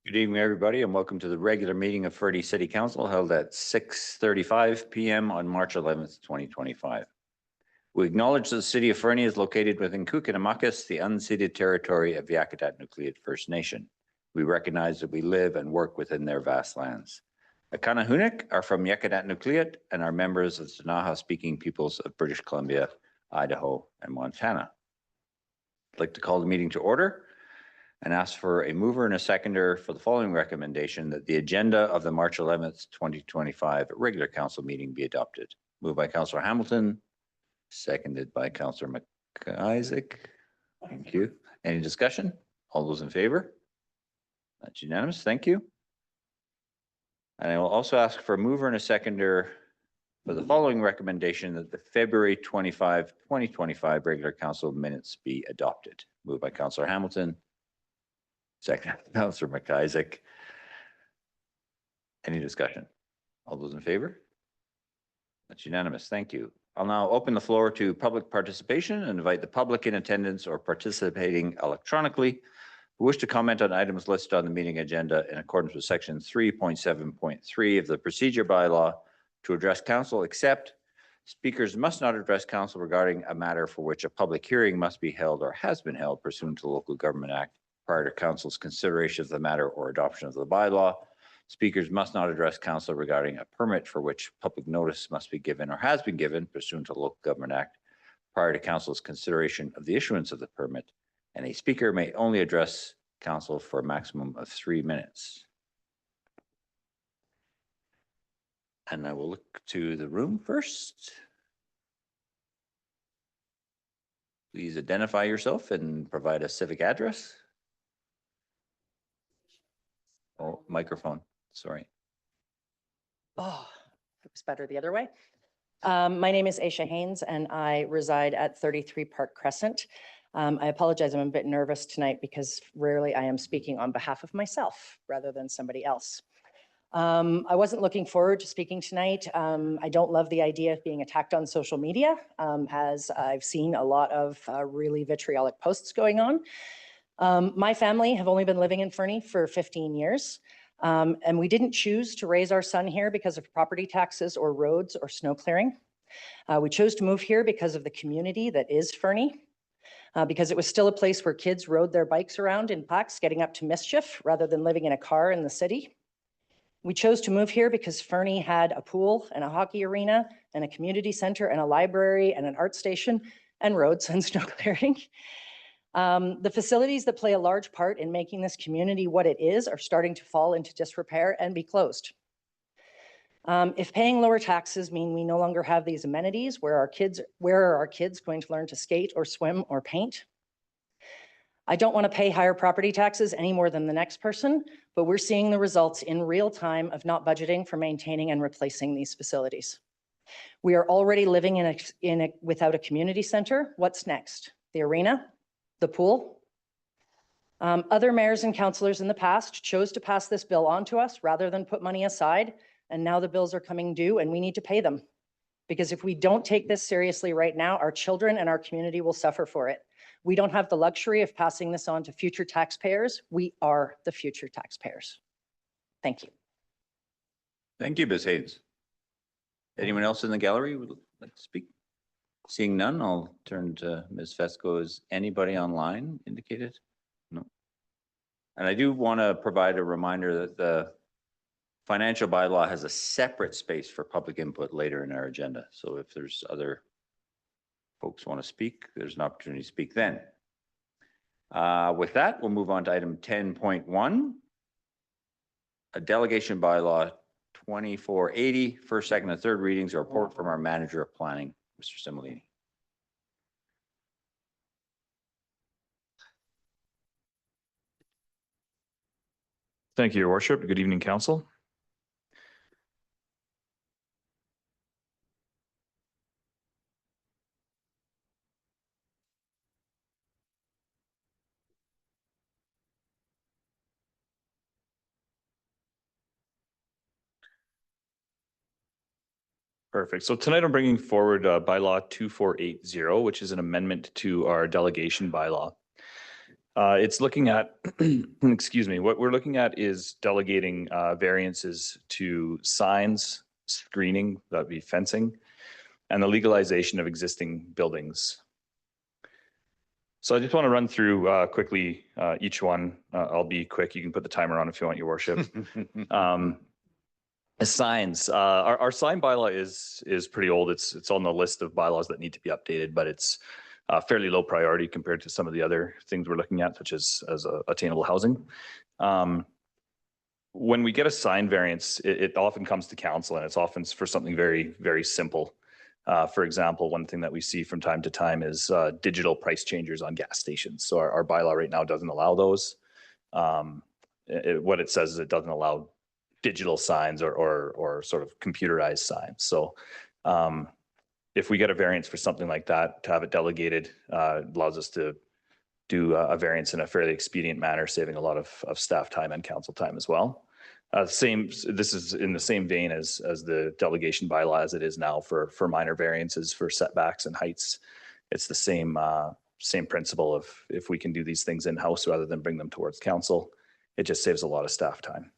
Good evening, everybody, and welcome to the regular meeting of Fernie City Council held at 6:35 p.m. on March 11th, 2025. We acknowledge that the city of Fernie is located within Kukinamakis, the unceded territory of Yakutat Nucleus First Nation. We recognize that we live and work within their vast lands. The Kanahunik are from Yakutat Nucleus and are members of the Ktunaxa-speaking peoples of British Columbia, Idaho, and Montana. I'd like to call the meeting to order and ask for a mover and a seconder for the following recommendation: that the agenda of the March 11th, 2025 regular council meeting be adopted. Moved by Councillor Hamilton, seconded by Councillor McIsaac. Thank you. Any discussion? All those in favor? That's unanimous. Thank you. And I will also ask for a mover and a seconder for the following recommendation: that the February 25, 2025 regular council minutes be adopted. Moved by Councillor Hamilton, second, Councillor McIsaac. Any discussion? All those in favor? That's unanimous. Thank you. I'll now open the floor to public participation and invite the public in attendance or participating electronically who wish to comment on items listed on the meeting agenda in accordance with section 3.7.3 of the procedure bylaw to address council, except speakers must not address council regarding a matter for which a public hearing must be held or has been held pursuant to the Local Government Act prior to council's consideration of the matter or adoption of the bylaw. Speakers must not address council regarding a permit for which public notice must be given or has been given pursuant to the Local Government Act prior to council's consideration of the issuance of the permit. And a speaker may only address council for a maximum of 3 minutes. And I will look to the room first. Please identify yourself and provide a civic address. Oh, microphone, sorry. Oh, it was better the other way. My name is Aisha Haynes and I reside at 33 Park Crescent. I apologize, I'm a bit nervous tonight because rarely I am speaking on behalf of myself rather than somebody else. I wasn't looking forward to speaking tonight. I don't love the idea of being attacked on social media, as I've seen a lot of really vitriolic posts going on. My family have only been living in Fernie for 15 years, and we didn't choose to raise our son here because of property taxes or roads or snow clearing. We chose to move here because of the community that is Fernie, because it was still a place where kids rode their bikes around in packs, getting up to mischief rather than living in a car in the city. We chose to move here because Fernie had a pool and a hockey arena and a community center and a library and an art station and roads and snow clearing. The facilities that play a large part in making this community what it is are starting to fall into disrepair and be closed. If paying lower taxes mean we no longer have these amenities, where are our kids going to learn to skate or swim or paint? I don't want to pay higher property taxes any more than the next person, but we're seeing the results in real time of not budgeting for maintaining and replacing these facilities. We are already living without a community center. What's next? The arena? The pool? Other mayors and councillors in the past chose to pass this bill on to us rather than put money aside, and now the bills are coming due and we need to pay them. Because if we don't take this seriously right now, our children and our community will suffer for it. We don't have the luxury of passing this on to future taxpayers. We are the future taxpayers. Thank you. Thank you, Ms. Haynes. Anyone else in the gallery would like to speak? Seeing none, I'll turn to Ms. Fesco. Is anybody online indicated? No. And I do want to provide a reminder that the financial bylaw has a separate space for public input later in our agenda. So if there's other folks want to speak, there's an opportunity to speak then. With that, we'll move on to item 10.1, a delegation bylaw 2480, first, second, and third readings, a report from our manager of planning, Mr. Simolini. Thank you, Your Worship. Good evening, Council. Perfect. So tonight I'm bringing forward bylaw 2480, which is an amendment to our delegation bylaw. It's looking at, excuse me, what we're looking at is delegating variances to signs, screening, that'd be fencing, and the legalization of existing buildings. So I just want to run through quickly each one. I'll be quick. You can put the timer on if you want, Your Worship. Signs. Our sign bylaw is pretty old. It's on the list of bylaws that need to be updated, but it's fairly low priority compared to some of the other things we're looking at, such as attainable housing. When we get a sign variance, it often comes to council, and it's often for something very, very simple. For example, one thing that we see from time to time is digital price changers on gas stations. So our bylaw right now doesn't allow those. What it says is it doesn't allow digital signs or sort of computerized signs. So if we get a variance for something like that, to have it delegated allows us to do a variance in a fairly expedient manner, saving a lot of staff time and council time as well. This is in the same vein as the delegation bylaw as it is now for minor variances for setbacks and heights. It's the same principle of if we can do these things in-house rather than bring them towards council, it just saves a lot of staff time.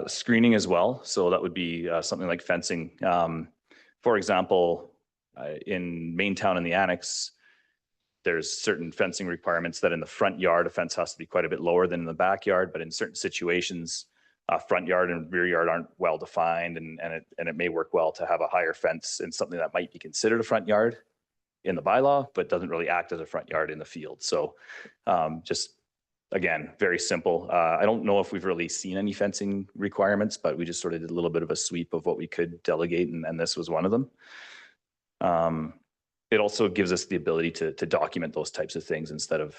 Screening as well. So that would be something like fencing. For example, in Maintown and the Annex, there's certain fencing requirements that in the front yard, a fence has to be quite a bit lower than in the backyard, but in certain situations, front yard and rear yard aren't well defined, and it may work well to have a higher fence in something that might be considered a front yard in the bylaw, but doesn't really act as a front yard in the field. So just, again, very simple. I don't know if we've really seen any fencing requirements, but we just sort of did a little bit of a sweep of what we could delegate, and this was one of them. It also gives us the ability to document those types of things instead of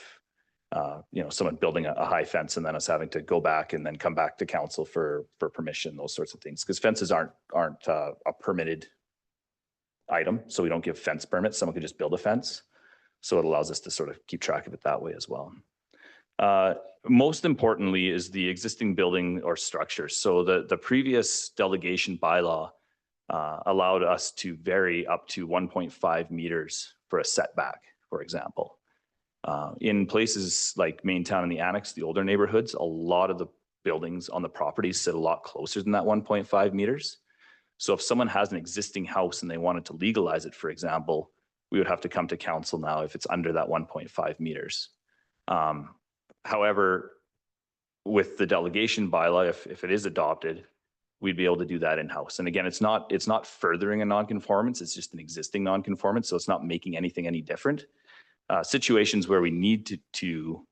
someone building a high fence and then us having to go back and then come back to council for permission, those sorts of things. Because fences aren't a permitted item, so we don't give fence permits. Someone could just build a fence. So it allows us to sort of keep track of it that way as well. Most importantly is the existing building or structure. So the previous delegation bylaw allowed us to vary up to 1.5 meters for a setback, for example. In places like Maintown and the Annex, the older neighborhoods, a lot of the buildings on the properties sit a lot closer than that 1.5 meters. So if someone has an existing house and they wanted to legalize it, for example, we would have to come to council now if it's under that 1.5 meters. However, with the delegation bylaw, if it is adopted, we'd be able to do that in-house. And again, it's not furthering a nonconformance, it's just an existing nonconformance, so it's not making anything any different. Situations where we need to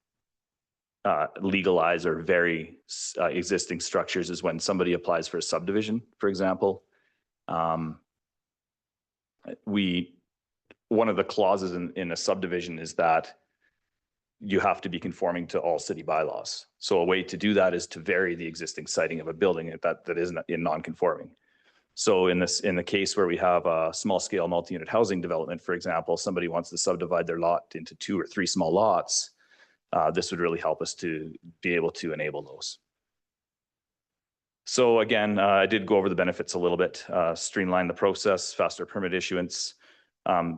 legalize or vary existing structures is when somebody applies for a subdivision, for example. One of the clauses in a subdivision is that you have to be conforming to all city bylaws. So a way to do that is to vary the existing siting of a building that isn't in non-conforming. So in the case where we have a small scale multi-unit housing development, for example, somebody wants to subdivide their lot into 2 or 3 small lots, this would really help us to be able to enable those. So again, I did go over the benefits a little bit, streamline the process, faster permit issuance.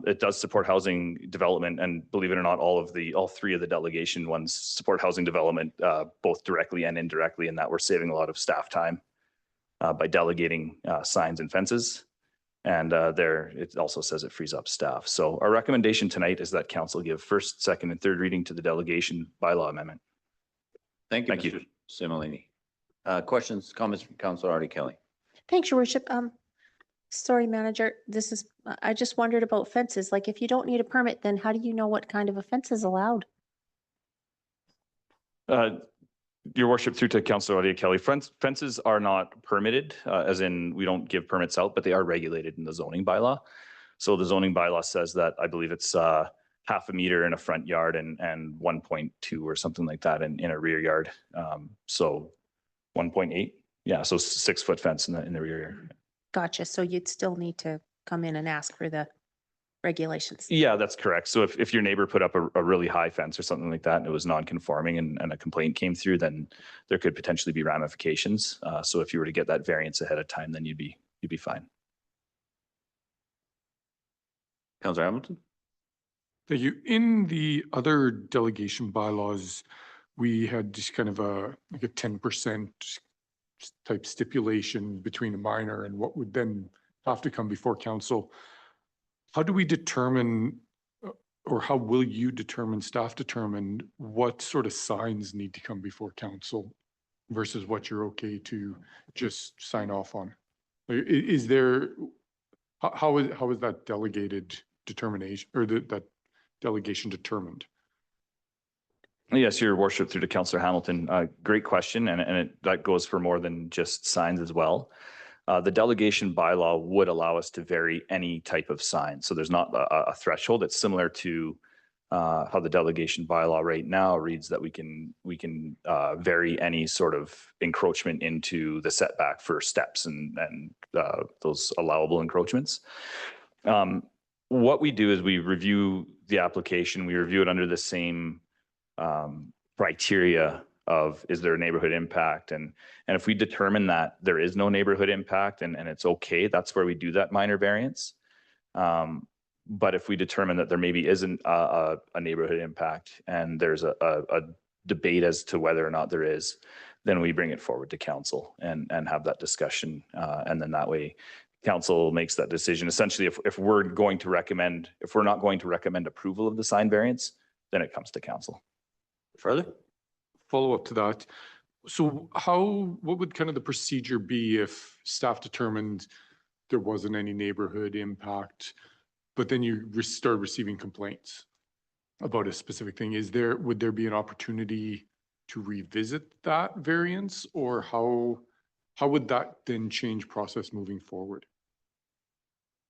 It does support housing development, and believe it or not, all 3 of the delegation ones support housing development, both directly and indirectly, in that we're saving a lot of staff time by delegating signs and fences. And it also says it frees up staff. So our recommendation tonight is that council give first, second, and third reading to the delegation bylaw amendment. Thank you, Mr. Similini. Questions, comments from Councilor Artie Kelly? Thanks, Your Worship. Sorry, Manager, I just wondered about fences. Like, if you don't need a permit, then how do you know what kind of a fence is allowed? Your Worship, through to Councilor Artie Kelly, fences are not permitted, as in we don't give permits out, but they are regulated in the zoning bylaw. So the zoning bylaw says that, I believe it's half a meter in a front yard and 1.2 or something like that in a rear yard. So 1.8, yeah, so 6-foot fence in the rear yard. Gotcha. So you'd still need to come in and ask for the regulations. Yeah, that's correct. So if your neighbor put up a really high fence or something like that and it was non-conforming and a complaint came through, then there could potentially be ramifications. So if you were to get that variance ahead of time, then you'd be fine. Councilor Hamilton? Thank you. In the other delegation bylaws, we had just kind of like a 10% type stipulation between a minor and what would then have to come before council. How do we determine, or how will you determine, staff determine what sort of signs need to come before council versus what you're okay to just sign off on? Like, is there, how is that delegated determination or that delegation determined? Yes, Your Worship, through to Councillor Hamilton. Great question, and that goes for more than just signs as well. The delegation bylaw would allow us to vary any type of sign. So there's not a threshold. It's similar to how the delegation bylaw right now reads, that we can vary any sort of encroachment into the setback for steps and those allowable encroachments. What we do is we review the application. We review it under the same criteria of, is there a neighborhood impact? And if we determine that there is no neighborhood impact and it's okay, that's where we do that minor variance. But if we determine that there maybe isn't a neighborhood impact and there's a debate as to whether or not there is, then we bring it forward to council and have that discussion. And then that way council makes that decision. Essentially, if we're not going to recommend approval of the sign variance, then it comes to council. Further? Follow up to that. So what would kind of the procedure be if staff determined there wasn't any neighborhood impact, but then you start receiving complaints about a specific thing? Would there be an opportunity to revisit that variance, or how would that then change process moving forward?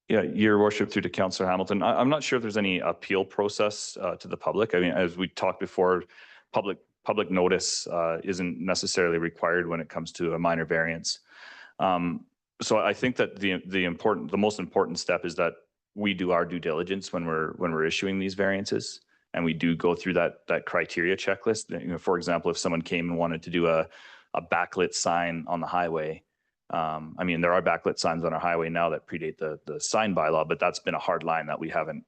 Yeah, Your Worship, through to Councillor Hamilton. I'm not sure if there's any appeal process to the public. I mean, as we talked before, public notice isn't necessarily required when it comes to a minor variance. So I think that the most important step is that we do our due diligence when we're issuing these variances, and we do go through that criteria checklist. You know, for example, if someone came and wanted to do a backlit sign on the highway, I mean, there are backlit signs on our highway now that predate the sign bylaw, but that's been a hard line that we haven't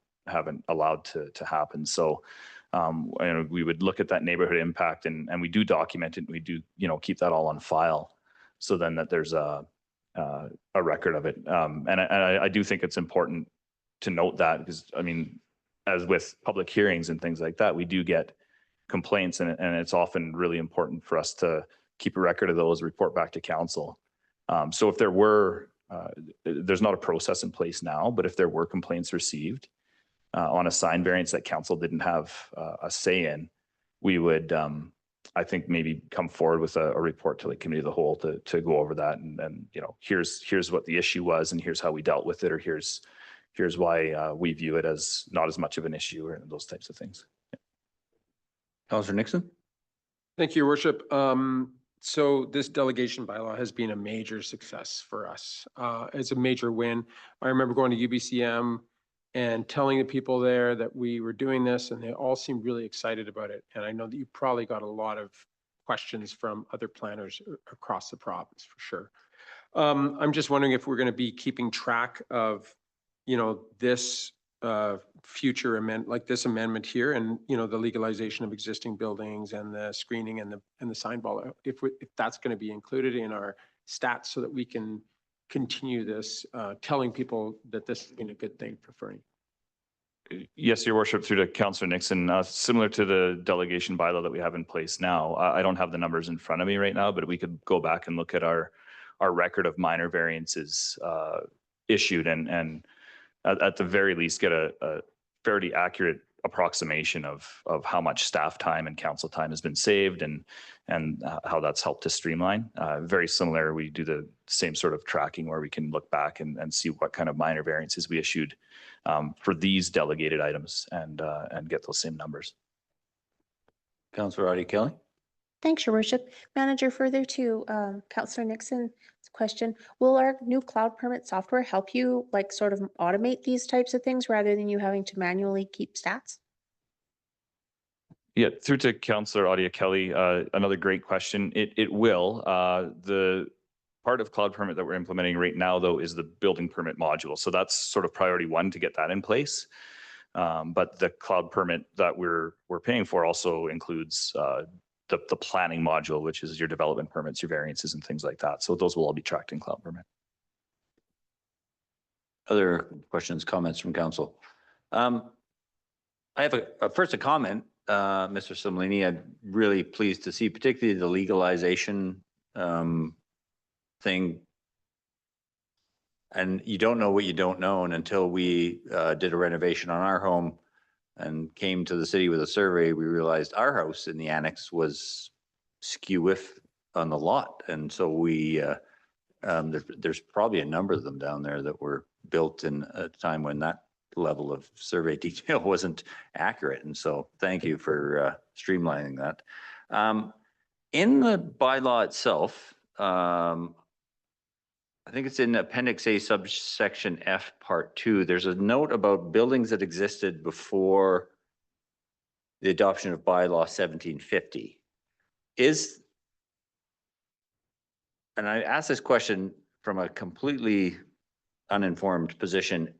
allowed to happen. So we would look at that neighborhood impact, and we do document it, and we do, keep that all on file, so then that there's a record of it. And I do think it's important to note that, because I mean, as with public hearings and things like that, we do get complaints, and it's often really important for us to keep a record of those, report back to council. So if there were, there's not a process in place now, but if there were complaints received on a sign variance that council didn't have a say in, we would, I think, maybe come forward with a report to the committee of the whole to go over that, and here's what the issue was, and here's how we dealt with it, or here's why we view it as not as much of an issue, or those types of things. Councillor Nixon? Thank you, Your Worship. So this delegation bylaw has been a major success for us. It's a major win. I remember going to UBCM and telling the people there that we were doing this, and they all seemed really excited about it. And I know that you probably got a lot of questions from other planners across the province, for sure. I'm just wondering if we're going to be keeping track of, this future amendment, like this amendment here, and the legalization of existing buildings and the screening and the sign bylaw, if that's going to be included in our stats, so that we can continue this, telling people that this has been a good thing for Fernie. Yes, Your Worship, through to Councillor Nixon. Similar to the delegation bylaw that we have in place now, I don't have the numbers in front of me right now, but we could go back and look at our record of minor variances issued, and at the very least get a fairly accurate approximation of how much staff time and council time has been saved, and how that's helped to streamline. Very similar, we do the same sort of tracking where we can look back and see what kind of minor variances we issued for these delegated items, and get those same numbers. Councillor Audie Kelly? Thanks, Your Worship. Manager, further to Councillor Nixon's question, will our new cloud permit software help you sort of automate these types of things rather than you having to manually keep stats? Yeah, through to Councillor Audie Kelly, another great question. It will. The part of cloud permit that we're implementing right now, though, is the building permit module. So that's sort of priority one, to get that in place. But the cloud permit that we're paying for also includes the planning module, which is your development permits, your variances and things like that. So those will all be tracked in cloud permit. Other questions, comments from council? I have first a comment, Mr. Simlini. I'm really pleased to see, particularly the legalization thing. And you don't know what you don't know. And until we did a renovation on our home and came to the city with a survey, we realized our house in the annex was skew on the lot. And so we, there's probably a number of them down there that were built in a time when that level of survey detail wasn't accurate. And so thank you for streamlining that. In the bylaw itself, I think it's in Appendix A, subsection F, Part 2. There's a note about buildings that existed before the adoption of bylaw 1750. And I ask this question from a completely uninformed position.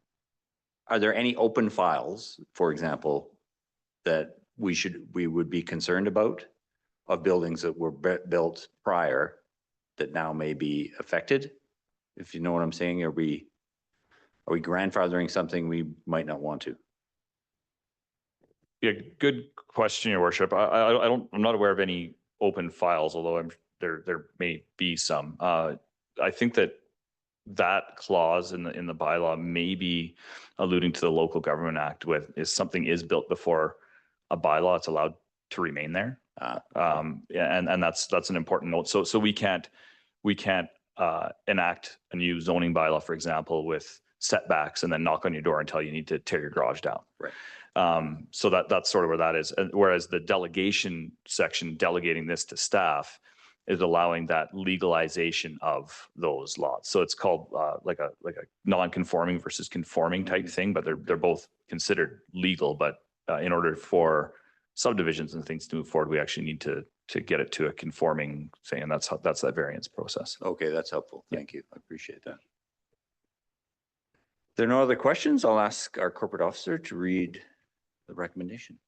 Are there any open files, for example, that we would be concerned about of buildings that were built prior that now may be affected? If you know what I'm saying, are we grandfathering something we might not want to? Yeah, good question, Your Worship. I'm not aware of any open files, although there may be some. I think that clause in the bylaw may be alluding to the Local Government Act with if something is built before a bylaw, it's allowed to remain there. And that's an important note. So we can't enact a new zoning bylaw, for example, with setbacks and then knock on your door and tell you need to tear your garage down. Right. So that's sort of where that is. And whereas the delegation section delegating this to staff is allowing that legalization of those lots. So it's called like a non-conforming versus conforming type thing, but they're both considered legal. But in order for subdivisions and things to move forward, we actually need to get it to a conforming thing, and that's that variance process. Okay, that's helpful. Thank you. I appreciate that. If there are no other questions, I'll ask our corporate officer to read the recommendation.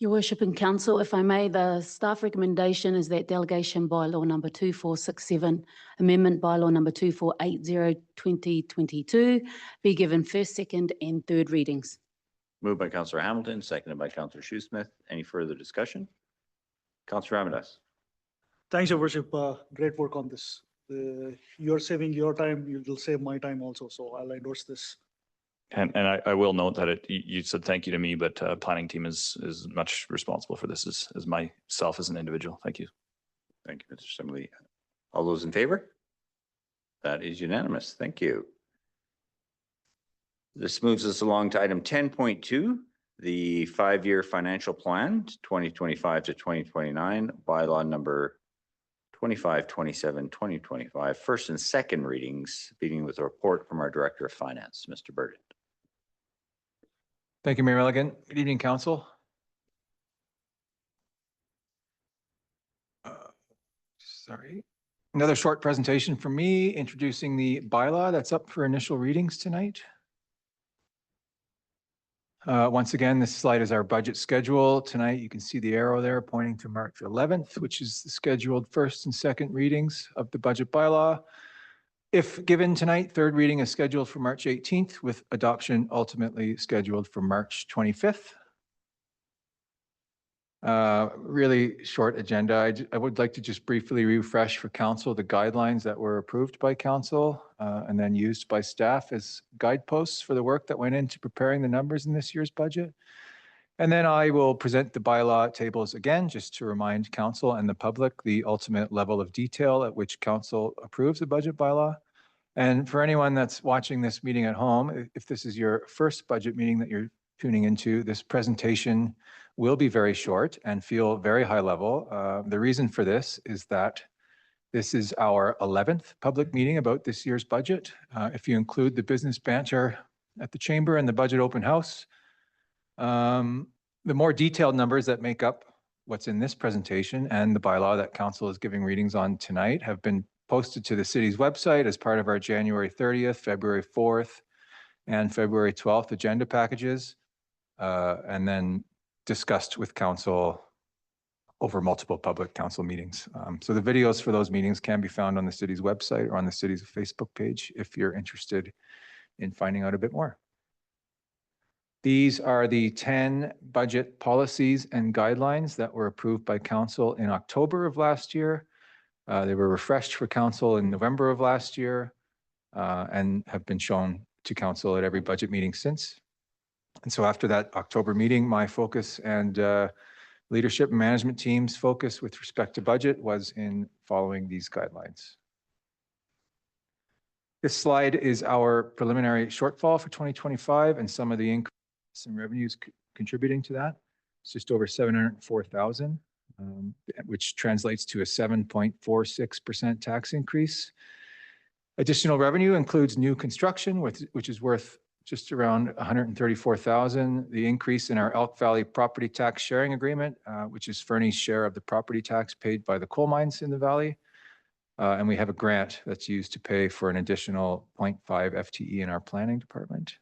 Your Worship and Council, if I may, the staff recommendation is that delegation bylaw number 2467, amendment bylaw number 2480/2022 be given first, second and third readings. Moved by Councillor Hamilton, seconded by Councillor Shoesmith. Any further discussion? Councillor Ramirez. Thanks, Your Worship. Great work on this. You're saving your time, you'll save my time also, so I'll endorse this. And I will note that you said thank you to me, but planning team is much responsible for this as myself as an individual. Thank you. Thank you, Mr. Simley. All those in favor? That is unanimous. Thank you. This moves us along to item 10.2, the 5-year financial plan, 2025 to 2029, bylaw number 2527/2025, first and second readings, beginning with a report from our Director of Finance, Mr. Burden. Thank you, Mayor Milligan. Good evening, Council. Sorry. Another short presentation from me introducing the bylaw that's up for initial readings tonight. Once again, this slide is our budget schedule. Tonight, you can see the arrow there pointing to March 11th, which is the scheduled first and second readings of the budget bylaw. If given tonight, third reading is scheduled for March 18th, with adoption ultimately scheduled for March 25th. Really short agenda. I would like to just briefly refresh for council the guidelines that were approved by council and then used by staff as guideposts for the work that went into preparing the numbers in this year's budget. And then I will present the bylaw tables again, just to remind council and the public the ultimate level of detail at which council approves the budget bylaw. And for anyone that's watching this meeting at home, if this is your first budget meeting that you're tuning into, this presentation will be very short and feel very high level. The reason for this is that this is our 11th public meeting about this year's budget. If you include the business banter at the chamber and the budget open house, the more detailed numbers that make up what's in this presentation and the bylaw that council is giving readings on tonight have been posted to the city's website as part of our January 30th, February 4th, and February 12th agenda packages. and then discussed with council over multiple public council meetings. So the videos for those meetings can be found on the city's website or on the city's Facebook page if you're interested in finding out a bit more. These are the 10 budget policies and guidelines that were approved by council in October of last year. They were refreshed for council in November of last year and have been shown to council at every budget meeting since. And so after that October meeting, my focus and leadership and management team's focus with respect to budget was in following these guidelines. This slide is our preliminary shortfall for 2025 and some of the increase in revenues contributing to that. It's just over 704,000, which translates to a 7.46% tax increase. Additional revenue includes new construction, which is worth just around 134,000. The increase in our Elk Valley property tax sharing agreement, which is Fernie's share of the property tax paid by the coal mines in the valley. And we have a grant that's used to pay for an additional 0.5 FTE in our planning department.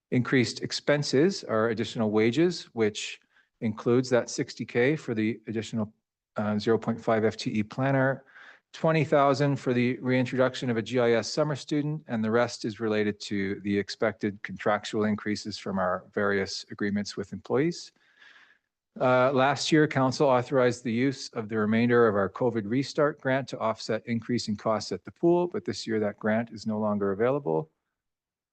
Increased expenses are additional wages, which includes that 60K for the additional 0.5 FTE planner, 20,000 for the reintroduction of a GIS summer student, and the rest is related to the expected contractual increases from our various agreements with employees. Last year, council authorized the use of the remainder of our COVID restart grant to offset increasing costs at the pool, but this year that grant is no longer available.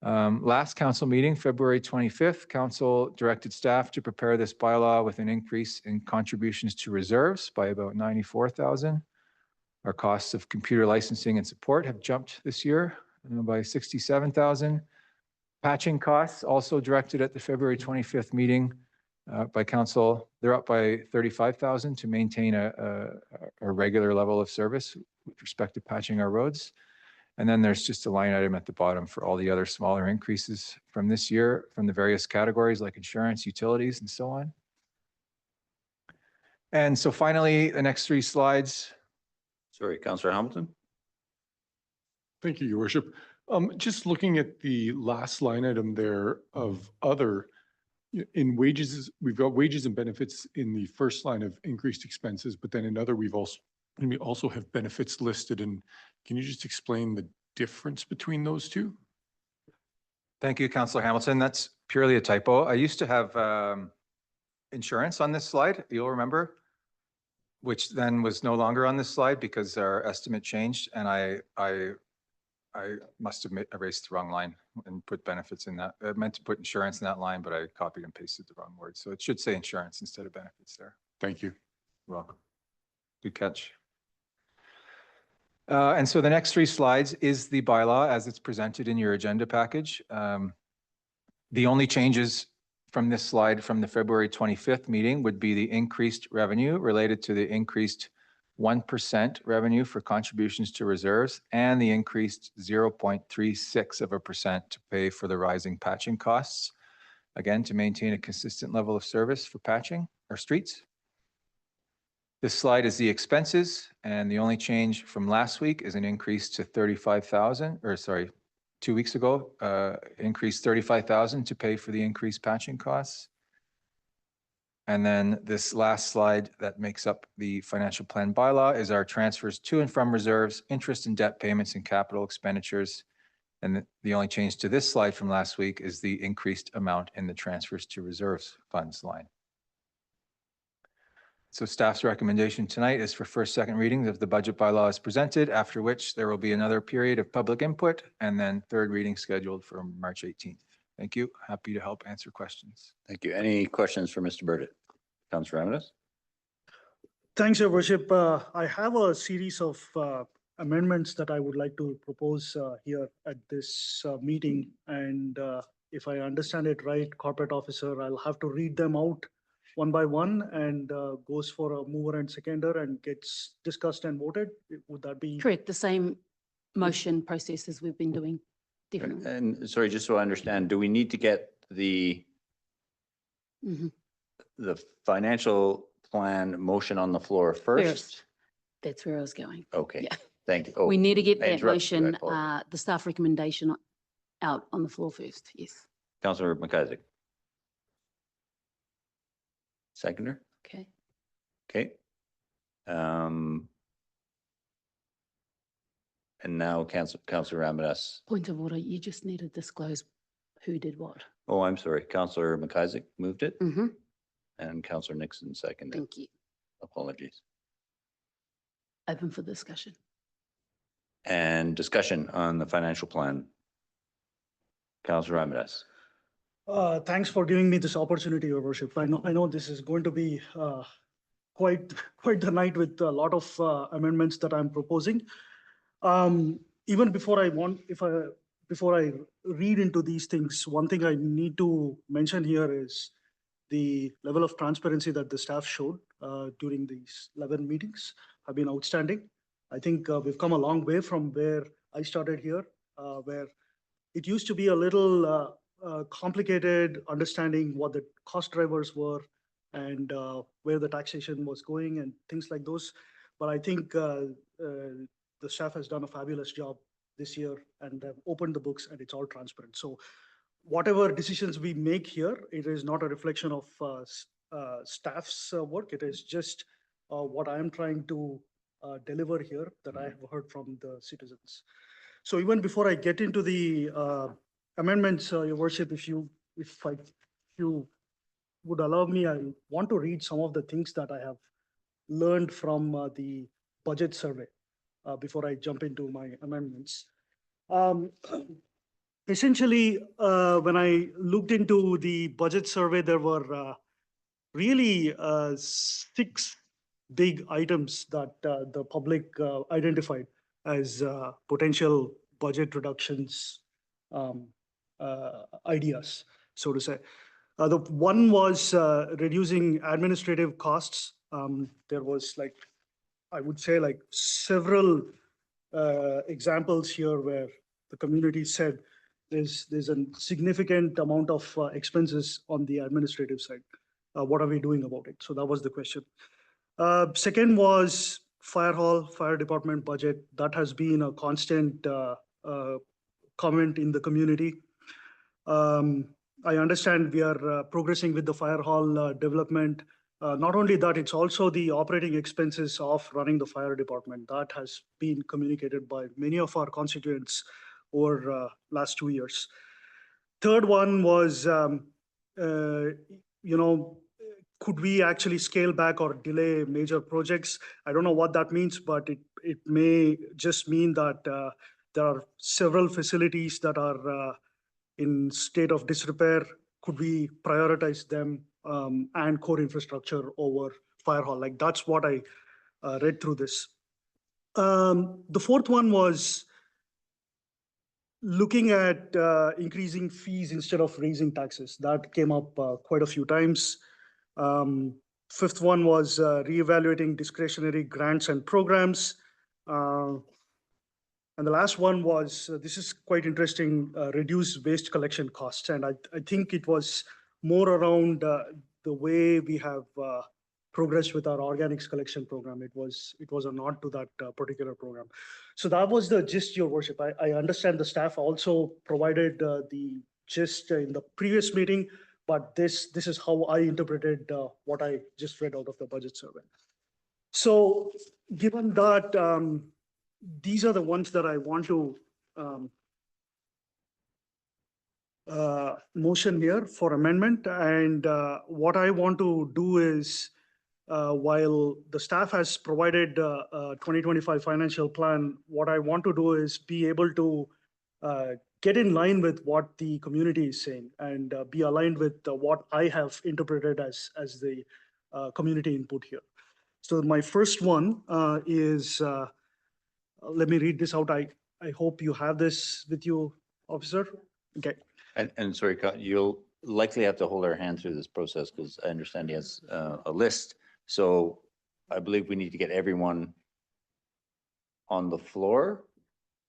Last council meeting, February 25th, council directed staff to prepare this bylaw with an increase in contributions to reserves by about 94,000. Our costs of computer licensing and support have jumped this year by 67,000. Patching costs also directed at the February 25th meeting by council, they're up by 35,000 to maintain a regular level of service with respect to patching our roads. And then there's just a line item at the bottom for all the other smaller increases from this year from the various categories like insurance, utilities, and so on. And so finally, the next 3 slides. Sorry, Councillor Hamilton. Thank you, Your Worship. Just looking at the last line item there of other, in wages, we've got wages and benefits in the first line of increased expenses, but then in other, we also have benefits listed. And can you just explain the difference between those two? Thank you, Councillor Hamilton. That's purely a typo. I used to have insurance on this slide, you'll remember, which then was no longer on this slide because our estimate changed, and I must have erased the wrong line and put benefits in that. I meant to put insurance in that line, but I copied and pasted the wrong word. So it should say insurance instead of benefits there. Thank you. You're welcome. Good catch. And so the next 3 slides is the bylaw as it's presented in your agenda package. The only changes from this slide from the February 25th meeting would be the increased revenue related to the increased 1% revenue for contributions to reserves and the increased 0.36% to pay for the rising patching costs. Again, to maintain a consistent level of service for patching our streets. This slide is the expenses, and the only change from last week is an increase to 35,000, or sorry, 2 weeks ago, increased 35,000 to pay for the increased patching costs. And then this last slide that makes up the financial plan bylaw is our transfers to and from reserves, interest and debt payments and capital expenditures. And the only change to this slide from last week is the increased amount in the transfers to reserves funds line. So staff's recommendation tonight is for first, second readings of the budget bylaw as presented, after which there will be another period of public input and then third reading scheduled for March 18th. Thank you. Happy to help answer questions. Thank you. Any questions for Mr. Burdett? Councillor Ramirez? Thanks, Your Worship. I have a series of amendments that I would like to propose here at this meeting. And if I understand it right, corporate officer, I'll have to read them out one by one and goes for a mover and seconder and gets discussed and voted. Would that be? Correct, the same motion process as we've been doing, definitely. And sorry, just so I understand, do we need to get the financial plan motion on the floor first? That's where I was going. Okay, Yeah. thank you. Oh, We need to get I that interrupted you. I motion, apologize. the staff recommendation out on the floor first, yes. Councillor McIsaac. Seconder? Okay. Okay. And now Councillor Ramirez. Point of order, you just need to disclose who did what. Oh, I'm sorry. Councillor McIsaac moved it Mm-hmm. and Councillor Nixon seconded. Thank you. Apologies. Open for discussion. And discussion on the financial plan. Councillor Ramirez. Thanks for giving me this opportunity, Your Worship. I know this is going to be quite the night with a lot of amendments that I'm proposing. Even before I read into these things, one thing I need to mention here is the level of transparency that the staff showed during these 11 meetings have been outstanding. I think we've come a long way from where I started here, where it used to be a little complicated understanding what the cost drivers were and where the taxation was going and things like those. But I think the staff has done a fabulous job this year and they've opened the books and it's all transparent. So whatever decisions we make here, it is not a reflection of staff's work. It is just what I am trying to deliver here that I have heard from the citizens. So even before I get into the amendments, Your Worship, if you would allow me, I want to read some of the things that I have learned from the budget survey before I jump into my amendments. Essentially, when I looked into the budget survey, there were really 6 big items that the public identified as potential budget reductions ideas, so to say. The one was reducing administrative costs. There was I would say several examples here where the community said there's a significant amount of expenses on the administrative side. What are we doing about it? So that was the question. Second was fire department budget. That has been a constant comment in the community. I understand we are progressing with the fire hall development. Not only that, it's also the operating expenses of running the fire department. That has been communicated by many of our constituents over last 2 years. Third one was, could we actually scale back or delay major projects? I don't know what that means, but it may just mean that there are several facilities that are in state of disrepair. Could we prioritize them and core infrastructure over fire hall? That's what I read through this. The fourth one was looking at increasing fees instead of raising taxes. That came up quite a few times. Fifth one was reevaluating discretionary grants and programs. And the last one was, this is quite interesting, reduce waste collection costs. And I think it was more around the way we have progressed with our organics collection program. It was a nod to that particular program. So that was the gist, Your Worship. I understand the staff also provided the gist in the previous meeting, but this is how I interpreted what I just read out of the budget survey. So given that, these are the ones that I want to motion here for amendment. And what I want to do is, while the staff has provided a 2025 financial plan, what I want to do is be able to get in line with what the community is saying and be aligned with what I have interpreted as the community input here. So my first one is, let me read this out. I hope you have this with you, officer. Okay. And sorry, you'll likely have to hold our hand through this process because I understand he has a list. So I believe we need to get everyone on the floor.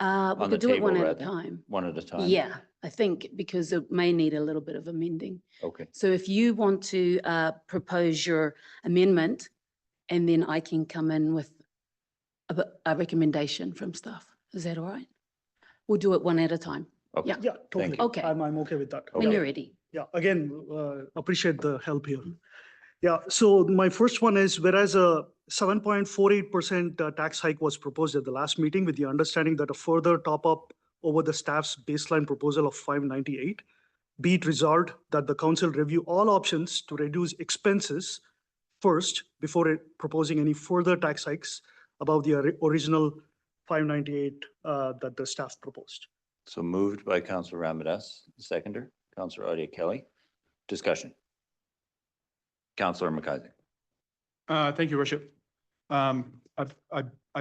We On the could do it one table, at a rather. time. One at a time. Yeah, I think because it may need a little bit of amending. Okay. So if you want to propose your amendment, and then I can come in with a recommendation from staff. Is that all right? We'll do it one at a time. Okay. Yeah. Yeah, totally. you. Okay. I'm okay with that. When you're ready. Yeah, again, appreciate the help here. Yeah, so my first one is whereas a 7.48% tax hike was proposed at the last meeting with the understanding that a further top up over the staff's baseline proposal of 598, be it resolved that the council review all options to reduce expenses first before proposing any further tax hikes above the original 598 that the staff proposed. So moved by Councillor Ramadas, seconder, Councillor Odia Kelly. Discussion. Councillor McIsaac. Thank you, Worship. I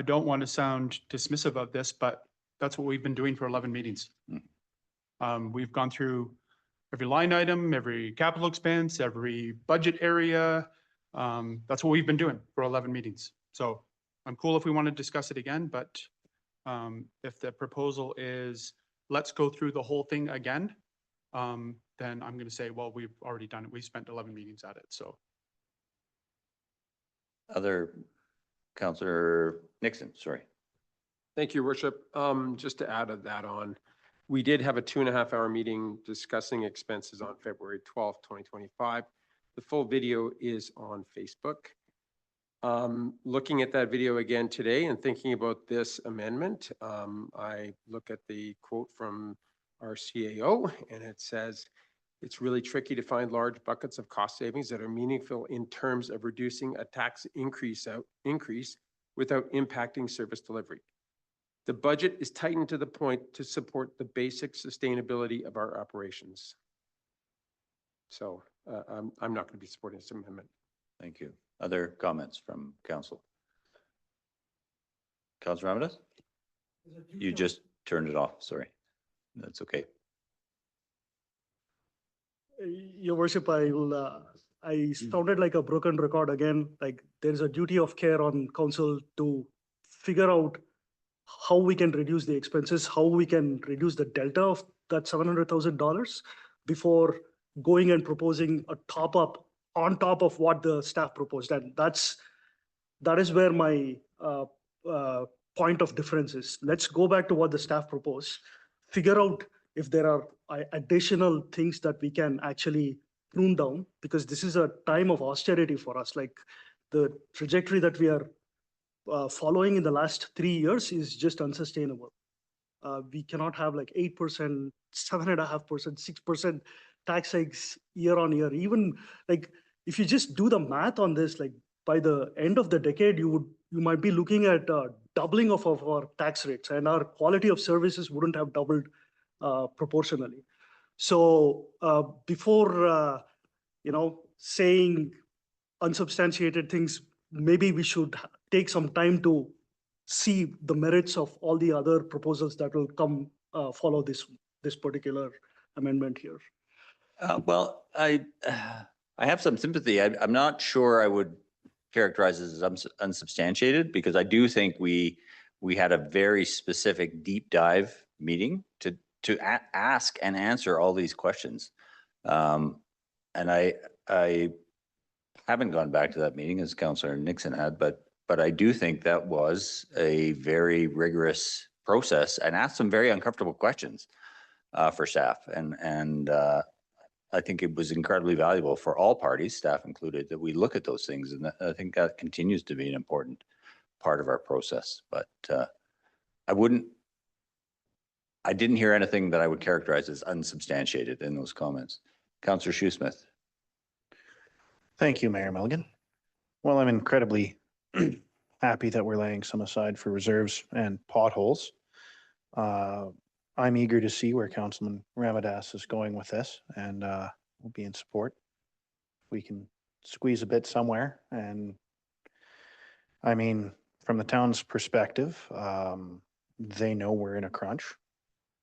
don't want to sound dismissive of this, but that's what we've been doing for 11 meetings. We've gone through every line item, every capital expense, every budget area. That's what we've been doing for 11 meetings. So I'm cool if we want to discuss it again, but if the proposal is, let's go through the whole thing again, then I'm going to say, well, we've already done it. We spent 11 meetings at it, so. Other Councillor Nixon, sorry. Thank you, Worship. Just to add that on, we did have a 2.5-hour meeting discussing expenses on February 12th, 2025. The full video is on Facebook. Looking at that video again today and thinking about this amendment, I look at the quote from our CAO and it says, it's really tricky to find large buckets of cost savings that are meaningful in terms of reducing a tax increase without impacting service delivery. The budget is tightened to the point to support the basic sustainability of our operations. So I'm not going to be supporting this amendment. Thank you. Other comments from council? Councillor Ramadas? You just turned it off, sorry. That's okay. Your Worship, I sounded like a broken record again. Like there's a duty of care on council to figure out how we can reduce the expenses, how we can reduce the delta of that $700,000 before going and proposing a top up on top of what the staff proposed. And that is where my point of difference is. Let's go back to what the staff proposed, figure out if there are additional things that we can actually prune down, because this is a time of austerity for us. Like the trajectory that we are following in the last 3 years is just unsustainable. We cannot have like 8%, 7.5%, 6% tax hikes year on year. Even like if you just do the math on this, like by the end of the decade, you might be looking at doubling of our tax rates, and our quality of services wouldn't have doubled proportionally. So before saying unsubstantiated things, maybe we should take some time to see the merits of all the other proposals that will come follow this particular amendment here. Well, I have some sympathy. I'm not sure I would characterize it as unsubstantiated, because I do think we had a very specific deep dive meeting to ask and answer all these questions. And I haven't gone back to that meeting as Councillor Nixon had, but I do think that was a very rigorous process and asked some very uncomfortable questions for staff. And I think it was incredibly valuable for all parties, staff included, that we look at those things. And I think that continues to be an important part of our process. But I didn't hear anything that I would characterize as unsubstantiated in those comments. Councillor Shoesmith. Thank you, Mayor Milligan. Well, I'm incredibly happy that we're laying some aside for reserves and potholes. I'm eager to see where Councilman Ramadas is going with this, and we'll be in support. We can squeeze a bit somewhere. And I mean, from the town's perspective, they know we're in a crunch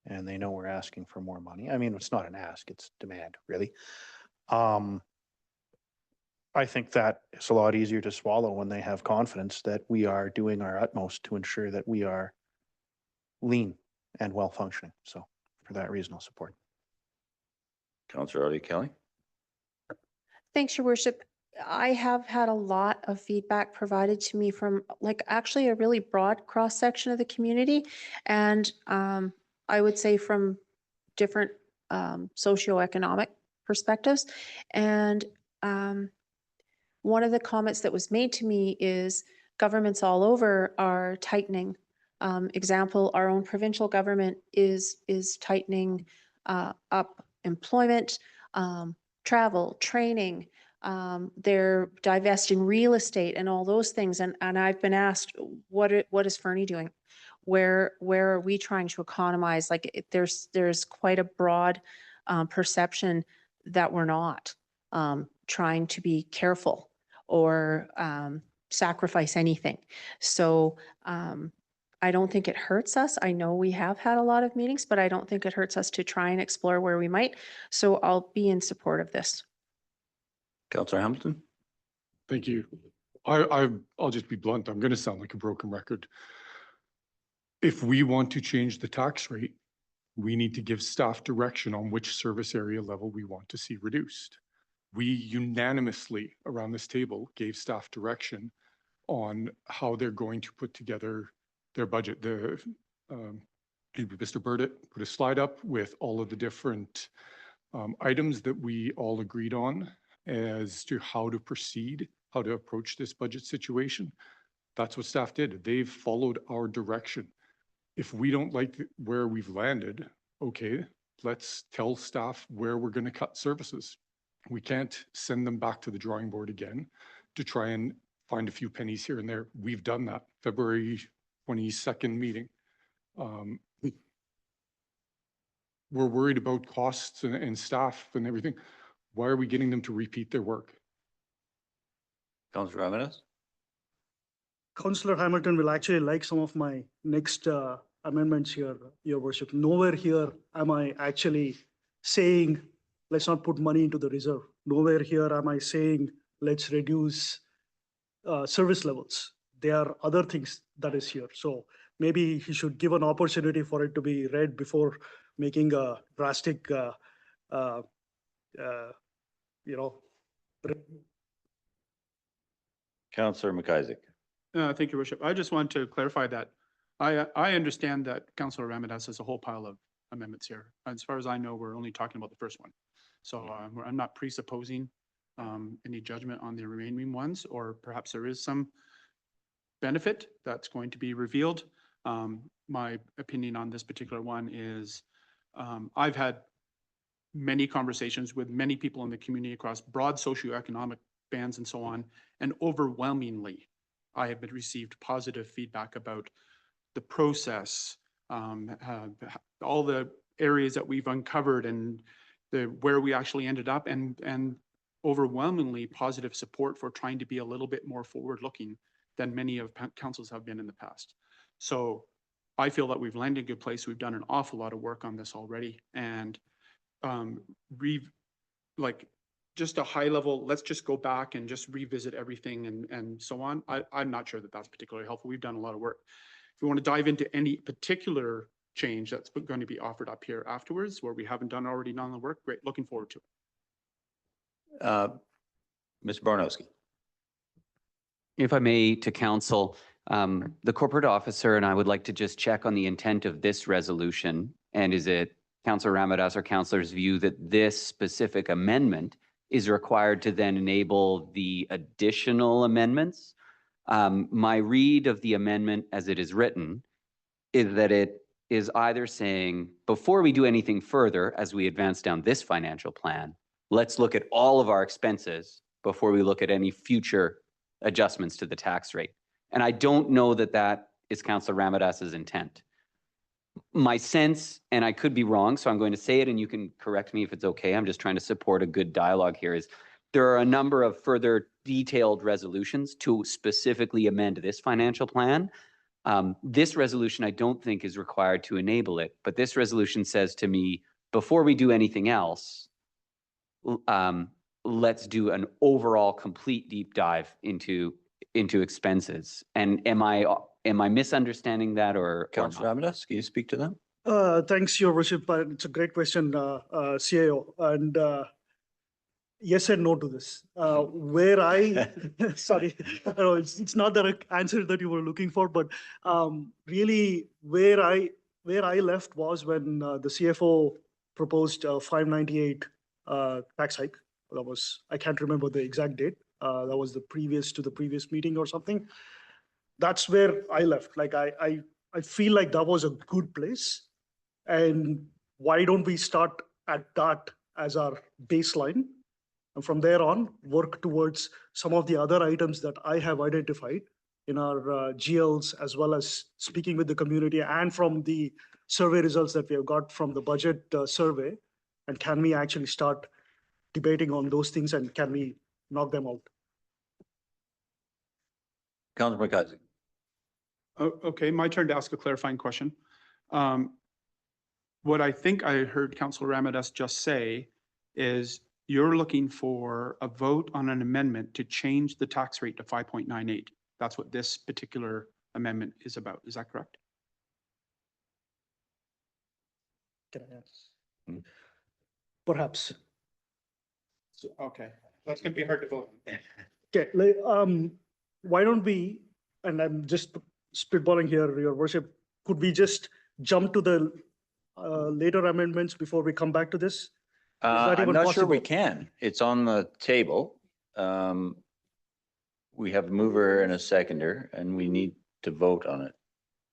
and they know we're asking for more money. I mean, it's not an ask, it's demand, really. I think that it's a lot easier to swallow when they have confidence that we are doing our utmost to ensure that we are lean and well functioning. So for that reason, I'll support. Councillor Odia Kelly. Thanks, Your Worship. I have had a lot of feedback provided to me from actually a really broad cross section of the community. And I would say from different socioeconomic perspectives. And one of the comments that was made to me is governments all over are tightening. Example, our own provincial government is tightening up employment, travel, training. They're divesting real estate and all those things. And I've been asked, what is Fernie doing? Where are we trying to economize? Like there's quite a broad perception that we're not trying to be careful or sacrifice anything. So I don't think it hurts us. I know we have had a lot of meetings, but I don't think it hurts us to try and explore where we might. So I'll be in support of this. Councillor Hamilton? Thank you. I'll just be blunt. I'm going to sound like a broken record. If we want to change the tax rate, we need to give staff direction on which service area level we want to see reduced. We unanimously around this table gave staff direction on how they're going to put together their budget. Mr. Burdett put a slide up with all of the different items that we all agreed on as to how to proceed, how to approach this budget situation. That's what staff did. They've followed our direction. If we don't like where we've landed, okay, let's tell staff where we're going to cut services. We can't send them back to the drawing board again to try and find a few pennies here and there. We've done that. February 22nd meeting. We're worried about costs and staff and everything. Why are we getting them to repeat their work? Councillor Ramirez? Councillor Hamilton will actually like some of my next amendments here, Your Worship. Nowhere here am I actually saying, let's not put money into the reserve. Nowhere here am I saying, let's reduce service levels. There are other things that is here. So maybe he should give an opportunity for it to be read before making a drastic, Councillor McIsaac? Thank you, Worship. I just want to clarify that I understand that Councillor Ramirez has a whole pile of amendments here. As far as I know, we're only talking about the first one. So I'm not presupposing any judgment on the remaining ones, or perhaps there is some benefit that's going to be revealed. My opinion on this particular one is I've had many conversations with many people in the community across broad socioeconomic bands and so on, and overwhelmingly, I have received positive feedback about the process, all the areas that we've uncovered and where we actually ended up, and overwhelmingly positive support for trying to be a little bit more forward-looking than many of councils have been in the past. So I feel that we've landed in a good place. We've done an awful lot of work on this already, and just a high level, let's just go back and just revisit everything and so on. I'm not sure that that's particularly helpful. We've done a lot of work. If we want to dive into any particular change that's going to be offered up here afterwards, where we haven't already done the work, great, looking forward to it. Ms. Barnowski? If I may, to council, the corporate officer and I would like to just check on the intent of this resolution. And is it Councillor Ramirez or councillor's view that this specific amendment is required to then enable the additional amendments? My read of the amendment as it is written is that it is either saying, before we do anything further, as we advance down this financial plan, let's look at all of our expenses before we look at any future adjustments to the tax rate. And I don't know that that is Councillor Ramirez's intent. My sense, and I could be wrong, so I'm going to say it and you can correct me if it's okay. I'm just trying to support a good dialogue here, is there are a number of further detailed resolutions to specifically amend this financial plan. This resolution, I don't think is required to enable it, but this resolution says to me, before we do anything else, let's do an overall complete deep dive into expenses. And am I misunderstanding that or Councillor Ramirez, can you speak to that? Thanks, Your Worship. It's a great question, CIO. And yes and no to this. Where I, sorry, no, it's not the answer that you were looking for, but really where I left was when the CFO proposed 598 tax hike. That was, I can't remember the exact date, That was the previous to the previous meeting or something. That's where I left. Like, I feel like that was a good place. And why don't we start at that as our baseline? And from there on, work towards some of the other items that I have identified in our GLs, as well as speaking with the community and from the survey results that we have got from the budget survey. And can we actually start debating on those things and can we knock them out? Councilor McIsaac. Oh, okay, my turn to ask a clarifying question. What I think I heard Councilor Ramadas just say is you're looking for a vote on an amendment to change the tax rate to 5.98. That's what this particular amendment is about. Is that correct? Can I ask? Hmm. Perhaps. Okay, that's gonna be hard to vote. Okay, why don't we, and I'm just spitballing here, Your Worship, could we just jump to the later amendments before we come back to this? that I'm even not sure we possible? can. It's on the table. We have a mover and a seconder, and we need to vote on it.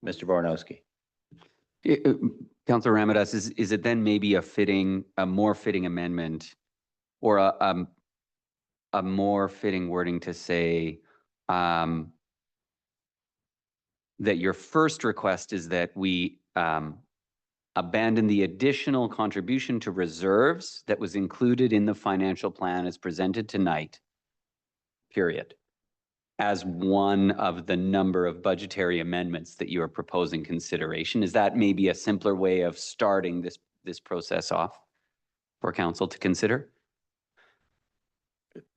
Mr. Bornowski. Councilor Ramadas, is it then maybe a more fitting amendment or a more fitting wording to say that your first request is that we abandon the additional contribution to reserves that was included in the financial plan as presented tonight, period, as one of the number of budgetary amendments that you are proposing consideration? Is that maybe a simpler way of starting this process off for council to consider?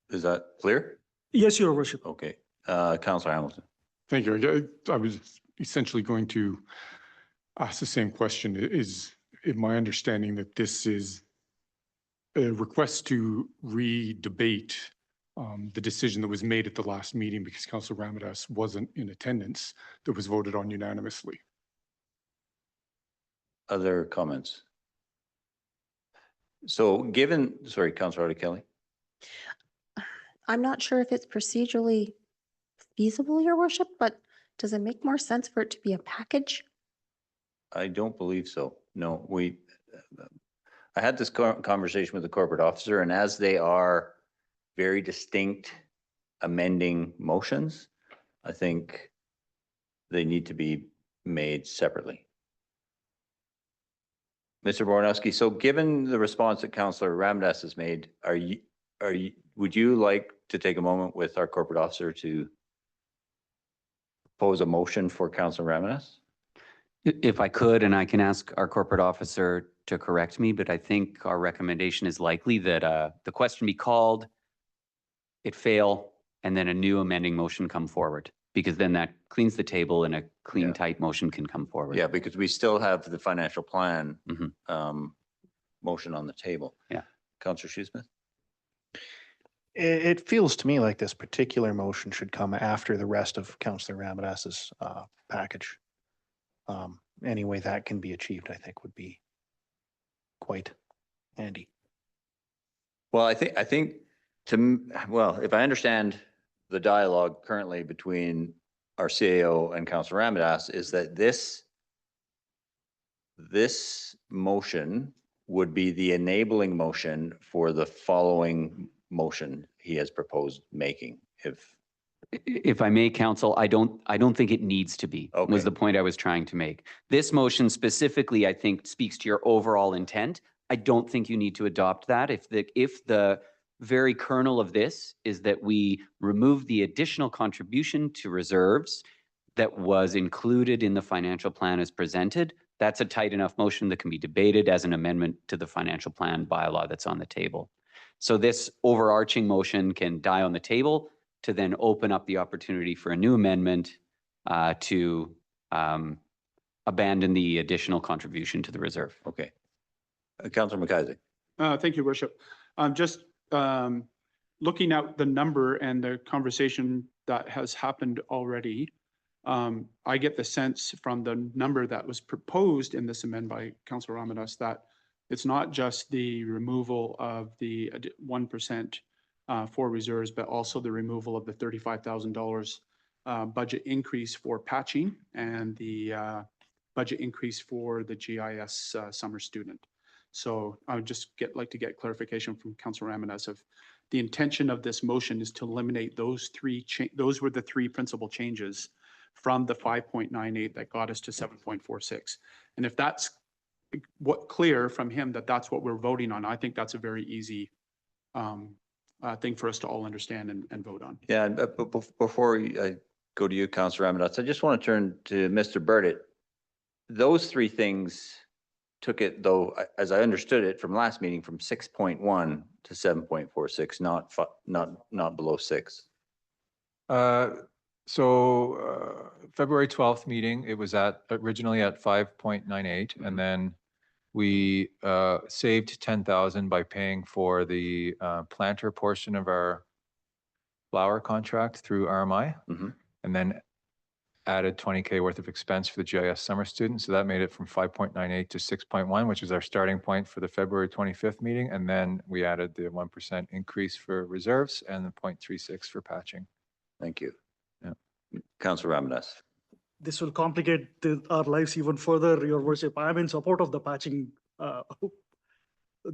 Is that clear? Yes, Your Worship. Okay. Councilor Hamilton. Thank you. I was essentially going to ask the same question. Is it my understanding that this is a request to re-debate the decision that was made at the last meeting because Councilor Ramadas wasn't in attendance, that was voted on unanimously? Other comments? So sorry, Councilor Kelly. I'm not sure if it's procedurally feasible, Your Worship, but does it make more sense for it to be a package? I don't believe so. No, I had this conversation with the corporate officer, and as they are very distinct amending motions, I think they need to be made separately. Mr. Bornowski, so given the response that Councillor Ramadas has made, would you like to take a moment with our corporate officer to propose a motion for Councillor Ramadas? If I could, and I can ask our corporate officer to correct me, but I think our recommendation is likely that the question be called, it fail, and then a new amending motion come forward, because then that cleans the table and a clean, Yeah. tight motion can come forward. Yeah, because we still have the financial plan Mhm. motion on the table. Yeah. Councillor Shoesmith? It feels to me like this particular motion should come after the rest of Councillor Ramadas's package. Any way that can be achieved, I think, would be quite handy. Well, I think if I understand the dialogue currently between our CAO and Councillor Ramadas is that this motion would be the enabling motion for the following motion he has proposed making. If I may, counsel, I don't think it needs to be, was Okay. the point I was trying to make. This motion specifically, I think, speaks to your overall intent. I don't think you need to adopt that. If the very kernel of this is that we remove the additional contribution to reserves that was included in the financial plan as presented, that's a tight enough motion that can be debated as an amendment to the financial plan bylaw that's on the table. So this overarching motion can die on the table to then open up the opportunity for a new amendment to abandon the additional contribution to the reserve. Okay. Councillor McIsaac. Thank you, Worship. Just looking at the number and the conversation that has happened already, I get the sense from the number that was proposed in this amendment by Councillor Ramadas that it's not just the removal of the 1% for reserves, but also the removal of the $35,000 budget increase for patching and the budget increase for the GIS summer student. So I would just like to get clarification from Councilor Ramirez of the intention of this motion is to eliminate those those were the three principal changes from the 5.98 that got us to 7.46. And if that's clear from him that that's what we're voting on, I think that's a very easy thing for us to all understand and vote on. Yeah, but before I go to you, Councilor Ramirez, I just want to turn to Mr. Burdett. Those three things took it, though, as I understood it from last meeting, from 6.1 to 7.46, not below 6. February 12th meeting, it was originally at 5.98, and then we saved 10,000 by paying for the planter portion of our flower contract through RMI, and then added 20K worth of expense for the GIS summer students. So that made it from 5.98 to 6.1, which is our starting point for the February 25th meeting. And then we added the 1% increase for reserves and the 0.36 for patching. Thank you. Yeah. Councilor Ramirez. This will complicate our lives even further, Your Worship. I am in support of the patching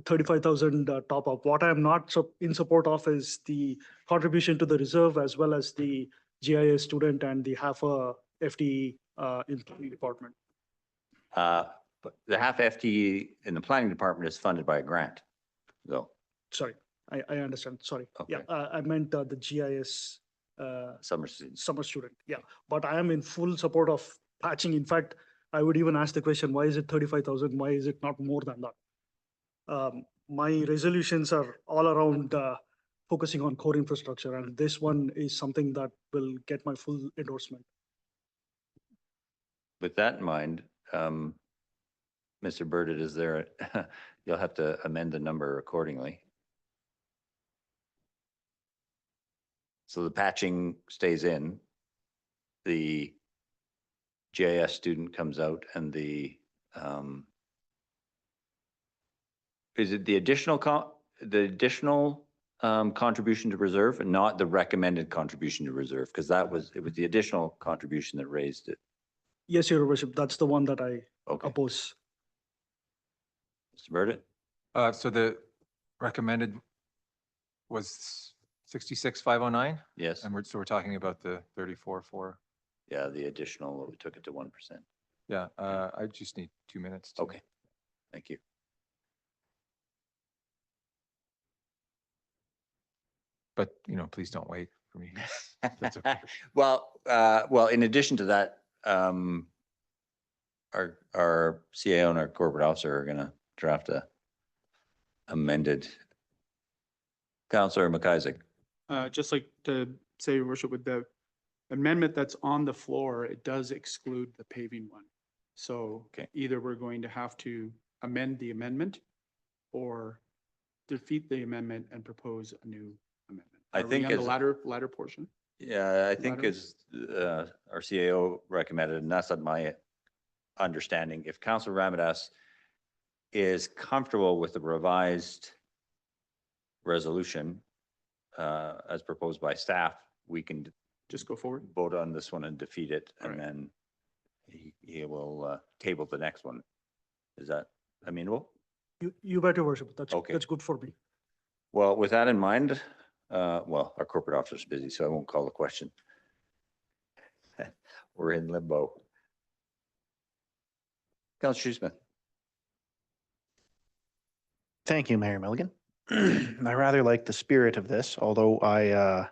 35,000 top up. What I am not in support of is the contribution to the reserve as well as the GIS student and the half a FTE in the department. But the half FTE in the planning department is funded by a grant, though. Sorry, I understand. Sorry. Okay. Yeah, I meant the GIS Summer students. summer student. Yeah, but I am in full support of patching. In fact, I would even ask the question, why is it 35,000? Why is it not more than that? My resolutions are all around focusing on core infrastructure, and this one is something that will get my full endorsement. With that in mind, Mr. Burdett, is there, you'll have to amend the number accordingly. So the patching stays in, the GIS student comes out, and the, is it the additional contribution to reserve and not the recommended contribution to reserve? Because it was the additional contribution that raised it. Yes, Your Worship, that's the one that I Okay. oppose. Mr. Burdett? So the recommended was 66,509, Yes. and we're talking about the 34,4. Yeah, the additional, we took it to 1%. Yeah, I just need 2 minutes. Okay, thank you. But, please don't wait for me. That's okay. Well, in addition to that, our CAO and our corporate officer are gonna draft a amended. Councillor McIsaac. Just like to say, Your Worship, with the amendment that's on the floor, it does exclude the paving one. So Okay. either we're going to have to amend the amendment or defeat the amendment and propose a new amendment. I Are we think on the as- latter portion. Yeah, I think Lateral? as our CAO recommended, and that's not my understanding, if Councillor Ramirez is comfortable with the revised resolution as proposed by staff, we can Just go forward. vote on this one and defeat it, and Alright. then he will table the next one. Is that amenable? You bet, Your Worship. Okay. That's good for me. Well, with that in mind, well, our corporate officer's busy, so I won't call the question. We're in limbo. Councillor Smith. Thank you, Mayor Milligan. I rather like the spirit of this, although I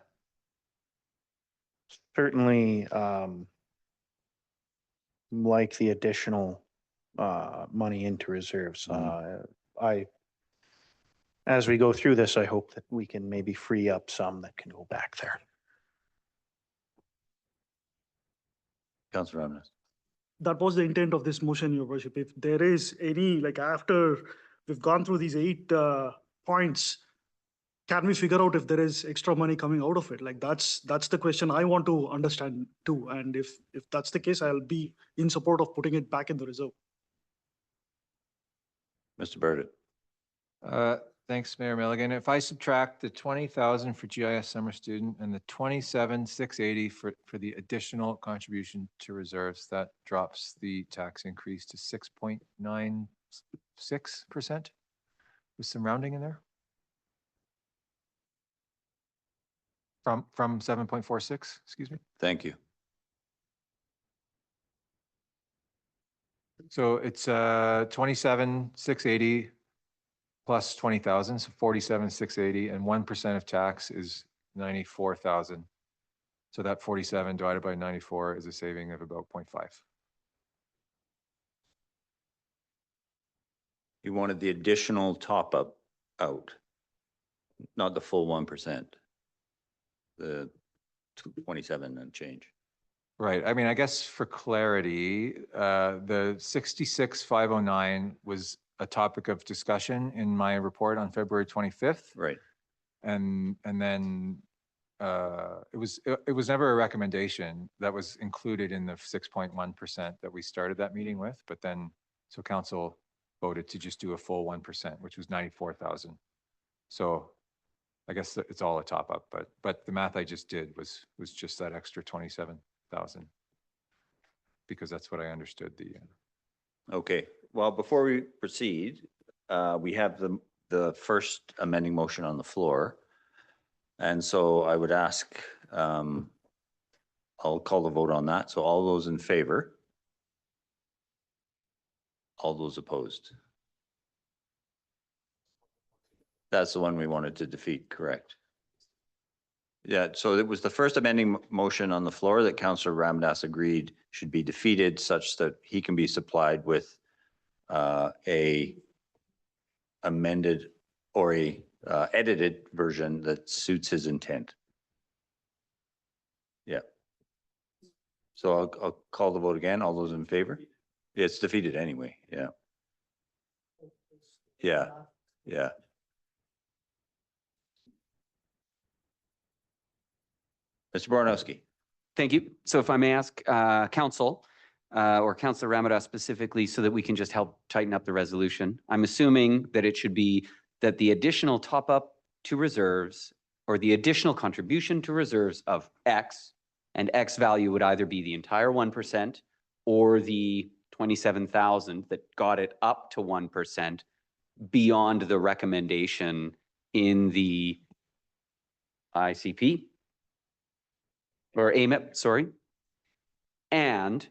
certainly like the additional money into reserves. As we go through this, I hope that we can maybe free up some that can go back there. Councillor Ramirez. That was the intent of this motion, Your Worship. If there is any, like after we've gone through these 8 points, can we figure out if there is extra money coming out of it? Like that's the question I want to understand too. And if that's the case, I'll be in support of putting it back in the reserve. Mr. Burdett. Thanks, Mayor Milligan. If I subtract the 20,000 for GIS summer student and the 27,680 for the additional contribution to reserves, that drops the tax increase to 6.96% with some rounding in there. From 7.46, excuse me. Thank you. So it's 27,680 plus 20,000, so 47,680, and 1% of tax is 94,000. So that 47 divided by 94 is a saving of about 0.5. You wanted the additional top up out, not the full 1%. The 27 and change. Right. I mean, I guess for clarity, the 66,509 was a topic of discussion in my report on February 25th. Right. And then it was never a recommendation that was included in the 6.1% that we started that meeting with, but then, so council voted to just do a full 1%, which was 94,000. So I guess it's all a top up, but the math I just did was just that extra 27,000 because that's what I understood the. Okay, well, before we proceed, we have the first amending motion on the floor. And so I would ask, I'll call the vote on that. So all those in favor? All those opposed? That's the one we wanted to defeat, correct? Yeah, so it was the first amending motion on the floor that Councillor Ramdass agreed should be defeated such that he can be supplied with a amended or a edited version that suits his intent. Yeah. So I'll call the vote again. All those in favor? It's defeated anyway. Yeah. Yeah. Yeah. Mr. Bornowski. Thank you. So if I may ask council or Councillor Ramadas specifically so that we can just help tighten up the resolution. I'm assuming that it should be that the additional top up to reserves or the additional contribution to reserves of X and X value would either be the entire 1% or the 27,000 that got it up to 1% beyond the recommendation in the ICP. Or AMIP, sorry, and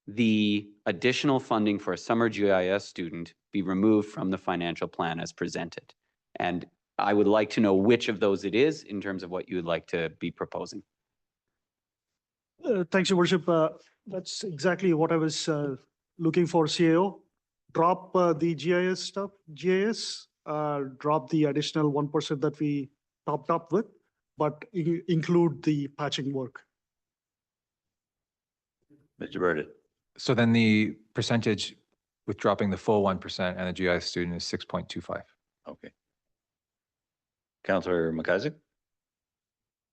the additional funding for a summer GIS student be removed from the financial plan as presented. And I would like to know which of those it is in terms of what you would like to be proposing. Thanks, Your Worship. That's exactly what I was looking for, CAO. Drop the GIS stuff, drop the additional 1% that we topped up with, but include the patching work. Mr. Burdett. So then the percentage with dropping the full 1% and the GIS student is 6.25. Okay. Councillor McIsaac.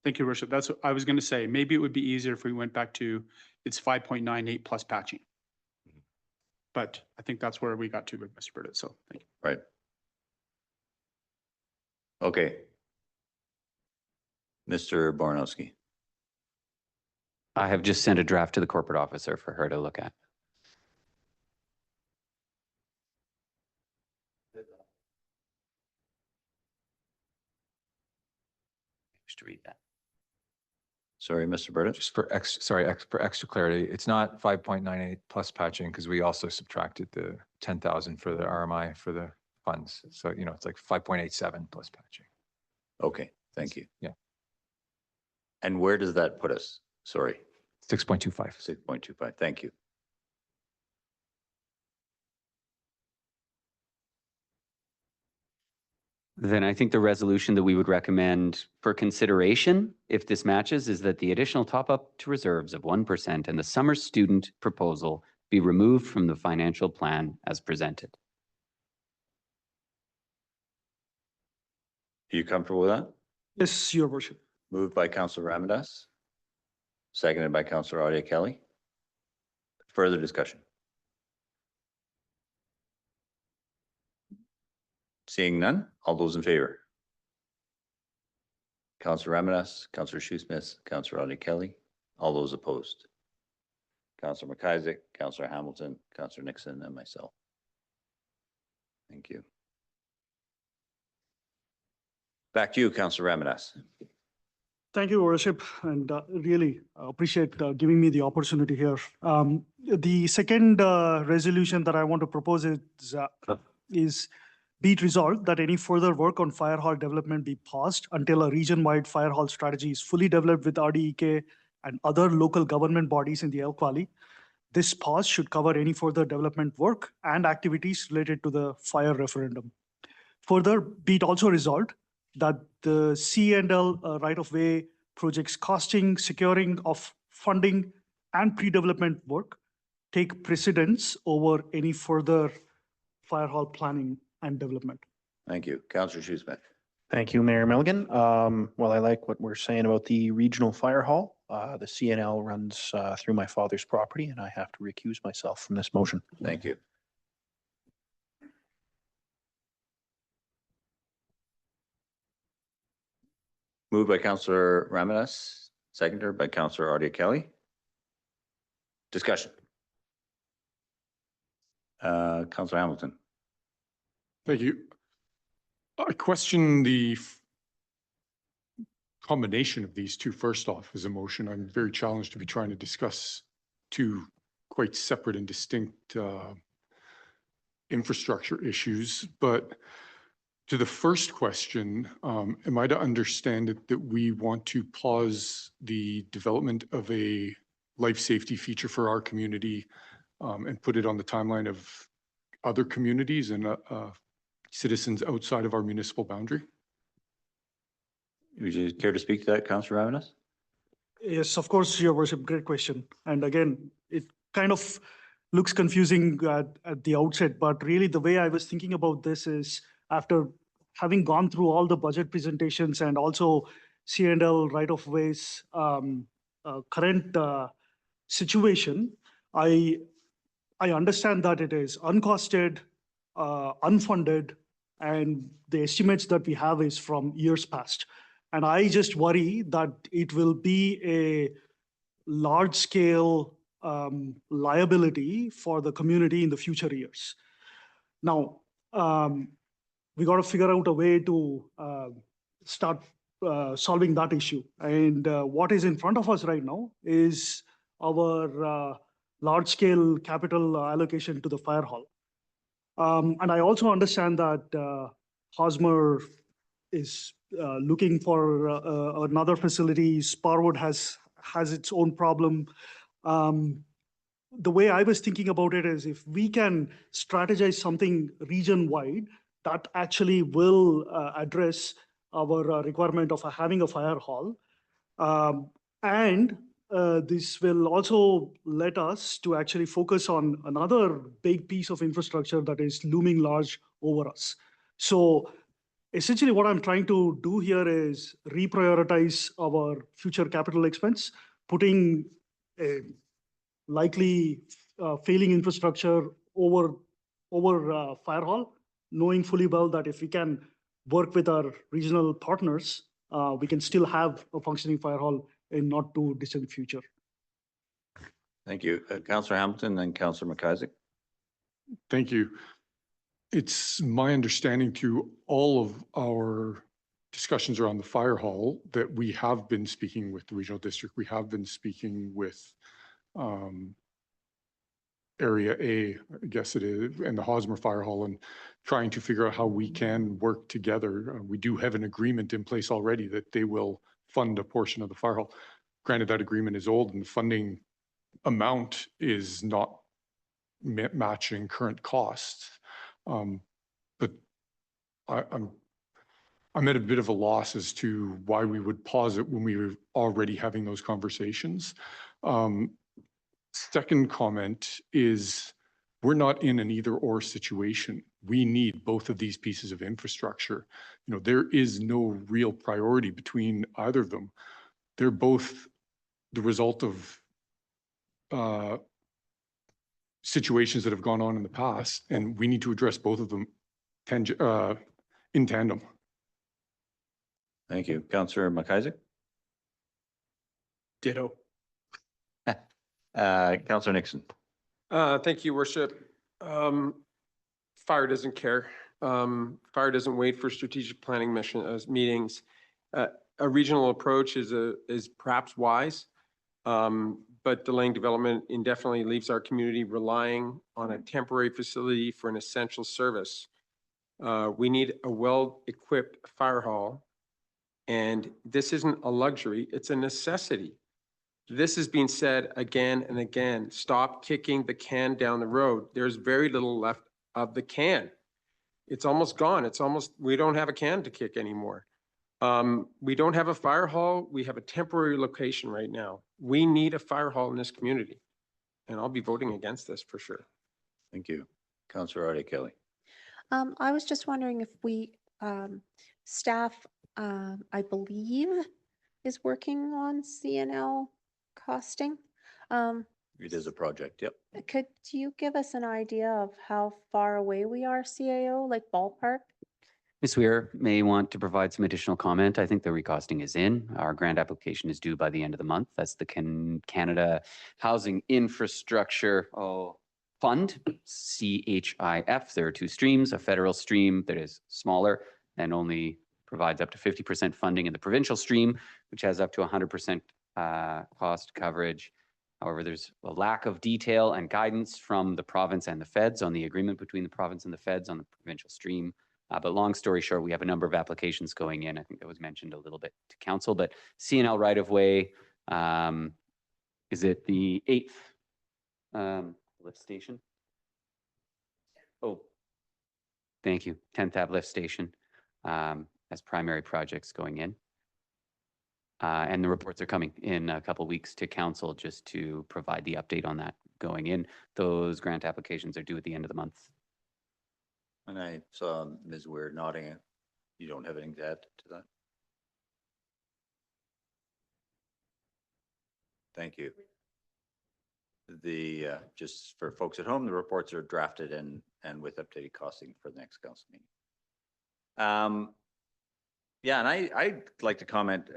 Thank you, Your Worship. That's what I was going to say. Maybe it would be easier if we went back to it's 5.98 plus patching. But I think that's where we got to with Mr. Burdett. So thank you. Right. Okay. Mr. Bornowski. I have just sent a draft to the corporate officer for her to look at. Just to read that. Sorry, Mr. Burdett. Just for extra clarity, it's not 5.98 plus patching because we also subtracted the 10,000 for the RMI for the funds. So, you know, it's like 5.87 plus patching. Okay, thank you. Yeah. And where does that put us? Sorry. 6.25. 6.25. Thank you. Then I think the resolution that we would recommend for consideration, if this matches, is that the additional top up to reserves of 1% and the summer student proposal be removed from the financial plan as presented. Are you comfortable with that? Yes, Your Worship. Moved by Councillor Ramadas, seconded by Councillor Audia Kelly. Further discussion? Seeing none, All those in favor? Councillor Ramadas, Councillor Shoesmith, Councillor Audie Kelly. All those opposed? Councillor McIsaac, Councillor Hamilton, Councillor Nixon, and myself. Thank you. Back to you, Councillor Ramadas. Thank you, Worship, and really appreciate giving me the opportunity here. The second resolution that I want to propose is be it resolved that any further work on fire hall development be paused until a region-wide fire hall strategy is fully developed with RDEK and other local government bodies in the Elk Valley. This pause should cover any further development work and activities related to the fire referendum. Further, be it also resolved that the C&L right-of-way projects costing, securing of funding and pre-development work take precedence over any further fire hall planning and development. Thank you. Councillor Shoesmith. Thank you, Mayor Milligan. Well, I like what we're saying about the regional fire hall. The CNL runs through my father's property, and I have to recuse myself from this motion. Thank you. Moved by Councillor Ramadas, seconded by Councillor Audie Kelly. Discussion. Councillor Hamilton. Thank you. I question the combination of these two first off as a motion. I'm very challenged to be trying to discuss two quite separate and distinct infrastructure issues. But to the first question, am I to understand it that we want to pause the development of a life safety feature for our community and put it on the timeline of other communities and citizens outside of our municipal boundary? Would you care to speak to that, Councillor Ramadas? Yes, of course, Your Worship, great question. And again, it kind of looks confusing at the outset, but really the way I was thinking about this is after having gone through all the budget presentations and also C&L right-of-ways current situation, I understand that it is uncosted, unfunded, and the estimates that we have is from years past. And I just worry that it will be a large-scale liability for the community in the future years. Now, we got to figure out a way to start solving that issue. And what is in front of us right now is our large-scale capital allocation to the fire hall. And I also understand that Hosmer is looking for another facility. Sparwood has its own problem. The way I was thinking about it is if we can strategize something region-wide, that actually will address our requirement of having a fire hall. And this will also let us to actually focus on another big piece of infrastructure that is looming large over us. So essentially what I'm trying to do here is reprioritize our future capital expense, putting a likely failing infrastructure over fire hall, knowing fully well that if we can work with our regional partners, we can still have a functioning fire hall in not too distant future. Thank you. Councillor Hamilton, then Councillor McIsaac. Thank you. It's my understanding through all of our discussions around the fire hall that we have been speaking with the regional district. We have been speaking with Area A, I guess it is, and the Hosmer Fire Hall, and trying to figure out how we can work together. We do have an agreement in place already that they will fund a portion of the fire hall. Granted, that agreement is old and the funding amount is not matching current costs. But I'm at a bit of a loss as to why we would pause it when we were already having those conversations. Second comment is we're not in an either or situation. We need both of these pieces of infrastructure. You know, there is no real priority between either of them. They're both the result of situations that have gone on in the past, and we need to address both of them in tandem. Thank you. Councillor McIsaac? Ditto. Councillor Nixon? Thank you, Worship. Fire doesn't care. Fire doesn't wait for strategic planning meetings. A regional approach is perhaps wise, but delaying development indefinitely leaves our community relying on a temporary facility for an essential service. We need a well-equipped fire hall, and this isn't a luxury, it's a necessity. This has been said again and again. Stop kicking the can down the road. There's very little left of the can. It's almost gone. We don't have a can to kick anymore. We don't have a fire hall. We have a temporary location right now. We need a fire hall in this community. And I'll be voting against this for sure. Thank you. Councillor Artie Kelly? I was just wondering if staff, I believe, is working on CNL costing. It is a project, yep. Could you give us an idea of how far away we are, CAO, like ballpark? Ms. Weir may want to provide some additional comment. I think the recosting is in. Our grant application is due by the end of the month. That's the Canada Housing Infrastructure Fund, CHIF. There are two streams, a federal stream that is smaller and only provides up to 50% funding, and the provincial stream, which has up to 100% cost coverage. However, there's a lack of detail and guidance from the province and the feds on the agreement between the province and the feds on the provincial stream. But long story short, we have a number of applications going in. I think that was mentioned a little bit to council, but CNL right-of-way, is it the 8th lift station? Oh, thank you. 10th Ave lift station as primary projects going in. And the reports are coming in a couple of weeks to council just to provide the update on that going in. Those grant applications are due at the end of the month. And I saw Ms. Weir nodding. You don't have anything to add to that? Thank you. Just for folks at home, the reports are drafted and with updated costing for the next council meeting. Yeah, and I'd like to comment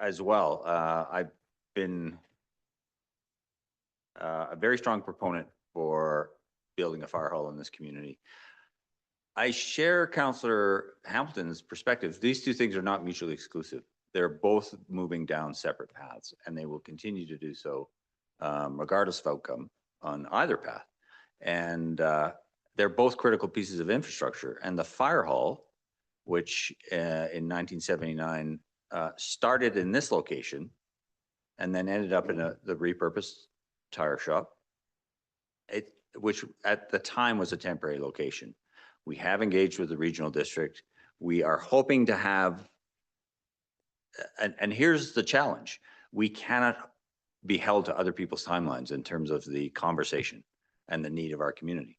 as well. I've been a very strong proponent for building a fire hall in this community. I share Councillor Hamilton's perspective. These two things are not mutually exclusive. They're both moving down separate paths, and they will continue to do so regardless of outcome on either path. And they're both critical pieces of infrastructure. And the fire hall, which in 1979 started in this location and then ended up in the repurposed tire shop, which at the time was a temporary location. We have engaged with the regional district. We are hoping to have, and here's the challenge. We cannot be held to other people's timelines in terms of the conversation and the need of our community.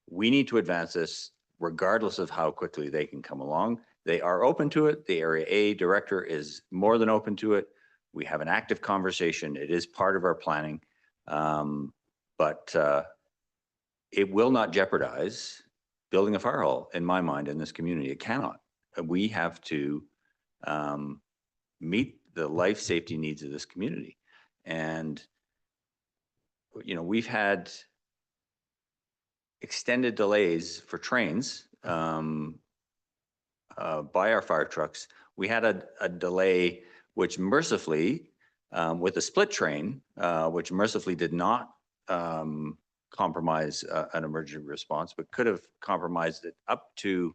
We need to advance this regardless of how quickly they can come along. They are open to it. The Area A director is more than open to it. We have an active conversation. It is part of our planning, but it will not jeopardize building a fire hall, in my mind, in this community. It cannot. We have to meet the life safety needs of this community. And, you know, we've had extended delays for trains by our fire trucks. We had a delay which mercifully, with a split train, which mercifully did not compromise an emergency response, but could have compromised it up to,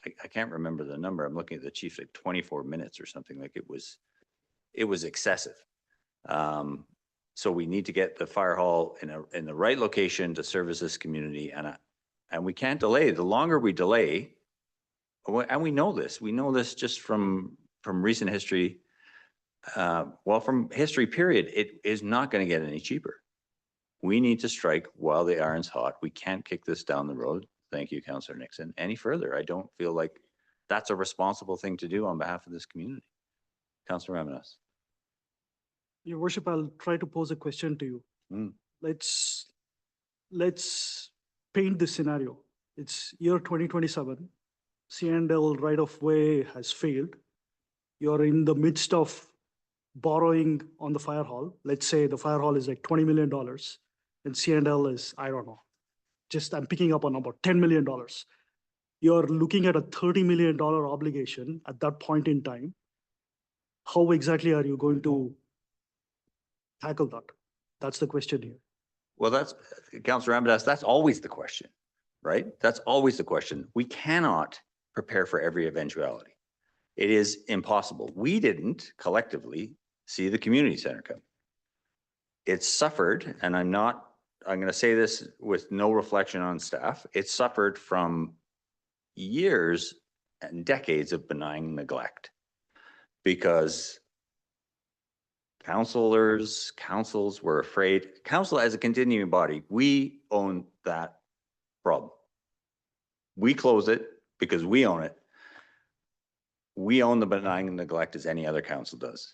I can't remember the number. I'm looking at the chief, like 24 minutes or something. Like it was excessive. So we need to get the fire hall in the right location to service this community, and we can't delay. The longer we delay, and we know this just from recent history. Well, from history period, it is not going to get any cheaper. We need to strike while the iron's hot. We can't kick this down the road. Thank you, Councillor Nixon. Any further? I don't feel like that's a responsible thing to do on behalf of this community. Councillor Ramadas. Your Worship, I'll try to pose a question to you. Let's paint this scenario. It's year 2027. C&L right of way has failed. You're in the midst of borrowing on the fire hall. Let's say the fire hall is like $20 million and C&L is, I don't know, just I'm picking up a number, $10 million. You're looking at a $30 million obligation at that point in time. How exactly are you going to tackle that? That's the question here. Well, that's, Councillor Ramadas, that's always the question, right? That's always the question. We cannot prepare for every eventuality. It is impossible. We didn't collectively see the community center come. It suffered, and I'm going to say this with no reflection on staff, it suffered from years and decades of benign neglect because councils were afraid. Council as a continuing body, we own that problem. We close it because we own it. We own the benign neglect as any other council does.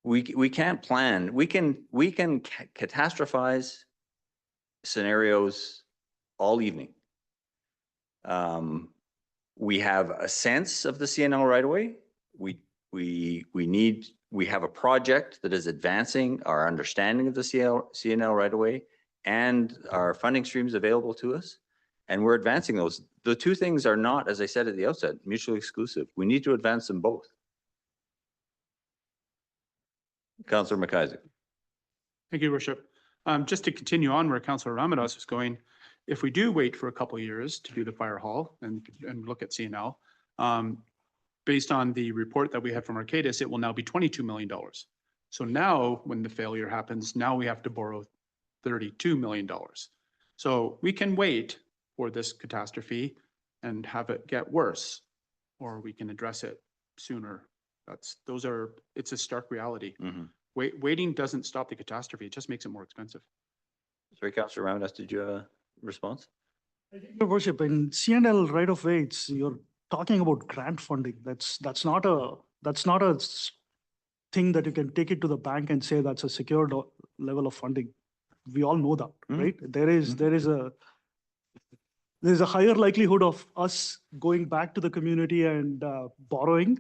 We can't plan. We can catastrophize scenarios all evening. We have a sense of the CNL right away. We have a project that is advancing our understanding of the CNL right away and our funding streams available to us. And we're advancing those. The two things are not, as I said at the outset, mutually exclusive. We need to advance them both. Councillor McIsaac. Thank you, Worship. Just to continue on where Councillor Ramadas is going, if we do wait for a couple of years to do the fire hall and look at CNL, based on the report that we had from Arcadis, it will now be $22 million. So now when the failure happens, now we have to borrow $32 million. So we can wait for this catastrophe and have it get worse, or we can address it sooner. It's a stark reality. Waiting doesn't stop the catastrophe. It just makes it more expensive. Sorry, Councillor Ramadas, did you have a response? Your Worship, in CNL right of way, you're talking about grant funding. That's not a thing that you can take it to the bank and say that's a secured level of funding. We all know that, right? There's a higher likelihood of us going back to the community and borrowing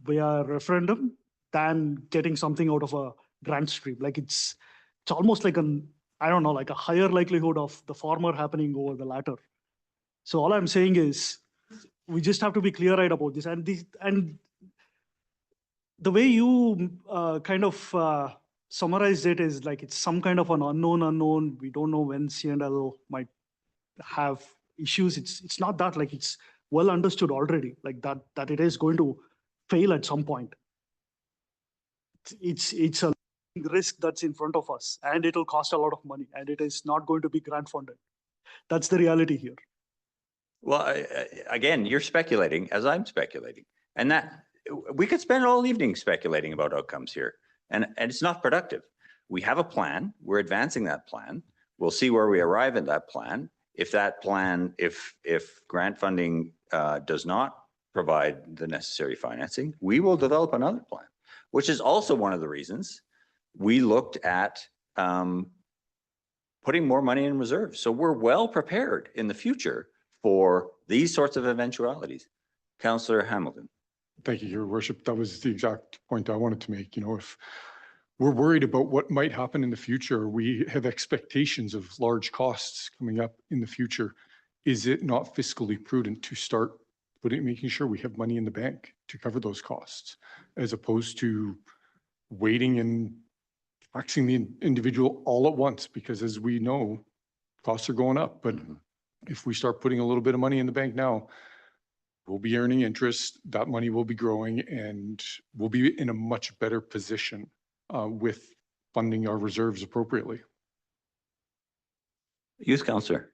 via referendum than getting something out of a grant stream. Like it's almost like like a higher likelihood of the former happening over the latter. So all I'm saying is we just have to be clear-eyed about this. And the way you summarized it is like it's some kind of an unknown. We don't know when CNL might have issues. It's not that, like it's well understood already, like that it is going to fail at some point. It's a risk that's in front of us, and it'll cost a lot of money, and it is not going to be grant funded. That's the reality here. Well, again, you're speculating as I'm speculating, and that we could spend all evening speculating about outcomes here, and it's not productive. We have a plan. We're advancing that plan. We'll see where we arrive at that plan. If that plan, if grant funding does not provide the necessary financing, we will develop another plan, which is also one of the reasons we looked at putting more money in reserves. So we're well prepared in the future for these sorts of eventualities. Councillor Hamilton. Thank you, Your Worship. That was the exact point I wanted to make. You know, if we're worried about what might happen in the future, we have expectations of large costs coming up in the future. Is it not fiscally prudent to start making sure we have money in the bank to cover those costs, as opposed to waiting and taxing the individual all at once? Because as we know, costs are going up. But if we start putting a little bit of money in the bank now, we'll be earning interest, that money will be growing, and we'll be in a much better position with funding our reserves appropriately. Youth Councillor.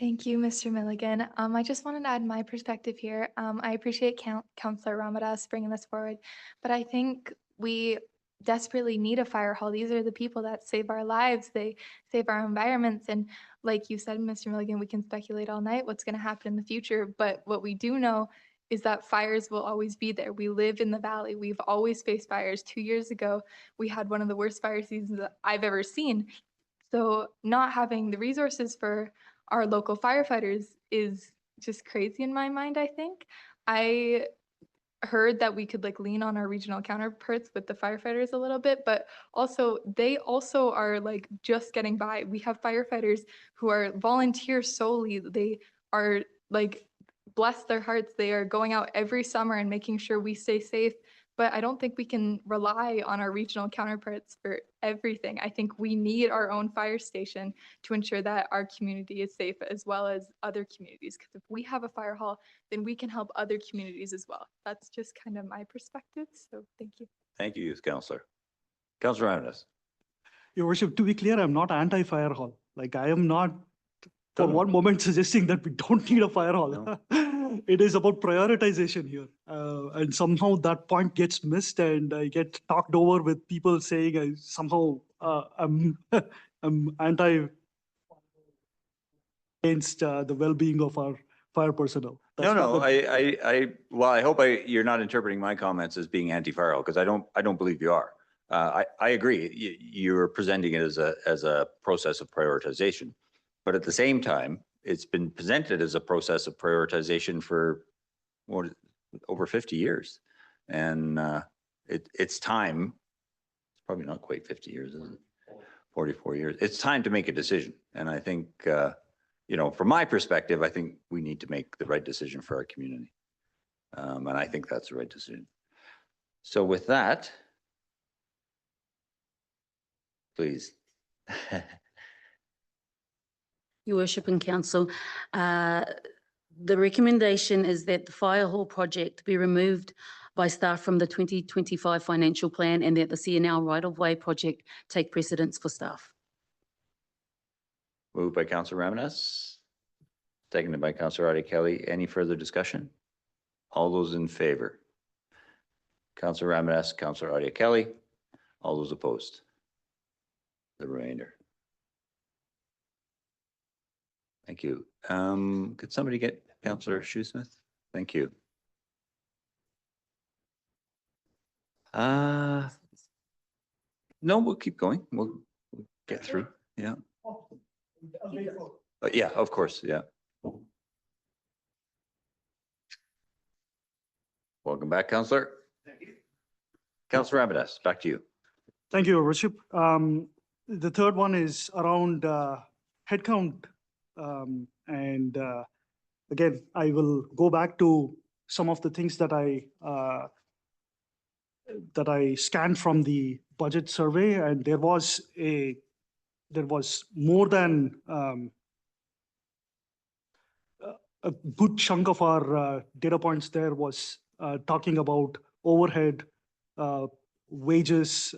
Thank you, Mr. Milligan. I just wanted to add my perspective here. I appreciate Councillor Ramadas bringing this forward, but I think we desperately need a fire hall. These are the people that save our lives. They save our environments. And like you said, Mr. Milligan, we can speculate all night what's going to happen in the future. But what we do know is that fires will always be there. We live in the valley. We've always faced fires. 2 years ago, we had one of the worst fire seasons that I've ever seen. So not having the resources for our local firefighters is just crazy in my mind, I think. I heard that we could like lean on our regional counterparts with the firefighters a little bit, but also they also are like just getting by. We have firefighters who are volunteers solely. They are like, bless their hearts, they are going out every summer and making sure we stay safe. But I don't think we can rely on our regional counterparts for everything. I think we need our own fire station to ensure that our community is safe as well as other communities. Because if we have a fire hall, then we can help other communities as well. That's just kind of my perspective. So thank you. Thank you, Youth Councillor. Councillor Ramirez. Your worship, to be clear, I'm not anti-fire hall. Like I am not for No. one moment suggesting that we don't need a fire hall. No. It is about prioritization here. And somehow that point gets missed and I get talked over with people saying I somehow I'm, I'm anti against the well-being of our fire personnel. No, That's not no, the- well, I hope you're not interpreting my comments as being anti-fire because I don't believe you are. I agree. You're presenting it as a process of prioritization. But at the same time, it's been presented as a process of prioritization for over 50 years. And it's time, it's probably not quite 50 years, is it? 44 years. It's time to make a decision. And I think, from my perspective, I think we need to make the right decision for our community. And I think that's the right decision. So with that, please. Your Worship and Council, the recommendation is that the fire hall project be removed by staff from the 2025 financial plan and that the CNL right-of-way project take precedence for staff. Moved by Councillor Ramirez, seconded by Councillor Adi Kelly. Any further discussion? All those in favor? Councillor Ramirez, Councillor Adi Kelly. All those opposed? The remainder. Thank you. Could somebody get Councillor Shoesmith? Thank you. No, we'll keep going. We'll get through. Yeah. Yeah, of course. Yeah. Welcome back, Councillor. Councillor Ramirez, back to you. Thank you, Your Worship. The third one is around headcount. Again, I will go back to some of the things that I scanned from the budget survey, and there was more than a good chunk of our data points there was talking about overhead, wages,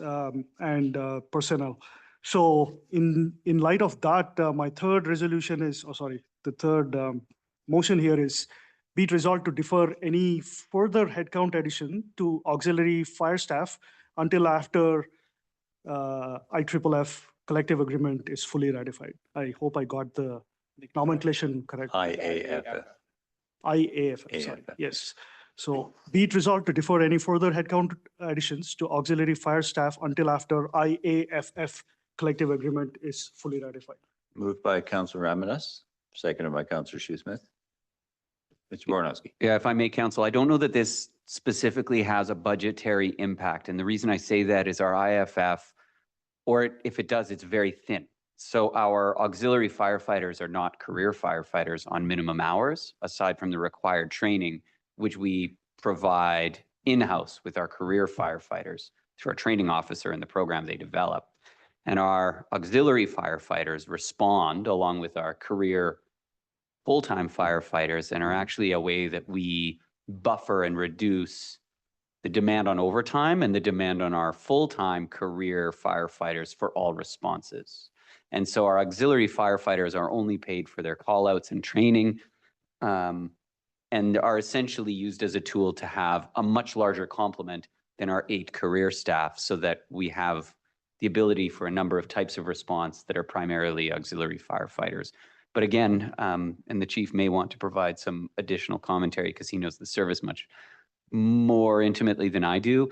and personnel. So in light of that, my third resolution is, the third motion here is be it resolved to defer any further headcount addition to auxiliary fire staff until after IFFF collective agreement is fully ratified. I hope I got the nomenclature correct. IAFF. IAFF, sorry, yes. So be it resolved to defer any further headcount additions to auxiliary fire staff until after IAFF collective agreement is fully ratified. Moved by Councillor Ramirez, seconded by Councillor Shoesmith. Mr. Bornowski. Yeah, if I may, Council, I don't know that this specifically has a budgetary impact. And the reason I say that is our IFF, or if it does, it's very thin. So our auxiliary firefighters are not career firefighters on minimum hours, aside from the required training, which we provide in-house with our career firefighters through our training officer and the program they develop. And our auxiliary firefighters respond along with our career full-time firefighters and are actually a way that we buffer and reduce the demand on overtime and the demand on our full-time career firefighters for all responses. And so our auxiliary firefighters are only paid for their call-outs and training, and are essentially used as a tool to have a much larger complement than our 8 career staff, so that we have the ability for a number of types of response that are primarily auxiliary firefighters. But again, and the chief may want to provide some additional commentary because he knows the service much more intimately than I do.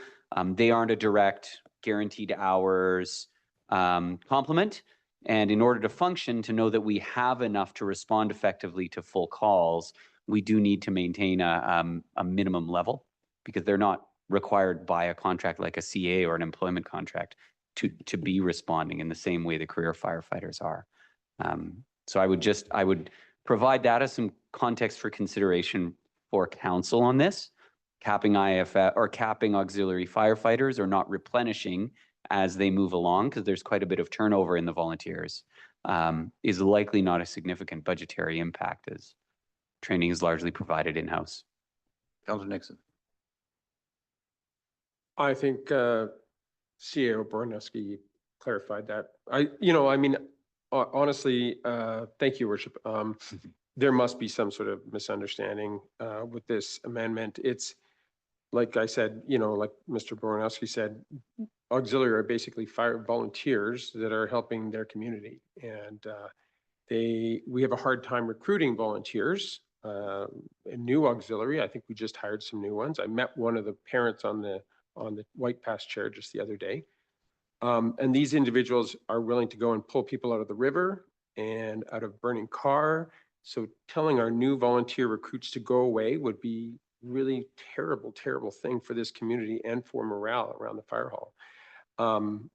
They aren't a direct guaranteed hours complement. And in order to function, to know that we have enough to respond effectively to full calls, we do need to maintain a minimum level because they're not required by a contract like a CA or an employment contract to be responding in the same way the career firefighters are. So I would provide that as some context for consideration for council on this. Capping IFF or capping auxiliary firefighters or not replenishing as they move along, because there's quite a bit of turnover in the volunteers, is likely not a significant budgetary impact as training is largely provided in-house. Councillor Nixon. I think CAO Bornowski clarified that. Honestly, thank you, Worship. There must be some sort of misunderstanding with this amendment. It's like I said, like Mr. Bornowski said, auxiliary are basically fire volunteers that are helping their community. And we have a hard time recruiting volunteers. A new auxiliary, I think we just hired some new ones. I met one of the parents on the White Pass chair just the other day. And these individuals are willing to go and pull people out of the river and out of burning car. So telling our new volunteer recruits to go away would be really terrible, terrible thing for this community and for morale around the fire hall. And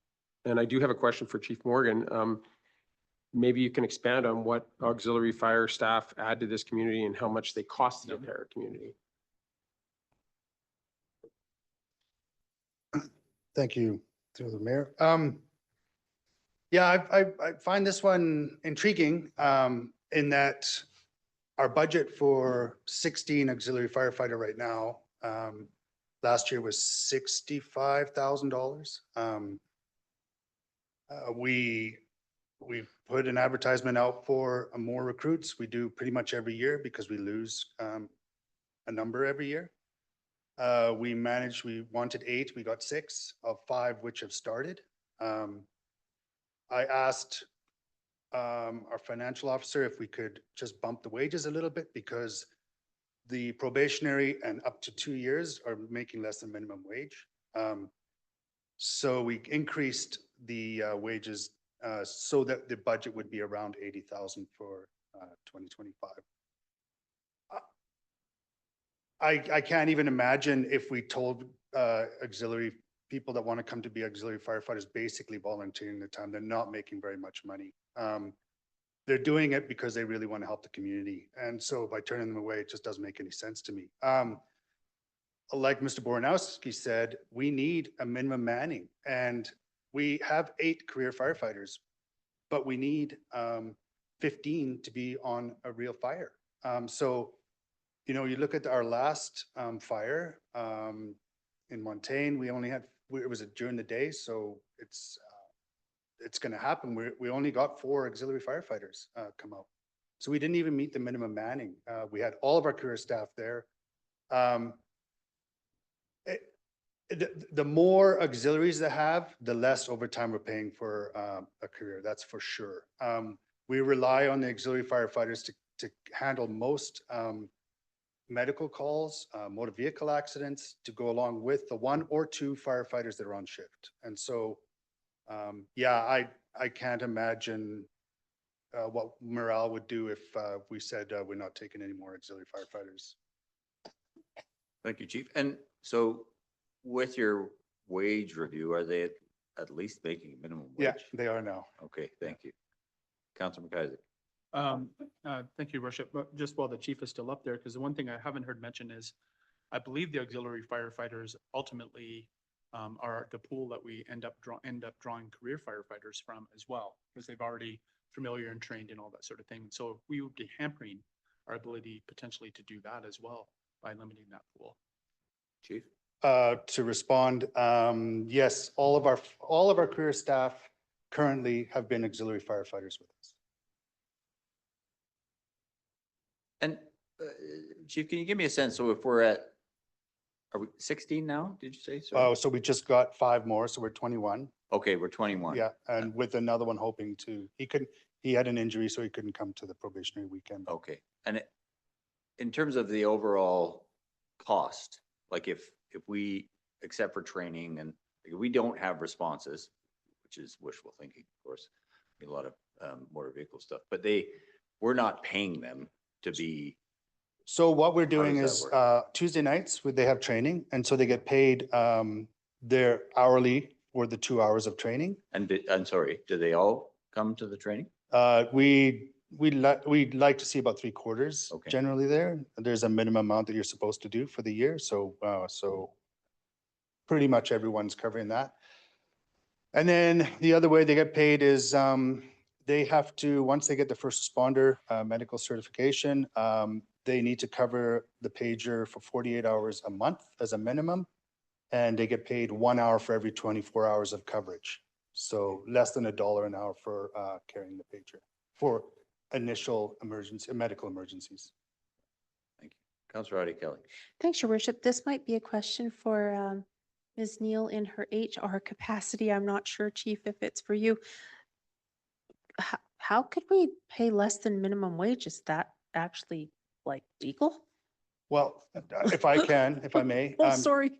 I do have a question for Chief Morgan. Maybe you can expand on what auxiliary fire staff add to this community and how much they cost the entire community. Thank you, through the mayor. Yeah, I find this one intriguing in that our budget for 16 auxiliary firefighter right now, last year was $65,000. We put an advertisement out for more recruits. We do pretty much every year because we lose a number every year. We wanted 8, we got 6 of 5, which have started. I asked our financial officer if we could just bump the wages a little bit because the probationary and up to 2 years are making less than minimum wage. So we increased the wages so that the budget would be around 80,000 for 2025. I can't even imagine if we told auxiliary people that want to come to be auxiliary firefighters basically volunteering their time. They're not making very much money. They're doing it because they really want to help the community. And so by turning them away, it just doesn't make any sense to me. Like Mr. Bornowski said, we need a minimum manning, and we have 8 career firefighters, but we need 15 to be on a real fire. So, you look at our last fire in Montaigne, we only had, it was during the day, so it's going to happen. We only got 4 auxiliary firefighters come out. So we didn't even meet the minimum manning. We had all of our career staff there. The more auxiliaries they have, the less overtime we're paying for a career, that's for sure. We rely on the auxiliary firefighters to handle most medical calls, motor vehicle accidents, to go along with the 1 or 2 firefighters that are on shift. And so, yeah, I can't imagine what morale would do if we said we're not taking any more auxiliary firefighters. Thank you, Chief. And so with your wage review, are they at least making minimum wage? Yeah, they are now. Okay, thank you. Councilor McIsaac. Thank you, Worship. But just while the chief is still up there, because the one thing I haven't heard mentioned is, I believe the auxiliary firefighters ultimately are the pool that we end up drawing career firefighters from as well, because they've already familiar and trained and all that sort of thing. So we would be hampering our ability potentially to do that as well by limiting that pool. Chief. To respond, yes, all of our career staff currently have been auxiliary firefighters with us. And Chief, can you give me a sense? So if are we 16 now? Did you say? Sorry. Oh, so we just got 5 more, so we're 21. Okay, we're 21. Yeah, and with another one hoping to, he had an injury, so he couldn't come to the probationary weekend. Okay, and in terms of the overall cost, like if we, except for training, and we don't have responses, which is wishful thinking, of course, a lot of motor vehicle stuff, but we're not paying them to be, So what we're doing does is, that Tuesday nights, they have training, and so they get paid, their hourly for the 2 hours of training. and I'm sorry, do they all come to the training? We'd like to see about 3/4 Okay. generally there. There's a minimum amount that you're supposed to do for the year, so pretty much everyone's covering that. And then the other way they get paid is, they have to, once they get the first responder, medical certification, they need to cover the pager for 48 hours a month as a minimum. And they get paid 1 hour for every 24 hours of coverage. So less than $1 an hour for carrying the pager for initial emergency, medical emergencies. Thank you. Councillor Adi Kelly. Thanks, Your Worship. This might be a question for Ms. Neal in her HR capacity. I'm not sure, Chief, if it's for you. How could we pay less than minimum wage? Is that actually like legal? Well, if I can, if I may. Oh, sorry,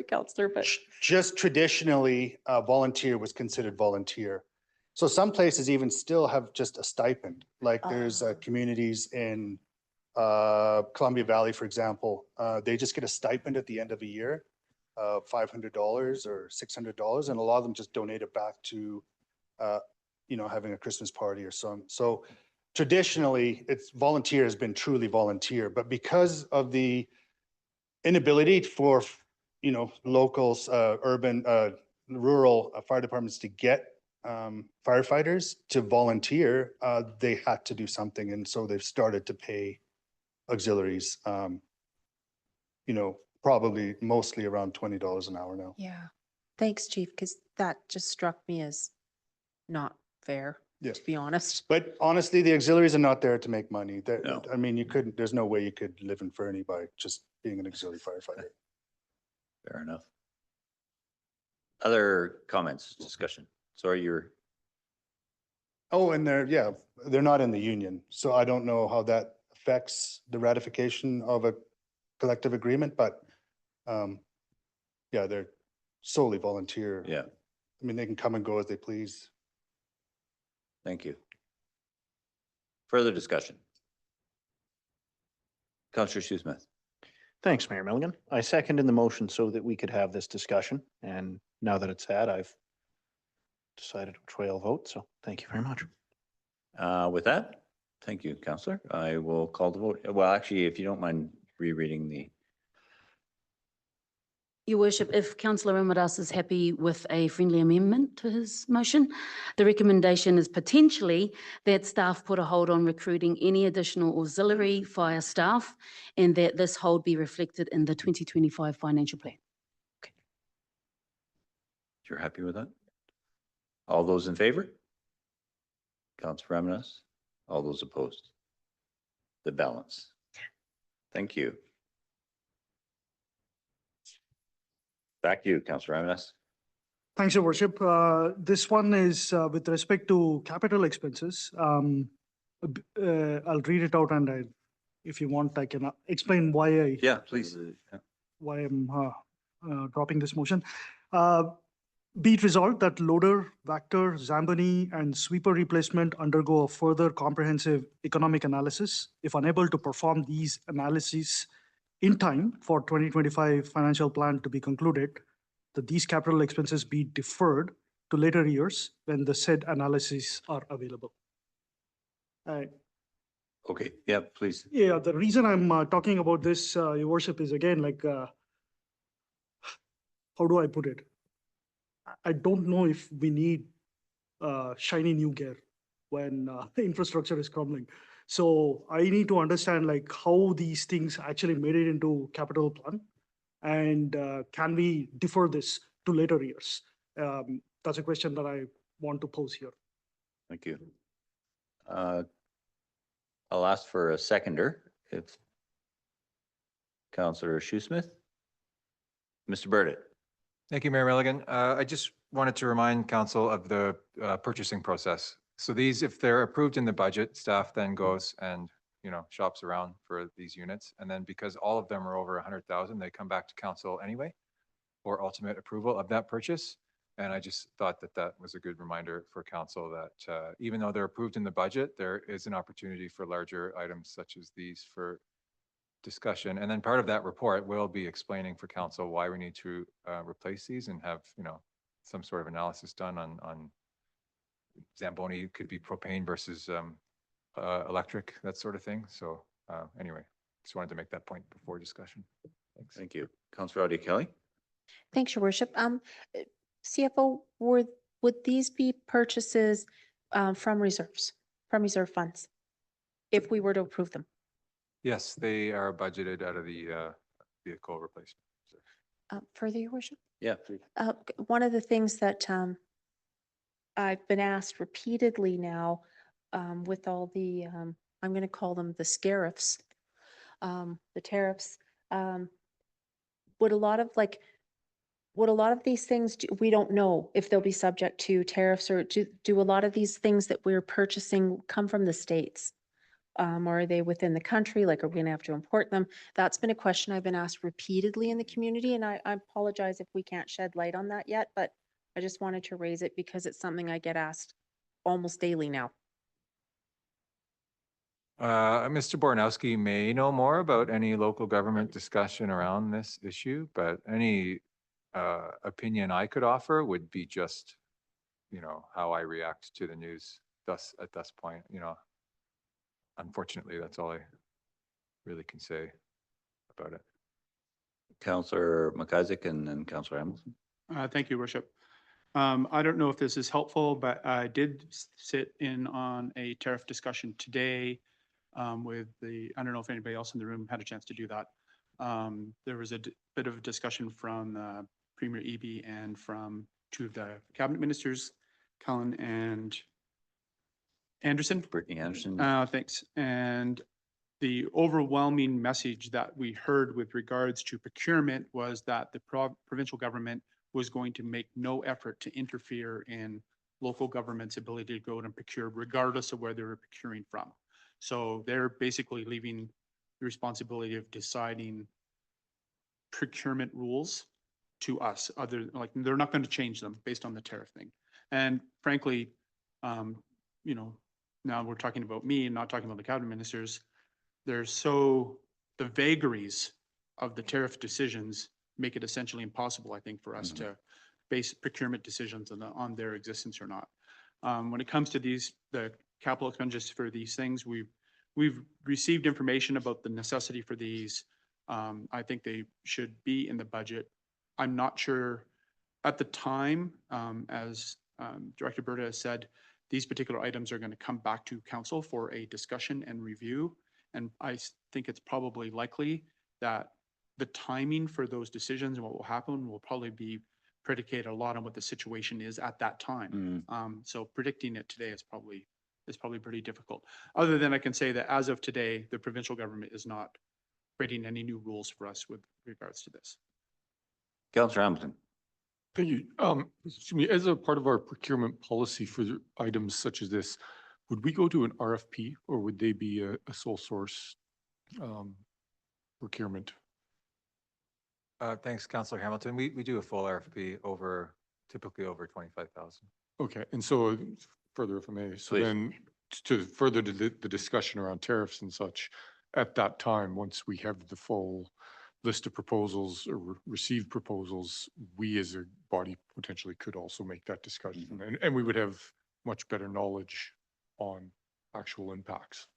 Counselor, but. Just traditionally, volunteer was considered volunteer. So some places even still have just a stipend, like there's communities in Columbia Valley, for example, they just get a stipend at the end of a year, $500 or $600, and a lot of them just donate it back to, having a Christmas party or so. So traditionally, it's volunteer has been truly volunteer, but because of the inability for, locals, urban, rural fire departments to get firefighters to volunteer, they had to do something. And so they've started to pay auxiliaries, probably mostly around $20 an hour now. Yeah. Thanks, Chief, because that just struck me as not fair, Yeah. to be honest. But honestly, the auxiliaries are not there to make money. No. I mean, there's no way you could live in Fernie by just being an auxiliary firefighter. Fair enough. Other comments, discussion? Sorry, Oh, and they're not in the union. So I don't know how that affects the ratification of a collective agreement, but they're solely volunteer. yeah, I mean, they can come and go as they please. thank you. Further discussion? Councillor Shoesmith. Thanks, Mayor Milligan. I second in the motion so that we could have this discussion. And now that it's had, I've decided which way I'll vote. So thank you very much. With that, thank you, Councillor. I will call the vote. Well, actually, if you don't mind rereading the. Your Worship, if Councillor Ramirez is happy with a friendly amendment to his motion, the recommendation is potentially that staff put a hold on recruiting any additional auxiliary fire staff and that this hold be reflected in the 2025 financial plan. You're happy with that? All those in favor? Councillor Ramirez? All those opposed? The balance. Thank you. Back to you, Councillor Ramirez. Thanks, Your Worship. This one is with respect to capital expenses. I'll read it out and if you want, I can explain why Yeah, please. why I'm dropping this motion. Be it resolved that loader, Vector, Zamboni, and sweeper replacement undergo a further comprehensive economic analysis. If unable to perform these analyses in time for 2025 financial plan to be concluded, that these capital expenses be deferred to later years when the said analyses are available. Okay, yeah, please. Yeah, the reason I'm talking about this, Your Worship, is again like, how do I put it? I don't know if we need shiny new gear when the infrastructure is crumbling. So I need to understand like how these things actually made it into capital plan, and can we defer this to later years? That's a question that I want to pose here. Thank you. I'll ask for a seconder if Councillor Shoesmith. Mr. Burdett. Thank you, Mayor Milligan. I just wanted to remind council of the purchasing process. So these, if they're approved in the budget, staff then goes and, shops around for these units. And then because all of them are over 100,000, they come back to council anyway for ultimate approval of that purchase. And I just thought that that was a good reminder for council that even though they're approved in the budget, there is an opportunity for larger items such as these for discussion. And then part of that report will be explaining for council why we need to replace these and have, some sort of analysis done on Zamboni could be propane versus electric, that sort of thing. So anyway, just wanted to make that point before discussion. Thanks. Thank you. Councillor Audie Kelly. Thanks, your worship. CFO, would these be purchases from reserves, from reserve funds? If we were to approve them? Yes, they are budgeted out of the vehicle replacement. Further, your worship? Yeah, please. One of the things that I've been asked repeatedly now with all the, I'm going to call them the scarifs, the tariffs, would a lot of these things, we don't know if they'll be subject to tariffs, or do a lot of these things that we're purchasing come from the States? Or are they within the country? Like, are we going to have to import them? That's been a question I've been asked repeatedly in the community, and I apologize if we can't shed light on that yet, but I just wanted to raise it because it's something I get asked almost daily now. Mr. Bornowski may know more about any local government discussion around this issue, but any opinion I could offer would be just, how I react to the news at this point, Unfortunately, that's all I really can say about it. Councillor McIsaac and then Councillor Hamilton. Thank you, Worship. I don't know if this is helpful, but I did sit in on a tariff discussion today with I don't know if anybody else in the room had a chance to do that. There was a bit of a discussion from Premier Eby and from two of the cabinet ministers, Cullen and Anderson. Brittany Anderson. Thanks. And the overwhelming message that we heard with regards to procurement was that the provincial government was going to make no effort to interfere in local government's ability to go out and procure, regardless of where they were procuring from. So they're basically leaving the responsibility of deciding procurement rules to us. They're not going to change them based on the tariff thing. And frankly, now we're talking about me and not talking about the cabinet ministers. The vagaries of the tariff decisions make it essentially impossible, I think, for us to base procurement decisions on their existence or not. When it comes to the capital expenditures for these things, we've received information about the necessity for these. I think they should be in the budget. I'm not sure at the time, as Director Berta has said, these particular items are going to come back to council for a discussion and review. And I think it's probably likely that the timing for those decisions and what will happen will probably be predicated a lot on what the situation is at that time. So predicting it today is probably pretty difficult. Other than I can say that as of today, the provincial government is not creating any new rules for us with regards to this. Councillor Hamilton. Thank you. Excuse me, as a part of our procurement policy for items such as this, would we go to an RFP or would they be a sole source procurement? Thanks, Councillor Hamilton. We do a full RFP typically over 25,000. Okay, and so further, if I may, so Please. then to further the discussion around tariffs and such, at that time, once we have the full list of proposals or received proposals, we as a body potentially could also make that discussion, and we would have much better knowledge on actual impacts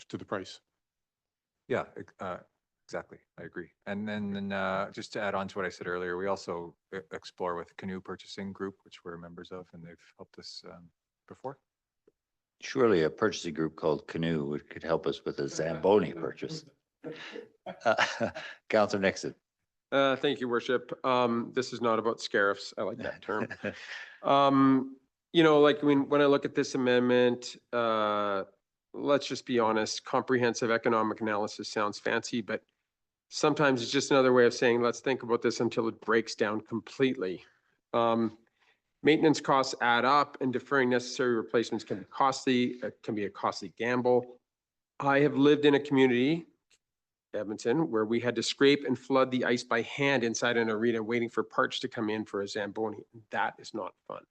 to the price. Yeah, exactly. I agree. And then just to add on to what I said earlier, we also explore with Canoe Purchasing Group, which we're members of, and they've helped us before. Surely a purchasing group called Canoe could help us with a Zamboni purchase. Councillor Nixon. Thank you, Worship. This is not about scarifs. I like that term. Like when I look at this amendment, let's just be honest, comprehensive economic analysis sounds fancy, but sometimes it's just another way of saying, let's think about this until it breaks down completely. Maintenance costs add up and deferring necessary replacements can be costly. It can be a costly gamble. I have lived in a community Edmonton, where we had to scrape and flood the ice by hand inside an arena, waiting for parts to come in for a Zamboni. That is not fun.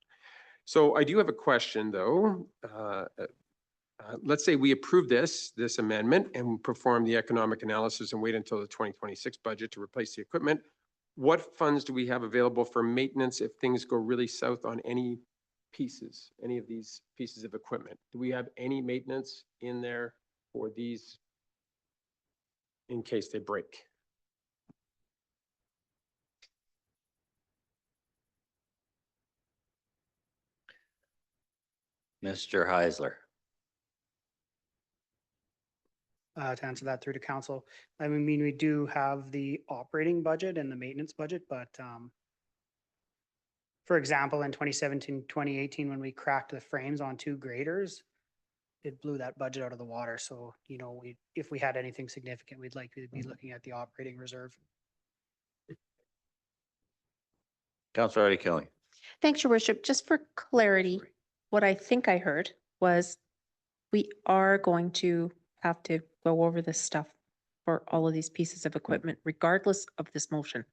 So I do have a question, though. Let's say we approve this amendment and perform the economic analysis and wait until the 2026 budget to replace the equipment. What funds do we have available for maintenance if things go really south on any of these pieces of equipment? Do we have any maintenance in there for these in case they break? Mr. Heisler. To answer that through to council, I mean, we do have the operating budget and the maintenance budget, but for example, in 2017, 2018, when we cracked the frames on 2 graders, it blew that budget out of the water. So, you know, if we had anything significant, we'd likely be looking at the operating reserve. Councillor Eddie Kelly. Thanks, your worship. Just for clarity, what I think I heard was we are going to have to go over this stuff for all of these pieces of equipment, regardless of this motion.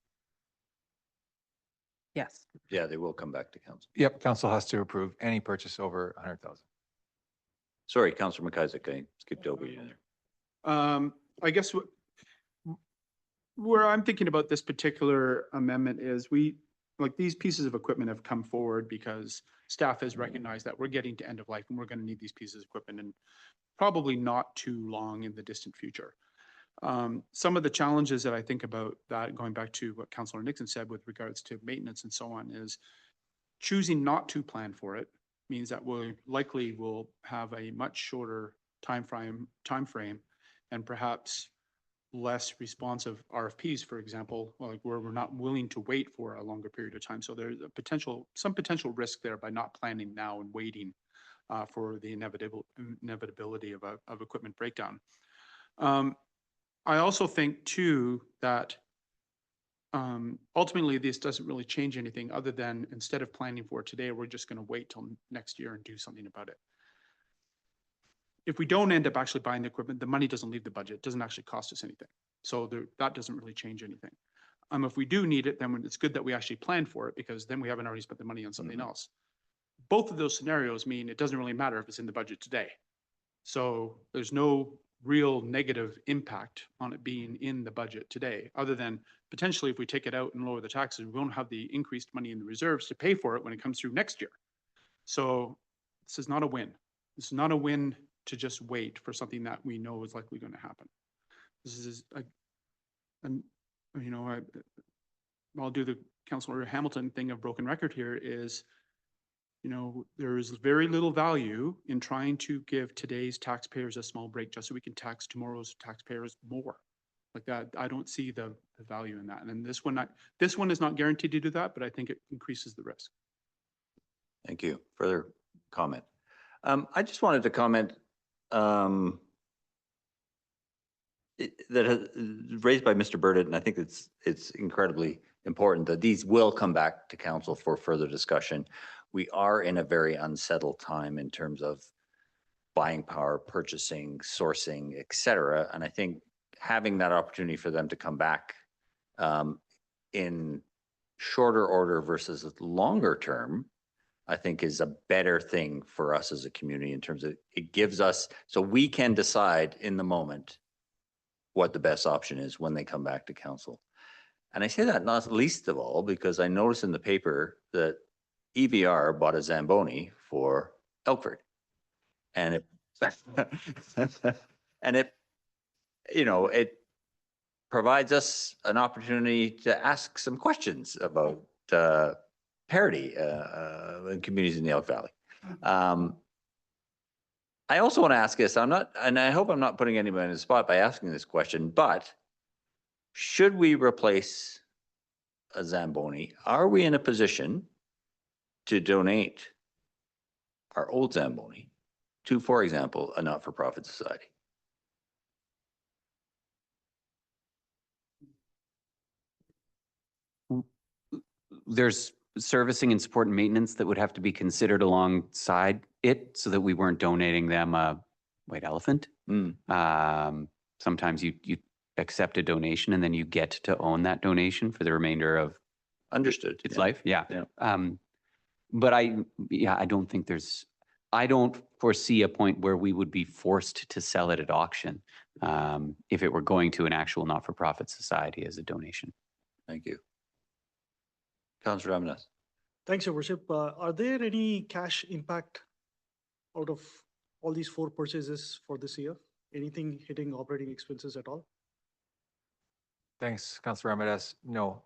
Yes. Yeah, they will come back to council. Yep, council has to approve any purchase over 100,000. Sorry, Councillor McIsaac, I skipped over you there. I guess where I'm thinking about this particular amendment is like these pieces of equipment have come forward because staff has recognized that we're getting to end of life and we're going to need these pieces of equipment and probably not too long in the distant future. Some of the challenges that I think about that, going back to what Councillor Nixon said with regards to maintenance and so on, is choosing not to plan for it means that we likely will have a much shorter time frame and perhaps less responsive RFPs, for example, like where we're not willing to wait for a longer period of time. So there's some potential risk there by not planning now and waiting for the inevitability of equipment breakdown. I also think too that ultimately this doesn't really change anything other than instead of planning for it today, we're just going to wait till next year and do something about it. If we don't end up actually buying the equipment, the money doesn't leave the budget. It doesn't actually cost us anything. So that doesn't really change anything. If we do need it, then it's good that we actually plan for it because then we haven't already spent the money on something else. Both of those scenarios mean it doesn't really matter if it's in the budget today. So there's no real negative impact on it being in the budget today, other than potentially if we take it out and lower the taxes, we won't have the increased money in the reserves to pay for it when it comes through next year. So this is not a win. This is not a win to just wait for something that we know is likely going to happen. This is, I'll do the Councillor Hamilton thing of broken record here is, there is very little value in trying to give today's taxpayers a small break just so we can tax tomorrow's taxpayers more. Like that, I don't see the value in that. And this one is not guaranteed to do that, but I think it increases the risk. Thank you. Further comment? I just wanted to comment that raised by Mr. Burdett, and I think it's incredibly important that these will come back to council for further discussion. We are in a very unsettled time in terms of buying power, purchasing, sourcing, et cetera. And I think having that opportunity for them to come back in shorter order versus longer term, I think is a better thing for us as a community in terms of it gives us, so we can decide in the moment what the best option is when they come back to council. And I say that not least of all because I noticed in the paper that EVR bought a Zamboni for Elkford. And it it provides us an opportunity to ask some questions about parity in communities in the Elk Valley. I also want to ask this, and I hope I'm not putting anybody in the spot by asking this question, but should we replace a Zamboni? Are we in a position to donate our old Zamboni to, for example, a not-for-profit society? There's servicing and support and maintenance that would have to be considered alongside it so that we weren't donating them a white elephant. Sometimes you accept a donation and then you get to own that donation for the remainder of Understood. its Yeah. life. Yeah. Yeah. But I don't think I don't foresee a point where we would be forced to sell it at auction if it were going to an actual not-for-profit society as a donation. Thank you. Councillor Ramanathan. Thanks, Your Worship. Are there any cash impact out of all these 4 purchases for this year? Anything hitting operating expenses at all? Thanks, Councilor Ramirez. No,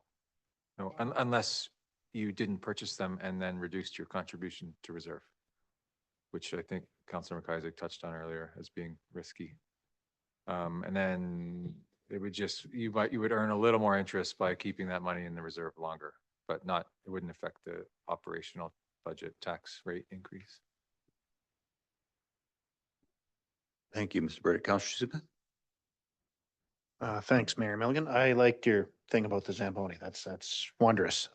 unless you didn't purchase them and then reduced your contribution to reserve, which I think Councilor McIsaac touched on earlier as being risky. And then it would just, you would earn a little more interest by keeping that money in the reserve longer, but it wouldn't affect the operational budget tax rate increase. Thank you, Mr. Burdick. Councillor Smith. Thanks, Mayor Milligan. I liked your thing about the Zamboni. That's wondrous.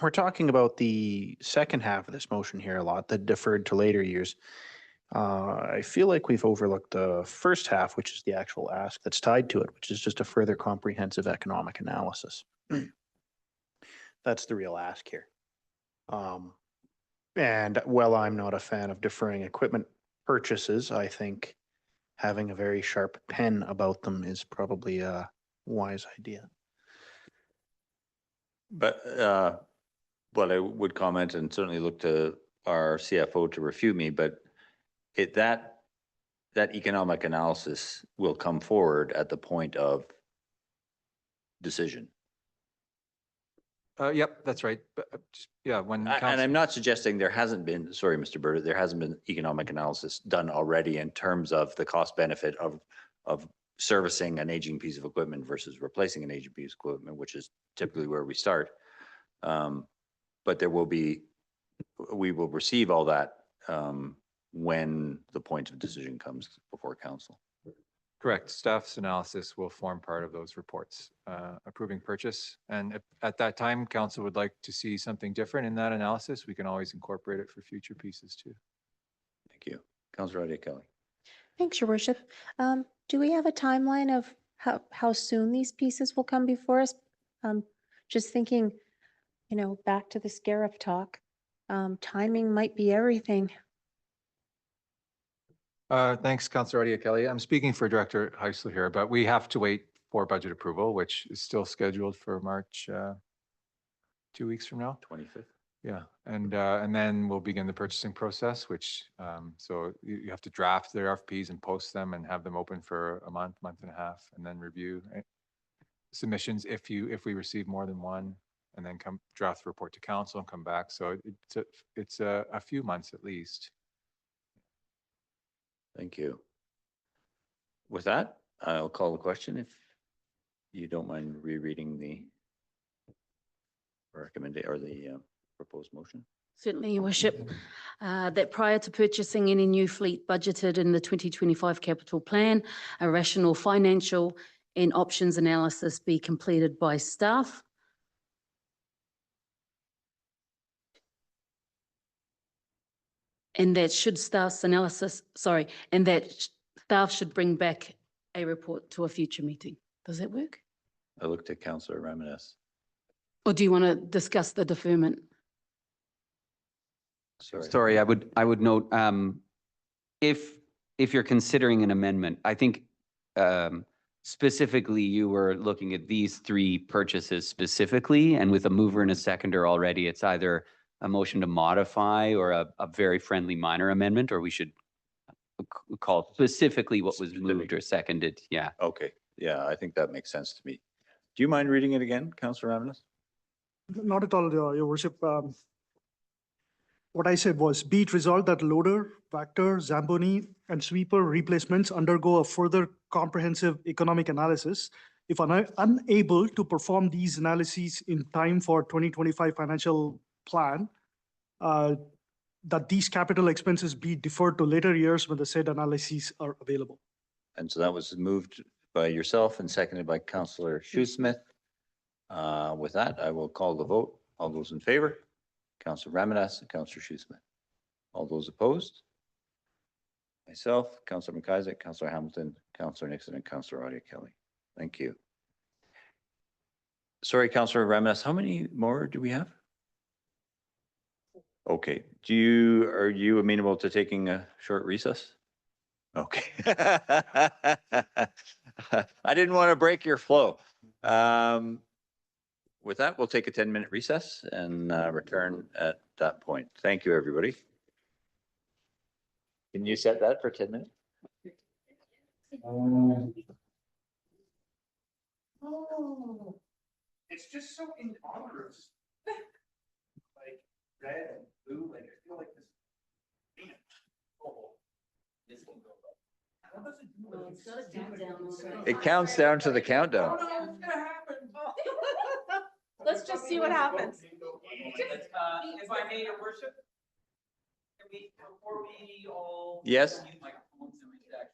We're talking about the second half of this motion here a lot, that deferred to later years. I feel like we've overlooked the first half, which is the actual ask that's tied to it, which is just a further comprehensive economic analysis. That's the real ask here. And while I'm not a fan of deferring equipment purchases, I think having a very sharp pen about them is probably a wise idea. But what I would comment, and certainly look to our CFO to refute me, but that economic analysis will come forward at the point of decision. Yep, that's right. But yeah, when And I'm not suggesting there hasn't been, sorry, Mr. Burdick, there hasn't been economic analysis done already in terms of the cost benefit of servicing an aging piece of equipment versus replacing an aging piece of equipment, which is typically where we start. But we will receive all that when the point of decision comes before council. correct, staff's analysis will form part of those reports approving purchase. And if at that time, council would like to see something different in that analysis, we can always incorporate it for future pieces too. Thank you. Councillor Adia Kelly. Thanks, Your Worship. Do we have a timeline of how soon these pieces will come before us? Just thinking, back to the Scarif talk, timing might be everything. Thanks, Councilor Adia Kelly. I'm speaking for Director Heisler here, but we have to wait for budget approval, which is still scheduled for March 2 weeks from now. 25th. Yeah, and then we'll begin the purchasing process, which so you have to draft their RFPs and post them and have them open for a month and a half, and then review submissions if we receive more than one, and then draft the report to council and come back. So it's a few months at least. Thank you. With that, I'll call the question if you don't mind rereading the recommendation or the proposed motion. Certainly, Your Worship, that prior to purchasing any new fleet budgeted in the 2025 capital plan, a rational financial and options analysis be completed by staff. And that staff should bring back a report to a future meeting. Does that work? I looked at Councillor Ramirez. Or do you want to discuss the deferment? Sorry, I would note, if you're considering an amendment, I think specifically you were looking at these 3 purchases specifically, and with a mover and a seconder already, it's either a motion to modify or a very friendly minor amendment, or we should call specifically what was moved or seconded. Yeah. Okay. Yeah, I think that makes sense to me. Do you mind reading it again, Councillor Ramirez? Not at all, Your Worship. What I said was, be it resolved that loader, tractor, Zamboni, and sweeper replacements undergo a further comprehensive economic analysis. If unable to perform these analyses in time for 2025 financial plan, that these capital expenses be deferred to later years when the said analyses are available. And so that was moved by yourself and seconded by Councillor Shoesmith. With that, I will call the vote. All those in favor? Councillor Ramirez and Councillor Shoesmith. All those opposed? Myself, Councillor McIsaac, Councillor Hamilton, Councillor Nixon and Councillor Audia Kelly. Thank you. Sorry, Councillor Ramas, how many more do we have? Okay, are you amenable to taking a short recess? Okay. I didn't want to break your flow. With that, we'll take a 10-minute recess and return at that point. Thank you, everybody. Can you set that for 10 minutes? It's just so incongruous. Like red and blue, like I feel like this. It counts down to the countdown. Let's just see what happens. If I may, your worship, before we all. Yes. mute microphones and reject,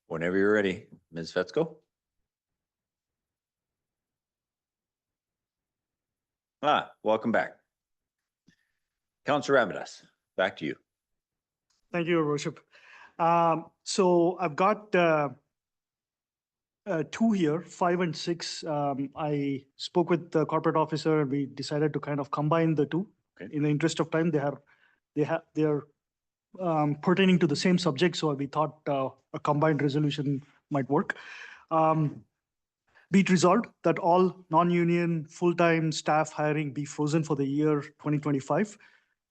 Whenever you're ready, Ms. Fetzko. Welcome back. Councillor Ramadas, back to you. Thank you, Your Worship. So I've got two here, 5 and 6. I spoke with the corporate officer and we decided to kind of combine the two. Okay. In the interest of time, they are pertaining to the same subject, so we thought a combined resolution might work. Be it resolved that all non-union full-time staff hiring be frozen for the year 2025.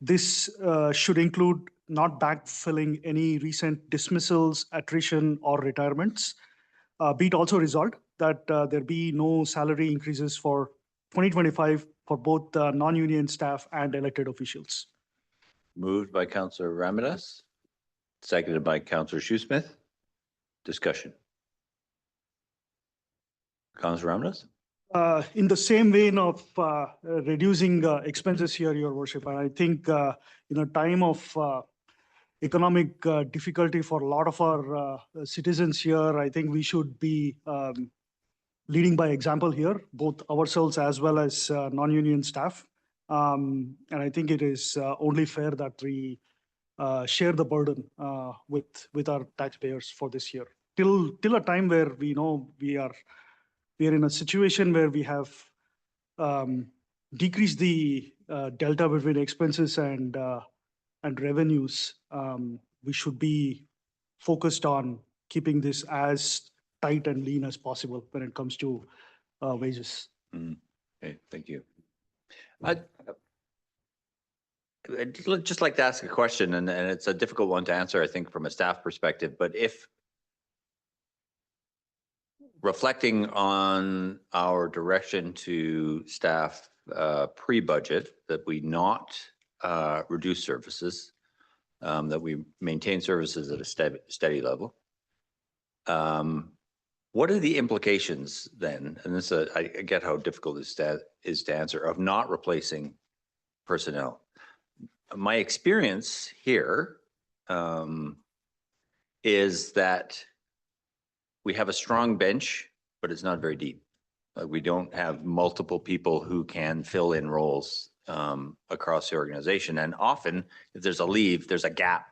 This should include not backfilling any recent dismissals, attrition, or retirements. Be it also resolved that there be no salary increases for 2025 for both non-union staff and elected officials. Moved by Councillor Ramadas, seconded by Councillor Shoesmith. Discussion. Councillor Ramadas? In the same vein of reducing expenses here, Your Worship, and I think in a time of economic difficulty for a lot of our citizens here, I think we should be leading by example here, both ourselves as well as non-union staff. And I think it is only fair that we share the burden with our taxpayers for this year. Till a time where we know we are in a situation where we have decreased the delta between expenses and revenues, we should be focused on keeping this as tight and lean as possible when it comes to wages. Okay, thank you. I'd just like to ask a question, and it's a difficult one to answer, I think, from a staff perspective, but if reflecting on our direction to staff pre-budget, that we not reduce services, that we maintain services at a steady level. What are the implications then? And this, I get how difficult this is to answer, of not replacing personnel. My experience here is that we have a strong bench, but it's not very deep. We don't have multiple people who can fill in roles across the organization. And often, if there's a leave, there's a gap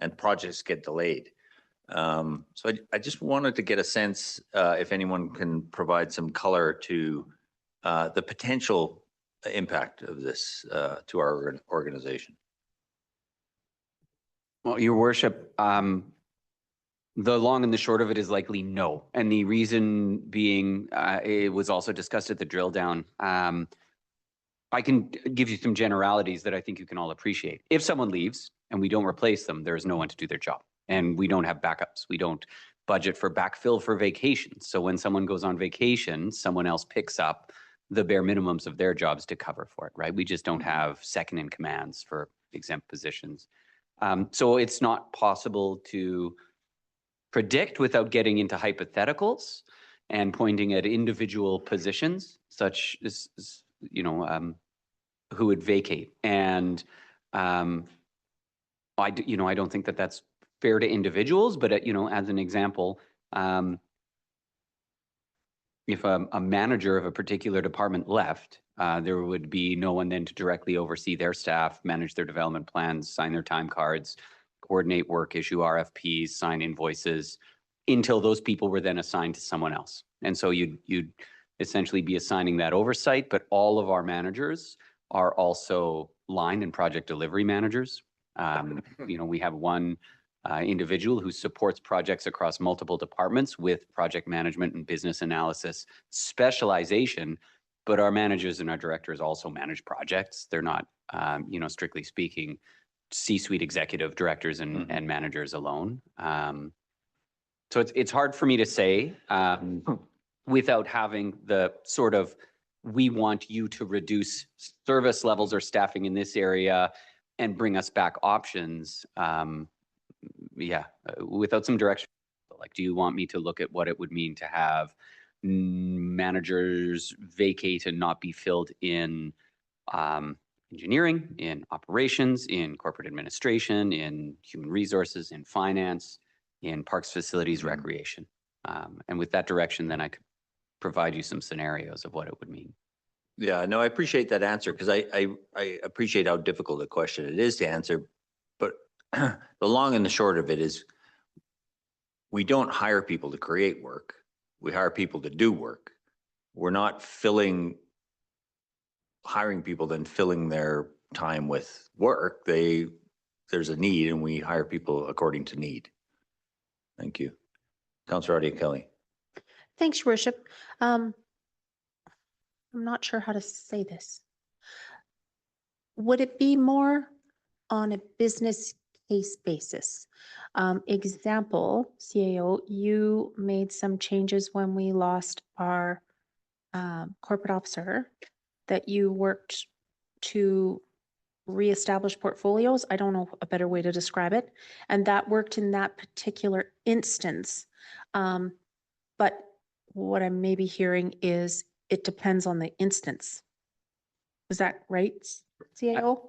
and projects get delayed. So I just wanted to get a sense if anyone can provide some color to the potential impact of this to our organization. Well, Your Worship, the long and the short of it is likely no. And the reason being, it was also discussed at the drill down. I can give you some generalities that I think you can all appreciate. If someone leaves and we don't replace them, there's no one to do their job. And we don't have backups. We don't budget for backfill for vacations. So when someone goes on vacation, someone else picks up the bare minimums of their jobs to cover for it, right? We just don't have second in commands for exempt positions. So it's not possible to predict without getting into hypotheticals and pointing at individual positions, such as, you know, who would vacate. And I don't think that that's fair to individuals, but, you know, as an example, if a manager of a particular department left, there would be no one then to directly oversee their staff, manage their development plans, sign their time cards, coordinate work, issue RFPs, sign invoices, until those people were then assigned to someone else. And so you'd essentially be assigning that oversight, but all of our managers are also line and project delivery managers. You know, we have one individual who supports projects across multiple departments with project management and business analysis specialization, but our managers and our directors also manage projects. They're not, you know, strictly speaking, C-suite executive directors and managers alone. So it's hard for me to say without having the sort of, we want you to reduce service levels or staffing in this area and bring us back options. Without some direction, like, do you want me to look at what it would mean to have managers vacate and not be filled in engineering, in operations, in corporate administration, in human resources, in finance, in Parks, Facilities, Recreation. And with that direction, then I could provide you some scenarios of what it would mean. Yeah, no, I appreciate that answer because I appreciate how difficult a question it is to answer. But the long and the short of it is we don't hire people to create work. We hire people to do work. We're not hiring people then filling their time with work. There's a need and we hire people according to need. Thank you. Councillor Adia Kelly. Thanks, Your Worship. I'm not sure how to say this. Would it be more on a business case basis? Example, CAO, you made some changes when we lost our corporate officer that you worked to reestablish portfolios. I don't know a better way to describe it. And that worked in that particular instance. But what I'm maybe hearing is it depends on the instance. Is that right, CAO?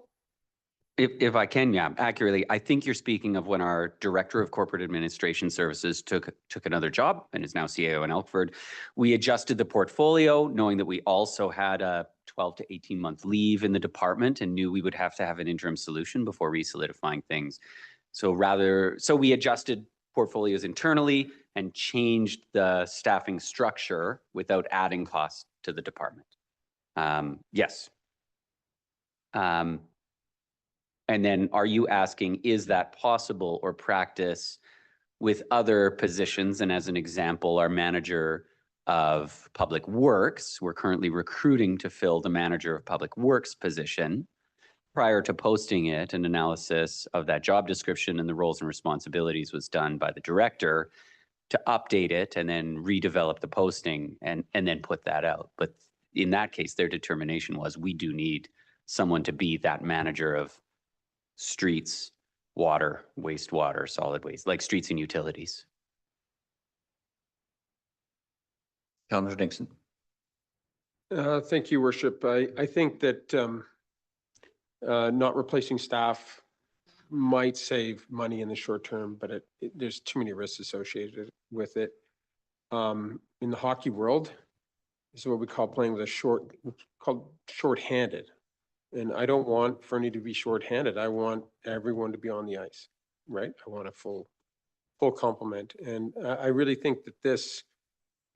If I can, yeah, accurately, I think you're speaking of when our Director of Corporate Administration Services took another job and is now CAO in Elkford. We adjusted the portfolio, knowing that we also had a 12 to 18-month leave in the department and knew we would have to have an interim solution before re-solidifying things. So we adjusted portfolios internally and changed the staffing structure without adding costs to the department. Yes. And then are you asking, is that possible or practice with other positions? And as an example, our manager of Public Works, we're currently recruiting to fill the manager of Public Works position. Prior to posting it, an analysis of that job description and the roles and responsibilities was done by the director to update it and then redevelop the posting and then put that out. But in that case, their determination was we do need someone to be that manager of streets, water, wastewater, solid waste, like streets and utilities. Councillor Nixon. Thank you, Worship. I think that not replacing staff might save money in the short term, but there's too many risks associated with it. In the hockey world, this is what we call playing with called shorthanded. And I don't want Fernie to be shorthanded. I want everyone to be on the ice, right? I want a full complement. And I really think that this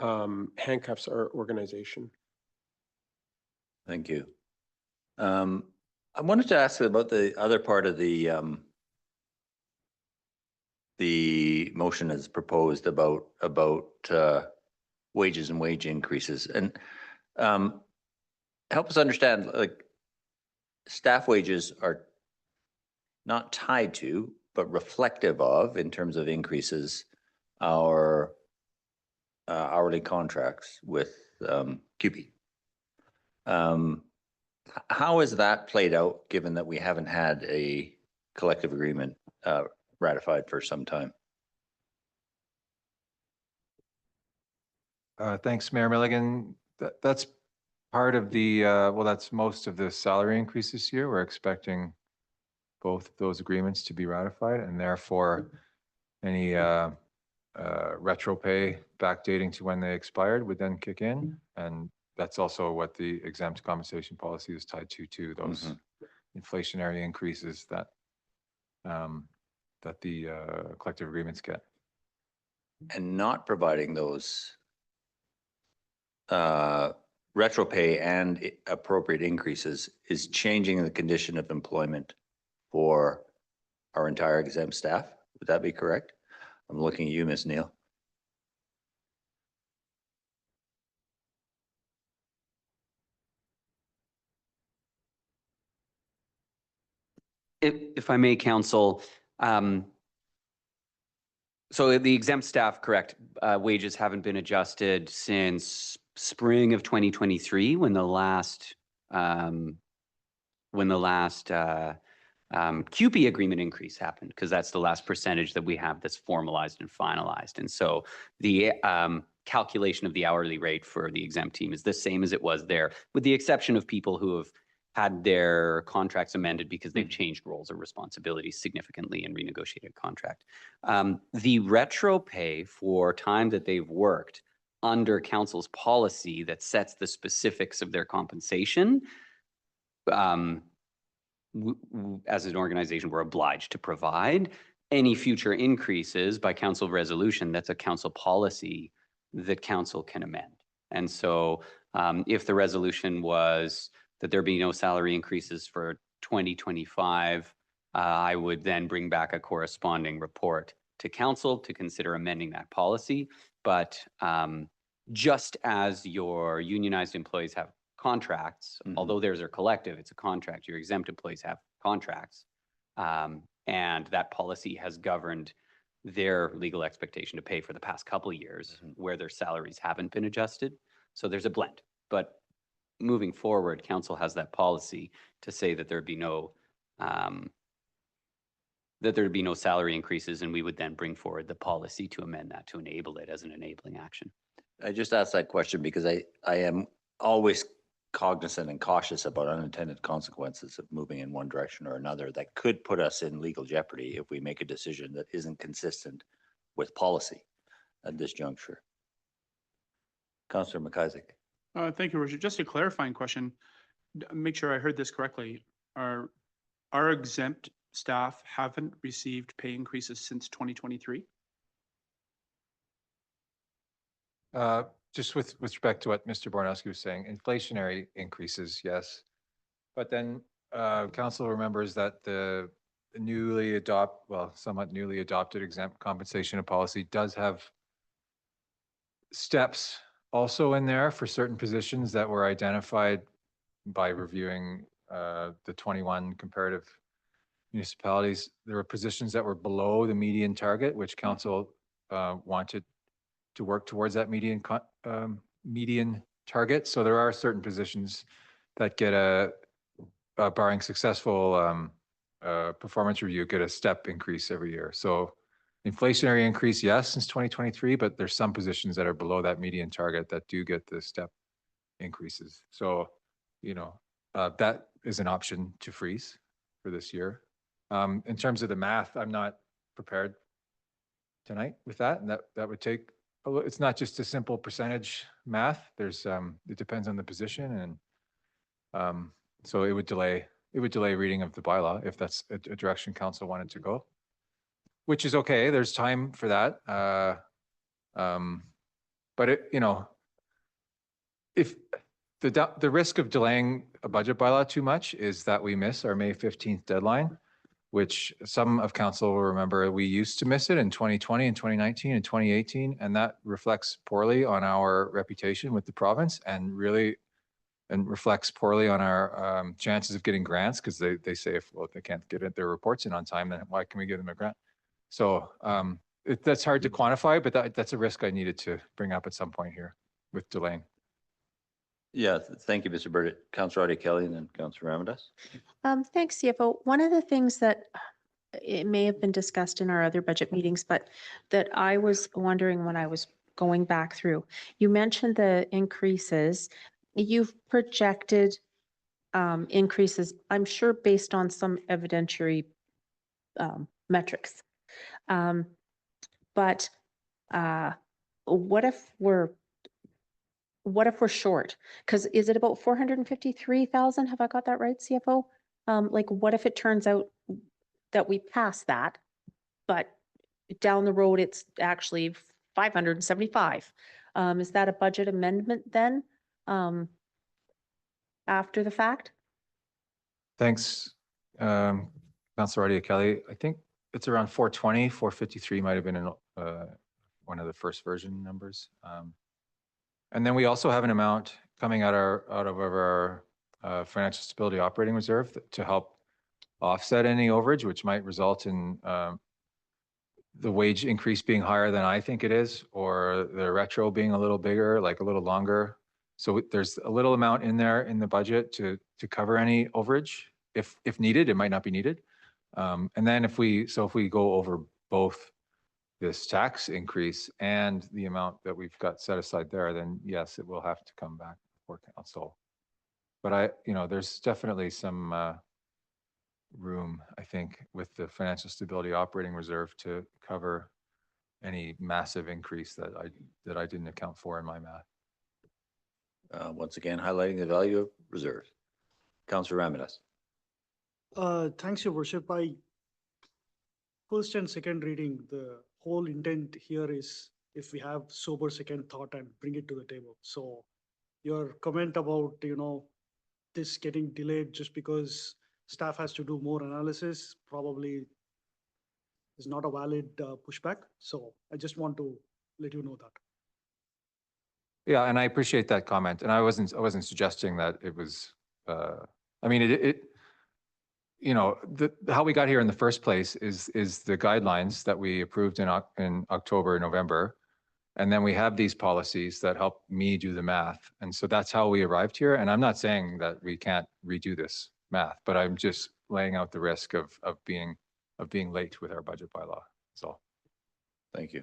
handcuffs our organization. Thank you. I wanted to ask about the other part of the motion as proposed about wages and wage increases, and help us understand, like, staff wages are not tied to, but reflective of, in terms of increases, our hourly contracts with QP. How is that played out, given that we haven't had a collective agreement ratified for some time? Thanks, Mayor Milligan. That's part of the, well, that's most of the salary increase this year. We're expecting both of those agreements to be ratified, and therefore any retro pay backdating to when they expired would then kick in. And that's also what the exempt compensation policy is tied to those inflationary increases that that the collective agreements get. And not providing those retro pay and appropriate increases is changing the condition of employment for our entire exempt staff. Would that be correct? I'm looking at you, Ms. Neal. If I may, counsel, so the exempt staff, correct, wages haven't been adjusted since spring of 2023 when the last QP agreement increase happened, because that's the last percentage that we have that's formalized and finalized. And so the calculation of the hourly rate for the exempt team is the same as it was there, with the exception of people who have had their contracts amended because they've changed roles or responsibilities significantly and renegotiated contract. The retro pay for time that they've worked under council's policy that sets the specifics of their compensation, as an organization, we're obliged to provide. Any future increases by council resolution, that's a council policy that council can amend. And so if the resolution was that there be no salary increases for 2025, I would then bring back a corresponding report to council to consider amending that policy. But just as your unionized employees have contracts, although theirs are collective, it's a contract, your exempt employees have contracts. And that policy has governed their legal expectation to pay for the past couple of years where their salaries haven't been adjusted. So there's a blend, but moving forward, council has that policy to say that there'd be no salary increases, and we would then bring forward the policy to amend that to enable it as an enabling action. I just asked that question because I am always cognizant and cautious about unintended consequences of moving in one direction or another that could put us in legal jeopardy if we make a decision that isn't consistent with policy at this juncture. Councillor McIsaac. Thank you, Richard. Just a clarifying question. Make sure I heard this correctly. Our exempt staff haven't received pay increases since 2023? Just with respect to what Mr. Bornowski was saying, inflationary increases, yes. But then council remembers that the somewhat newly adopted exempt compensation policy does have steps also in there for certain positions that were identified by reviewing the 21 comparative municipalities. There were positions that were below the median target, which council wanted to work towards that median target. So there are certain positions that get barring successful performance review, get a step increase every year. So inflationary increase, yes, since 2023, but there's some positions that are below that median target that do get the step increases. So, that is an option to freeze for this year. In terms of the math, I'm not prepared tonight with that, and that would take it's not just a simple percentage math. There's it depends on the position, and so it would delay reading of the bylaw if that's a direction council wanted to go, which is okay. There's time for that. But if the risk of delaying a budget bylaw too much is that we miss our May 15th deadline, which some of council will remember we used to miss it in 2020 and 2019 and 2018, and that reflects poorly on our reputation with the province and reflects poorly on our chances of getting grants, because they say if they can't get their reports in on time, then why can we give them a grant? So that's hard to quantify, but that's a risk I needed to bring up at some point here with delaying. Yeah, thank you, Mr. Burdett. Councillor Audie Kelly and then Councillor Ramadas. Thanks, CFO. One of the things that it may have been discussed in our other budget meetings, but that I was wondering when I was going back through, you mentioned the increases. You've projected increases, I'm sure, based on some evidentiary metrics. But what if we're short? Because is it about 453,000? Have I got that right, CFO? What if it turns out that we pass that, but down the road it's actually 575? Is that a budget amendment then, after the fact? Thanks, Councillor Audie Kelly. I think it's around 420, 453 might have been in one of the first version numbers. And then we also have an amount coming out of our financial stability operating reserve to help offset any overage, which might result in the wage increase being higher than I think it is, or the retro being a little bigger, like a little longer. So there's a little amount in there in the budget to cover any overage if needed. It might not be needed. And then if we go over both this tax increase and the amount that we've got set aside there, then yes, it will have to come back before council But there's definitely some room, I think, with the financial stability operating reserve to cover any massive increase that I didn't account for in my math. Once again, highlighting the value of reserves. Councillor Ramirez. Thanks, Your Worship. First and second reading, the whole intent here is if we have sober second thought and bring it to the table. So your comment about, this getting delayed just because staff has to do more analysis probably is not a valid pushback. So I just want to let you know that. Yeah, and I appreciate that comment. And I wasn't suggesting that it was, I mean, how we got here in the first place is the guidelines that we approved in October, November. And then we have these policies that help me do the math. And so that's how we arrived here. And I'm not saying that we can't redo this math, but I'm just laying out the risk of being late with our budget bylaw. That's all. Thank you.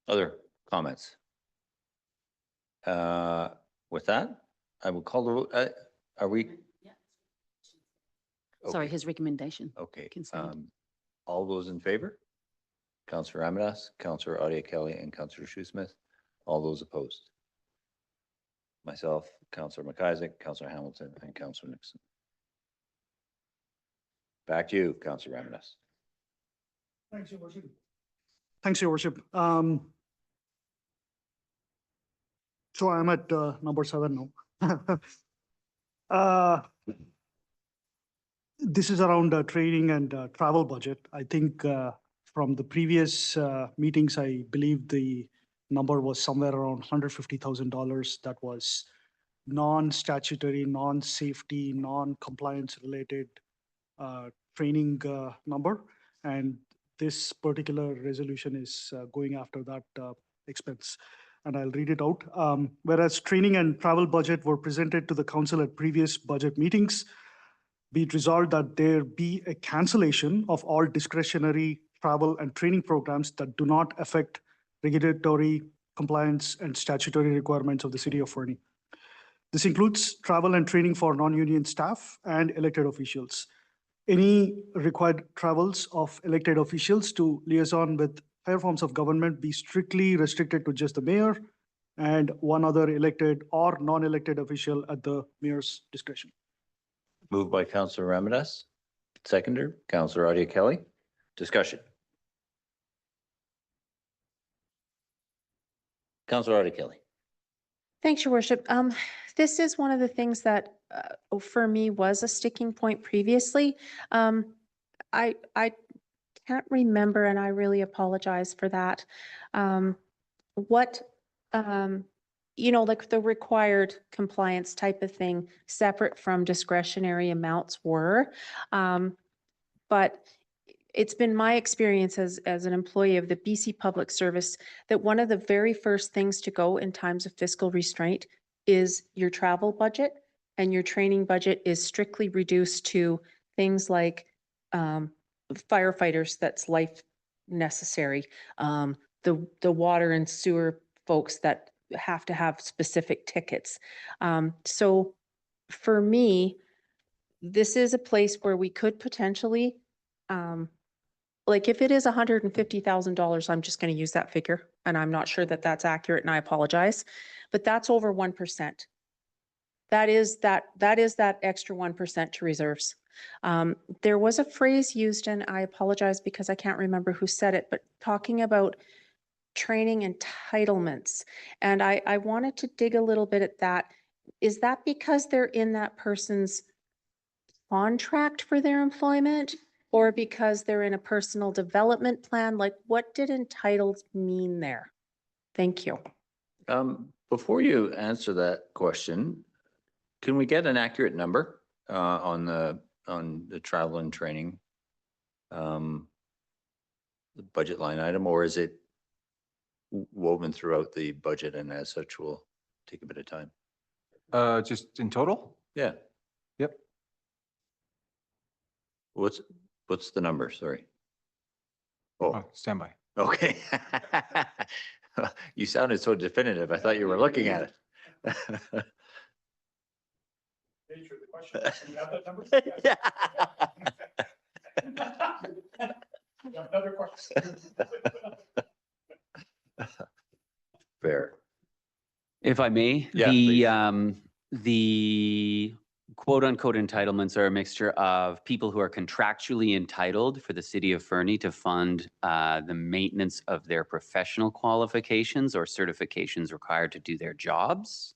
Other comments? With that, I will call the vote. Are we? Sorry, Okay. his recommendation. Okay. Consent. All those in favor? Councillor Ramirez, Councillor Audia Kelly, and Councillor Shoesmith. All those opposed? Myself, Councillor McIsaac, Councillor Hamilton, and Councillor Nixon. Back to you, Councillor Ramirez. Thanks, Your Worship. Thanks, Your Worship. So I'm at number 7 now. This is around training and travel budget. I think from the previous meetings, I believe the number was somewhere around $150,000. That was non-statutory, non-safety, non-compliance related training number. And this particular resolution is going after that expense. And I'll read it out. Whereas training and travel budget were presented to the council at previous budget meetings, be it resolved that there be a cancellation of all discretionary travel and training programs that do not affect regulatory compliance and statutory requirements of the city of Fernie. This includes travel and training for non-union staff and elected officials. Any required travels of elected officials to liaison with higher forms of government be strictly restricted to just the mayor and one other elected or non-elected official at the mayor's discretion. Moved by Councillor Ramirez, seconder, Councillor Audia Kelly. Discussion. Councillor Audia Kelly. Thanks, Your Worship. This is one of the things that for me was a sticking point previously. I can't remember, and I really apologize for that. What like the required compliance type of thing, separate from discretionary amounts were. But it's been my experience as an employee of the BC Public Service that one of the very first things to go in times of fiscal restraint is your travel budget, and your training budget is strictly reduced to things like firefighters that's life necessary, the water and sewer folks that have to have specific tickets. So for me, this is a place where we could potentially, like if it is $150,000, I'm just going to use that figure, and I'm not sure that that's accurate, and I apologize, but that's over 1%. That is that extra 1% to reserves. There was a phrase used, and I apologize because I can't remember who said it, but talking about training entitlements. And I wanted to dig a little bit at that. Is that because they're in that person's contract for their employment, or because they're in a personal development plan? Like, what did entitled mean there? Thank you. Before you answer that question, can we get an accurate number on the travel and training the budget line item, or is it woven throughout the budget and as such will take a bit of time? Just in total? Yeah. Yep. What's the number? Sorry. Oh, Stand by. okay. You sounded so definitive. I thought you were looking at it. nature of the question. Do you have that number? Yeah, another question. Fair. If I may, Yeah, please. the quote unquote entitlements are a mixture of people who are contractually entitled for the city of Fernie to fund the maintenance of their professional qualifications or certifications required to do their jobs,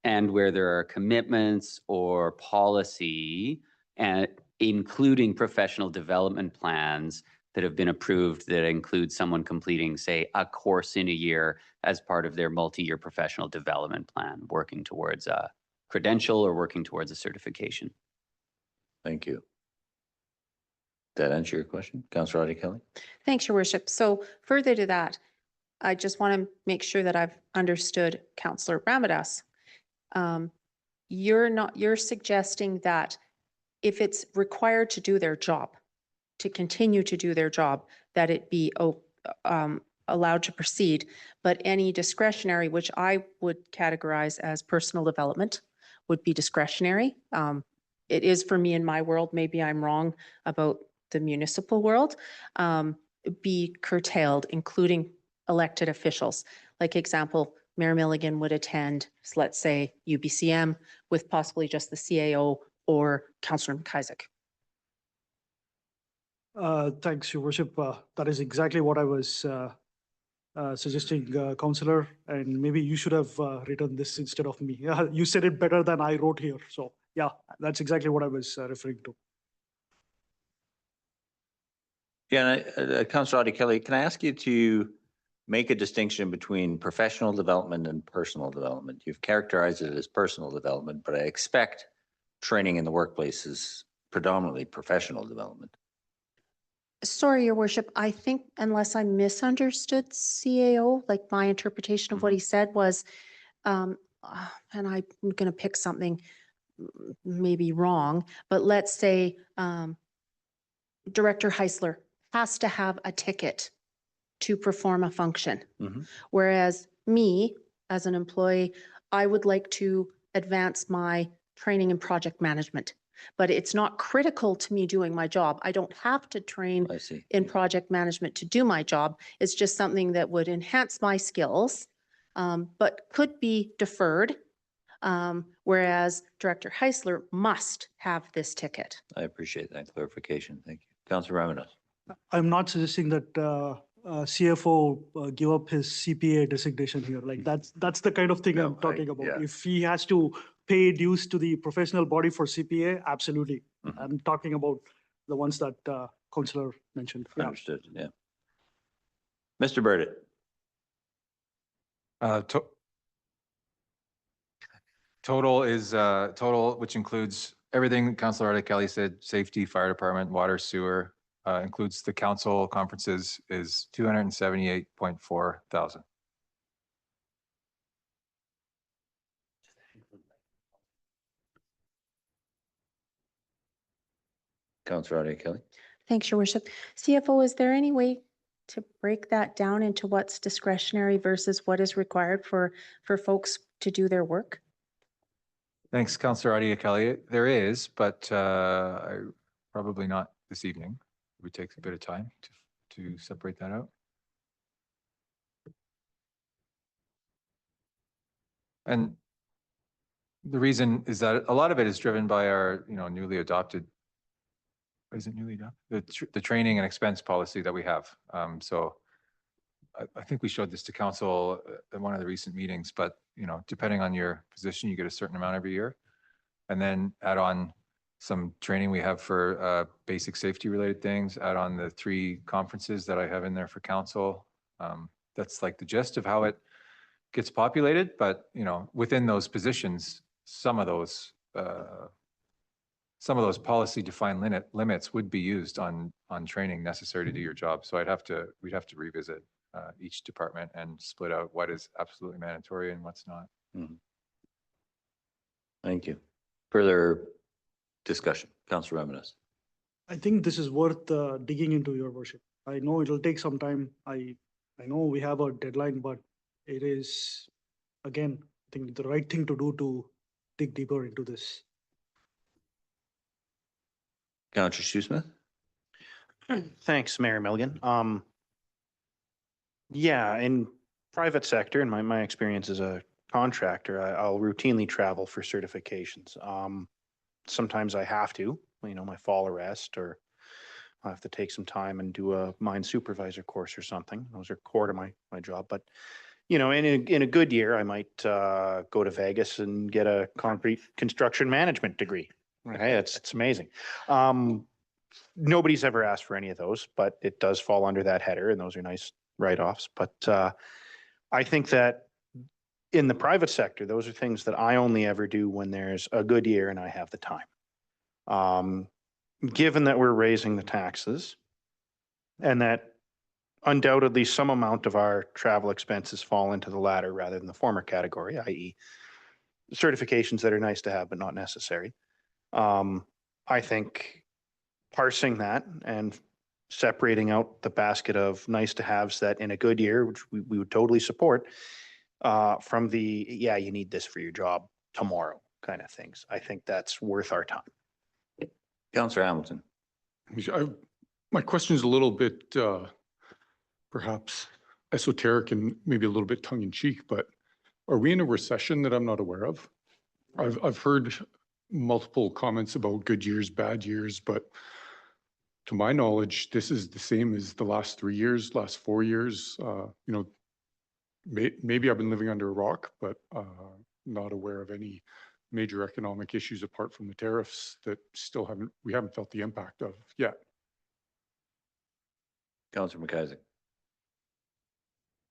and where there are commitments or policy and including professional development plans that have been approved that include someone completing, say, a course in a year as part of their multi-year professional development plan, working towards a credential or working towards a certification. Thank you. That answer your question, Councillor Audie Kelly? Thanks, your worship. So further to that, I just want to make sure that I've understood Councillor Ramadas. You're suggesting that if it's required to do their job, to continue to do their job, that it be allowed to proceed, but any discretionary, which I would categorize as personal development, would be discretionary. It is for me in my world, maybe I'm wrong about the municipal world, be curtailed, including elected officials. Like example, Mayor Milligan would attend, let's say, UBCM with possibly just the CAO or Councillor McIsaac. Thanks, Your Worship. That is exactly what I was suggesting, Councillor, and maybe you should have written this instead of me. You said it better than I wrote here. So yeah, that's exactly what I was referring to. Yeah, Councillor Audie Kelly, can I ask you to make a distinction between professional development and personal development? You've characterized it as personal development, but I expect training in the workplace is predominantly professional development. Sorry, Your Worship, I think unless I misunderstood CAO, like my interpretation of what he said was, and I'm going to pick something maybe wrong, but let's say Director Heisler has to have a ticket to perform a function. Whereas me, as an employee, I would like to advance my training in project management, but it's not critical to me doing my job. I don't have to train I see. in project management to do my job. It's just something that would enhance my skills, but could be deferred. Whereas Director Heisler must have this ticket. I appreciate that clarification. Thank you. Councillor Ramadas. I'm not suggesting that CFO give up his CPA designation here. Like that's the kind of thing I'm talking about. yeah. If he has to pay dues to the professional body for CPA, absolutely. I'm talking about the ones that Councillor mentioned. Yeah. Understood, yeah. Mr. Burdett. Total is, total, which includes everything Councillor Audie Kelly said, safety, fire department, water, sewer, includes the council conferences, is 278.4 thousand. Councillor Audie Kelly. Thanks, Your Worship. CFO, is there any way to break that down into what's discretionary versus what is required for folks to do their work? Thanks, Councillor Audie Kelly. There is, but probably not this evening. It would take a bit of time to separate that out. And the reason is that a lot of it is driven by our, newly adopted, is it newly adopted? The training and expense policy that we have. So I think we showed this to council at one of the recent meetings, but, depending on your position, you get a certain amount every year. And then add on some training we have for basic safety related things, add on the 3 conferences that I have in there for council. That's like the gist of how it gets populated, but within those positions, some of those policy defined limits would be used on training necessary to do your job. So we'd have to revisit each department and split out what is absolutely mandatory and what's not. Thank you. Further discussion, Councillor Ramadas. I think this is worth digging into, Your Worship. I know it'll take some time. I know we have a deadline, but it is, again, I think the right thing to do to dig deeper into this. Counselor Shoesmith? Thanks, Mayor Milligan. Yeah, in private sector, in my experience as a contractor, I'll routinely travel for certifications. Sometimes I have to, my fall arrest, or I have to take some time and do a mine supervisor course or something. Those are core to my job. But, in a good year, I might go to Vegas and get a concrete construction management degree. Okay, it's amazing. Nobody's ever asked for any of those, but it does fall under that header, and those are nice write-offs. But I think that in the private sector, those are things that I only ever do when there's a good year and I have the time. Given that we're raising the taxes and that undoubtedly some amount of our travel expenses fall into the latter rather than the former category, i.e. certifications that are nice to have but not necessary. I think parsing that and separating out the basket of nice to haves that in a good year, which we would totally support, from the, yeah, you need this for your job tomorrow kind of things. I think that's worth our time. Counselor Hamilton? My question is a little bit perhaps esoteric and maybe a little bit tongue in cheek, but are we in a recession that I'm not aware of? I've heard multiple comments about good years, bad years, but to my knowledge, this is the same as the last 3 years, last 4 years. Maybe I've been living under a rock, but not aware of any major economic issues apart from the tariffs that we haven't felt the impact of yet. Counselor McIsaac?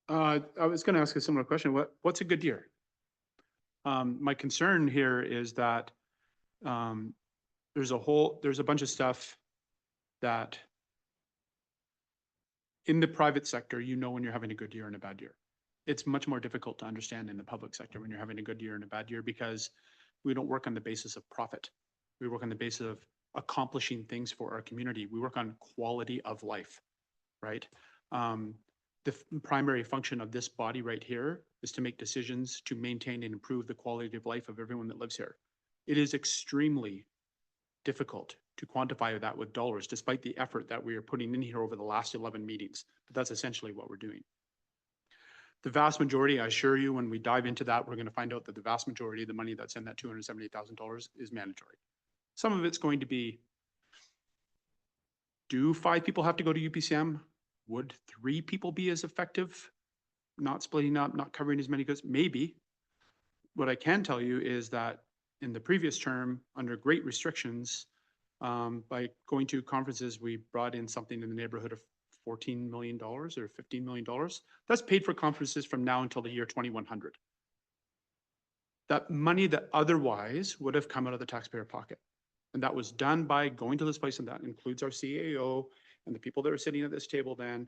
I was going to ask a similar question. What's a good year? My concern here is that there's a bunch of stuff that in the private sector, when you're having a good year and a bad year. It's much more difficult to understand in the public sector when you're having a good year and a bad year, because we don't work on the basis of profit. We work on the basis of accomplishing things for our community. We work on quality of life, right? The primary function of this body right here is to make decisions to maintain and improve the quality of life of everyone that lives here. It is extremely difficult to quantify that with dollars, despite the effort that we are putting in here over the last 11 meetings. But that's essentially what we're doing. The vast majority, I assure you, when we dive into that, we're going to find out that the vast majority of the money that's in that $278,000 is mandatory. Some of it's going to be, do 5 people have to go to UPCM? Would 3 people be as effective? Not splitting up, not covering as many goods? Maybe. What I can tell you is that in the previous term, under great restrictions, by going to conferences, we brought in something in the neighborhood of $14 million or $15 million. That's paid for conferences from now until the year 2100. That money that otherwise would have come out of the taxpayer pocket. And that was done by going to this place, and that includes our CAO and the people that are sitting at this table then,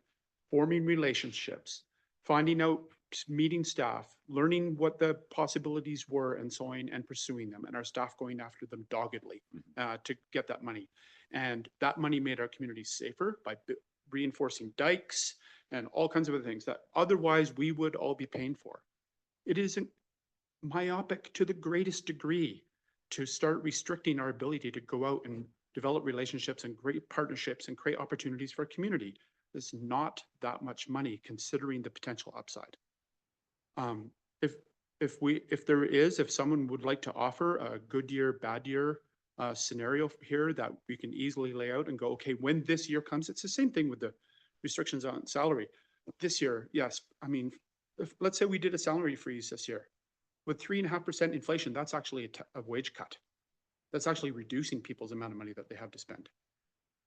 forming relationships, finding out, meeting staff, learning what the possibilities were and so on, and pursuing them, and our staff going after them doggedly to get that money. And that money made our community safer by reinforcing dikes and all kinds of other things that otherwise we would all be paying for. It isn't myopic to the greatest degree to start restricting our ability to go out and develop relationships and great partnerships and create opportunities for our community. It's not that much money considering the potential upside. If someone would like to offer a good year, bad year scenario here that we can easily lay out and go, okay, when this year comes, it's the same thing with the restrictions on salary. This year, yes. I mean, let's say we did a salary freeze this year. With 3.5% inflation, that's actually a wage cut. That's actually reducing people's amount of money that they have to spend,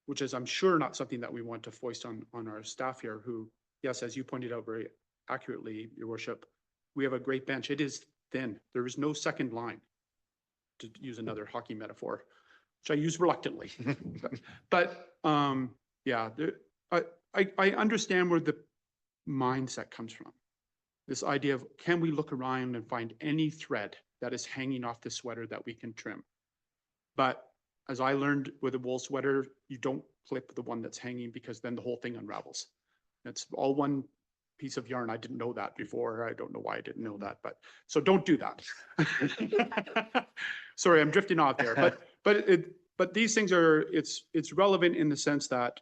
which is, I'm sure, not something that we want to foist on our staff here who, yes, as you pointed out very accurately, Your Worship, we have a great bench. It is thin. There is no second line, to use another hockey metaphor, which I use reluctantly. But yeah, I understand where the mindset comes from. This idea of, can we look around and find any thread that is hanging off the sweater that we can trim? But as I learned with a wool sweater, you don't clip the one that's hanging, because then the whole thing unravels. It's all one piece of yarn. I didn't know that before. I don't know why I didn't know that, but so don't do that. Sorry, I'm drifting off there. But But these things are, it's relevant in the sense that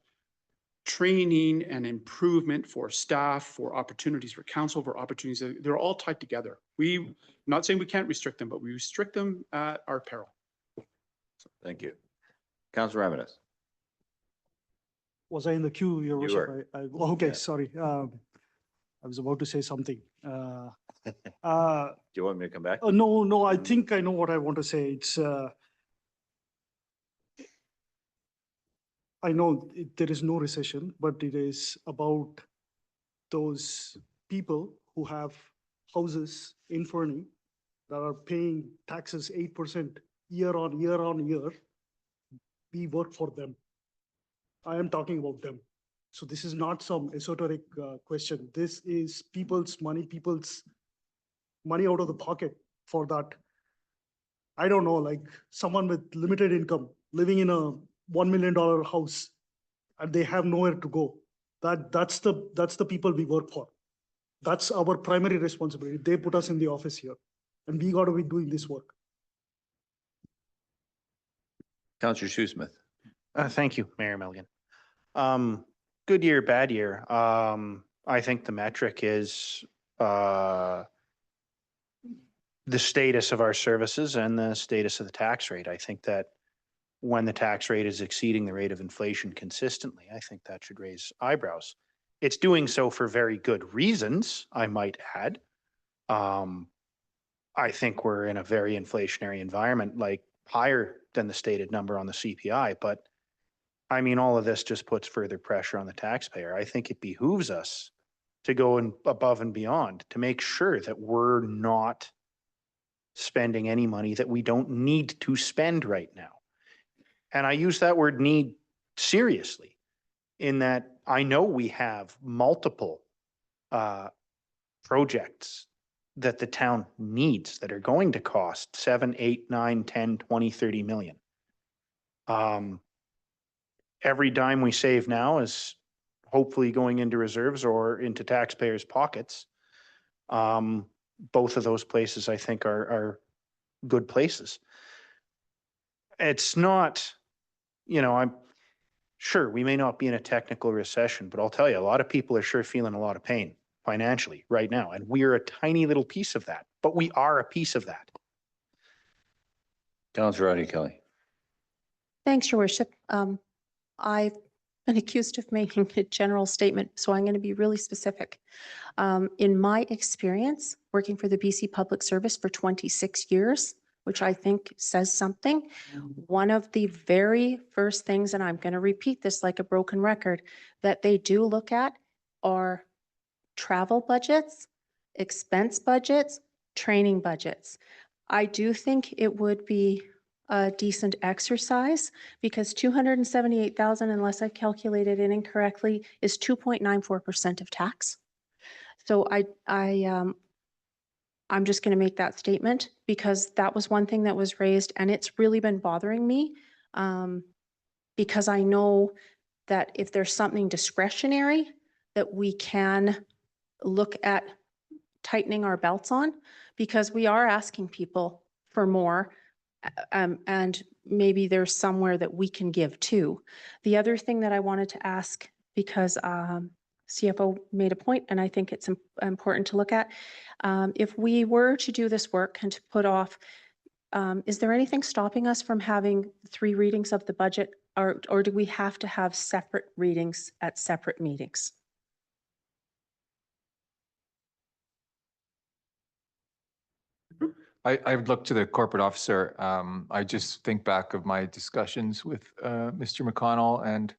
training and improvement for staff, for opportunities for council, for opportunities, they're all tied together. Not saying we can't restrict them, but we restrict them at our peril. Thank you. Councilor Ramirez. Was I in the queue, Your You Worship? Okay, Yeah. sorry. I was about to say something. Do you want me to come back? No, I think I know what I want to say. I know there is no recession, but it is about those people who have houses in Fernie that are paying taxes 8% year on year. We work for them. I am talking about them. So this is not some esoteric question. This is people's money out of the pocket for that. I don't know, like someone with limited income living in a $1 million house and they have nowhere to go. That's the people we work for. That's our primary responsibility. They put us in the office here and we got to be doing this work. Councilor Shoesmith. Thank you, Mayor Milligan. Good year, bad year. I think the metric is the status of our services and the status of the tax rate. I think that when the tax rate is exceeding the rate of inflation consistently, I think that should raise eyebrows. It's doing so for very good reasons, I might add. I think we're in a very inflationary environment, like higher than the stated number on the CPI, but I mean, all of this just puts further pressure on the taxpayer. I think it behooves us to go above and beyond to make sure that we're not spending any money that we don't need to spend right now. And I use that word need seriously in that I know we have multiple projects that the town needs that are going to cost 7, 8, 9, 10, 20, 30 million. Every dime we save now is hopefully going into reserves or into taxpayers' pockets. Both of those places, I think, are good places. It's not, I'm sure we may not be in a technical recession, but I'll tell you, a lot of people are sure feeling a lot of pain financially right now. And we're a tiny little piece of that, but we are a piece of that. Councilor Rodney Kelly. Thanks, Your Worship. I've been accused of making a general statement, so I'm going to be really specific. In my experience, working for the BC Public Service for 26 years, which I think says something, one of the very first things, and I'm going to repeat this like a broken record, that they do look at are travel budgets, expense budgets, training budgets. I do think it would be a decent exercise because 278,000, unless I calculated it incorrectly, is 2.94% of tax. So I'm just going to make that statement because that was one thing that was raised and it's really been bothering me because I know that if there's something discretionary that we can look at tightening our belts on, because we are asking people for more and maybe there's somewhere that we can give too. The other thing that I wanted to ask, because CFO made a point and I think it's important to look at, if we were to do this work and to put off, is there anything stopping us from having 3 readings of the budget, or do we have to have separate readings at separate meetings? I would look to the corporate officer. I just think back of my discussions with Mr. McConnell, and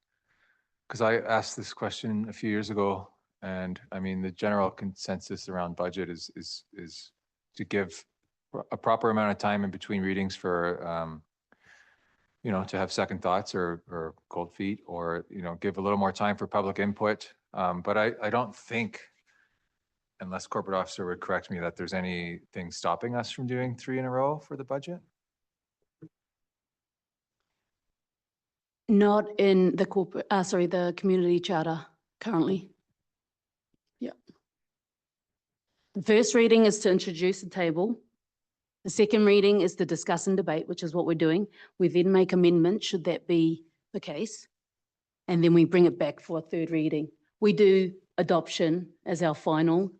because I asked this question a few years ago, and I mean, the general consensus around budget is to give a proper amount of time in between readings for, to have second thoughts or cold feet, or, give a little more time for public input. But I don't think, unless corporate officer would correct me, that there's anything stopping us from doing 3 in a row for the budget. Not in the corporate, the community charter currently. Yeah. The first reading is to introduce the table. The second reading is to discuss and debate, which is what we're doing. We then make amendments, should that be the case. And then we bring it back for a third reading. We do adoption as our final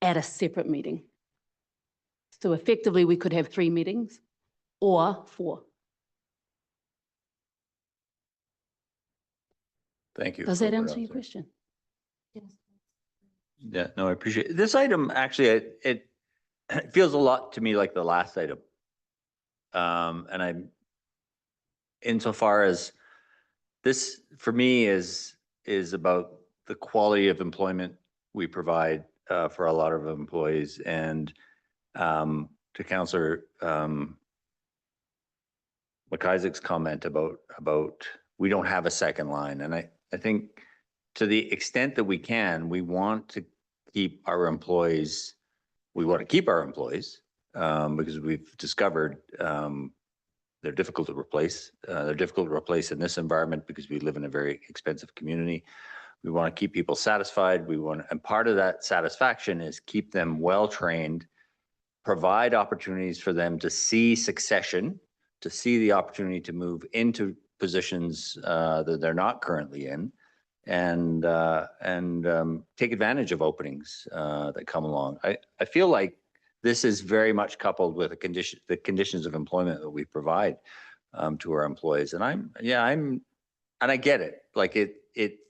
at a separate meeting. So effectively, we could have 3 meetings or 4. Thank you. Does that Corporate answer your Officer. question? Yeah, no, I appreciate it. This item, actually, it feels a lot to me like the last item. And I'm, insofar as this, for me, is about the quality of employment we provide for a lot of employees. And to Councillor McIsaac's comment about we don't have a second line. And I think to the extent that we can, we want to keep our employees, because we've discovered they're difficult to replace. They're difficult to replace in this environment because we live in a very expensive community. We want to keep people satisfied. And part of that satisfaction is keep them well-trained, provide opportunities for them to see succession, to see the opportunity to move into positions that they're not currently in, and take advantage of openings that come along. I feel like this is very much coupled with the conditions of employment that we provide to our employees. And I get it. Like it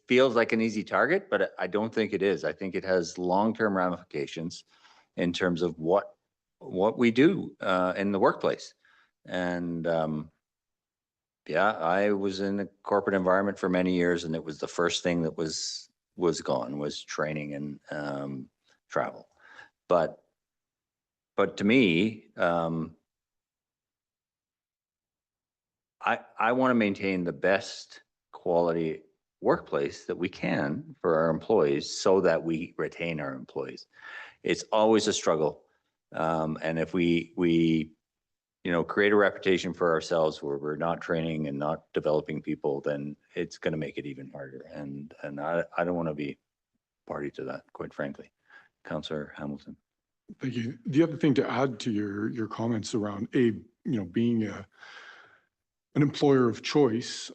feels like an easy target, but I don't think it is. I think it has long-term ramifications in terms of what we do in the workplace. And I was in a corporate environment for many years, and it was the first thing that was gone, was training and travel. But to me, I want to maintain the best quality workplace that we can for our employees so that we retain our employees. It's always a struggle. And if we create a reputation for ourselves where we're not training and not developing people, then it's going to make it even harder. And I don't want to be party to that, quite frankly. Councillor Hamilton. Thank you. The other thing to add to your comments around being an employer of choice,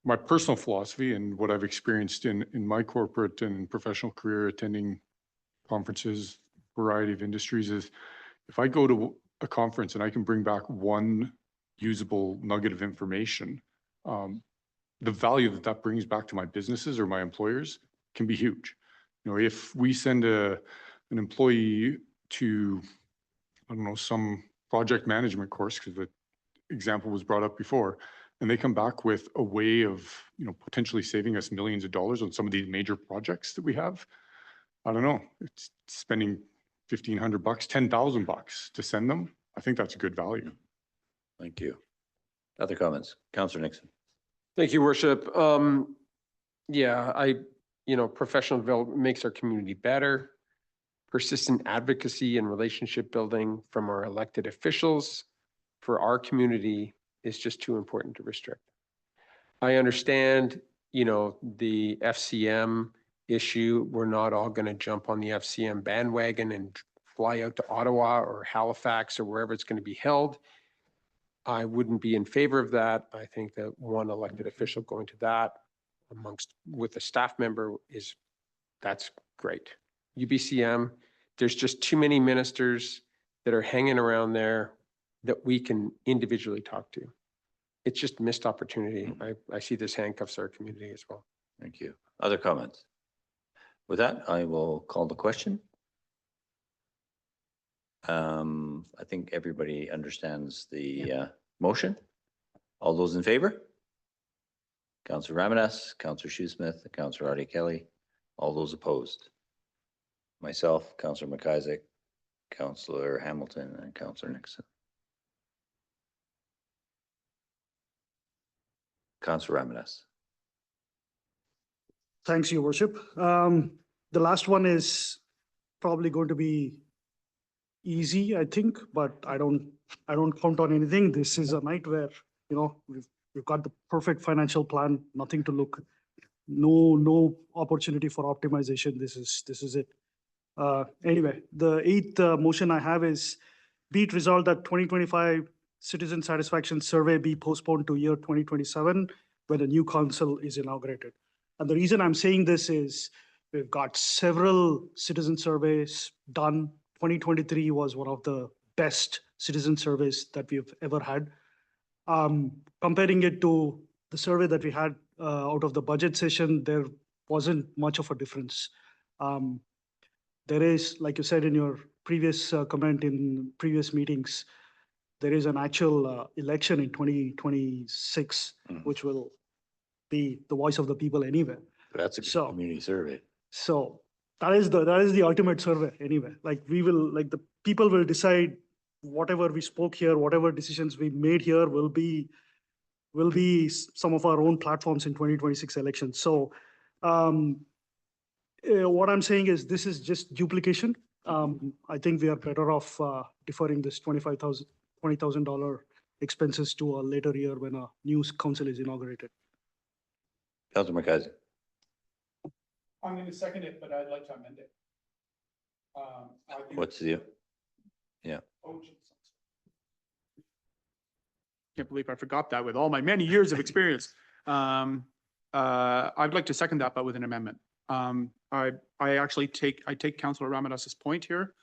my personal philosophy and what I've experienced in my corporate and professional career, attending conferences, variety of industries, is if I go to a conference and I can bring back one usable nugget of information, the value that brings back to my businesses or my employers can be huge. If we send an employee to, I don't know, some project management course, because the example was brought up before, and they come back with a way of, potentially saving us millions of dollars on some of these major projects that we have, I don't know, it's spending $1,500, $10,000 to send them. I think that's a good value. Thank you. Other comments? Councillor Nixon. Thank you, Worship. Professional development makes our community better. Persistent advocacy and relationship building from our elected officials for our community is just too important to restrict. I understand, the FCM issue. We're not all going to jump on the FCM bandwagon and fly out to Ottawa or Halifax or wherever it's going to be held. I wouldn't be in favor of that. I think that one elected official going to that with a staff member that's great. UBCM, there's just too many ministers that are hanging around there that we can individually talk to. It's just missed opportunity. I see this handcuffs our community as well. Thank you. Other comments? With that, I will call the question. I think everybody understands the motion. All those in favor? Councillor Ramanus, Councillor Shoesmith, Councillor Artie Kelly. All those opposed? Myself, Councillor McIsaac, Councillor Hamilton, and Councillor Nixon. Councillor Ramanus. Thanks, Your Worship. The last one is probably going to be easy, I think, but I don't count on anything. This is a night where, we've got the perfect financial plan, nothing to look, no opportunity for optimization. This is it. Anyway, the eighth motion I have is be it resolved that 2025 citizen satisfaction survey be postponed to year 2027 when the new council is inaugurated. And the reason I'm saying this is we've got several citizen surveys done. 2023 was one of the best citizen surveys that we've ever had. Comparing it to the survey that we had out of the budget session, there wasn't much of a difference. There is, like you said in your previous comment in previous meetings, there is an actual election in 2026, which will be the voice of the people anyway. That's a So- good community survey. So that is the ultimate survey anyway. Like the people will decide whatever we spoke here, whatever decisions we made here will be some of our own platforms in 2026 elections. So what I'm saying is this is just duplication. I think we are better off deferring this $20,000 expenses to a later year when a new council is inaugurated. Councilor McCausey. I'm going to second it, but I'd like to amend it. What's the, Oh, geez. Can't believe I forgot that with all my many years of experience. I'd like to second that, but with an amendment. I actually take Councilor Ramadas's point here,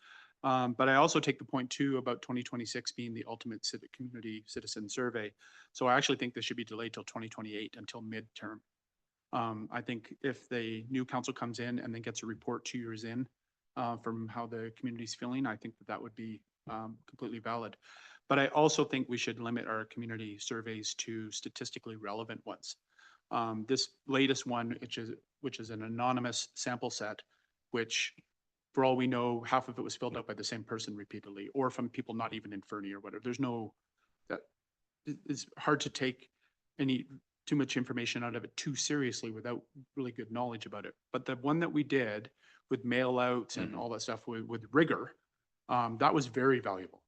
but I also take the point too about 2026 being the ultimate civic community citizen survey. So I actually think this should be delayed till 2028 until midterm. I think if the new council comes in and then gets a report 2 years in from how the community's feeling, I think that would be completely valid. But I also think we should limit our community surveys to statistically relevant ones. This latest one, which is an anonymous sample set, which for all we know, half of it was filled out by the same person repeatedly, or from people not even in Fernie or whatever. There's no, that it's hard to take too much information out of it too seriously without really good knowledge about it. But the one that we did with mail outs and all that stuff with rigor, that was very valuable.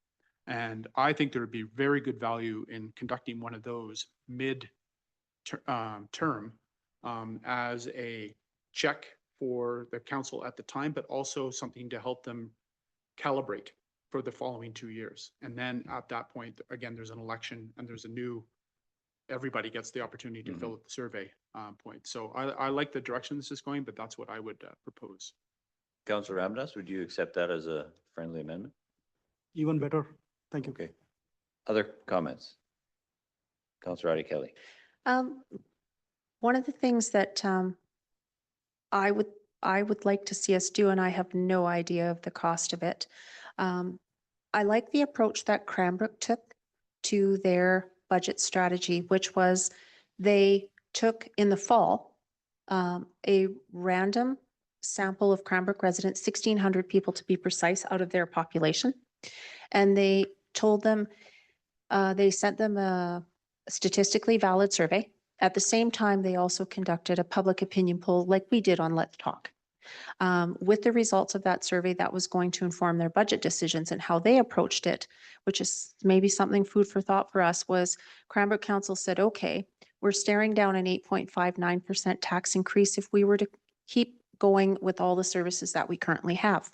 And I think there would be very good value in conducting one of those mid-term as a check for the council at the time, but also something to help them calibrate for the following 2 years. And then at that point, again, there's an election and there's everybody gets the opportunity to fill out the survey point. So I like the direction this is going, but that's what I would propose. Councilor Ramadas, would you accept that as a friendly amendment? Even better. Thank you. Okay. Other comments? Councilor Adi Kelly. One of the things that I would like to see us do, and I have no idea of the cost of it. I like the approach that Cranbrook took to their budget strategy, which was they took in the fall a random sample of Cranbrook residents, 1,600 people to be precise, out of their population. And they told them, they sent them a statistically valid survey. At the same time, they also conducted a public opinion poll like we did on Let's Talk. With the results of that survey, that was going to inform their budget decisions, and how they approached it, which is maybe something food for thought for us, was Cranbrook Council said, okay, we're staring down an 8.59% tax increase if we were to keep going with all the services that we currently have.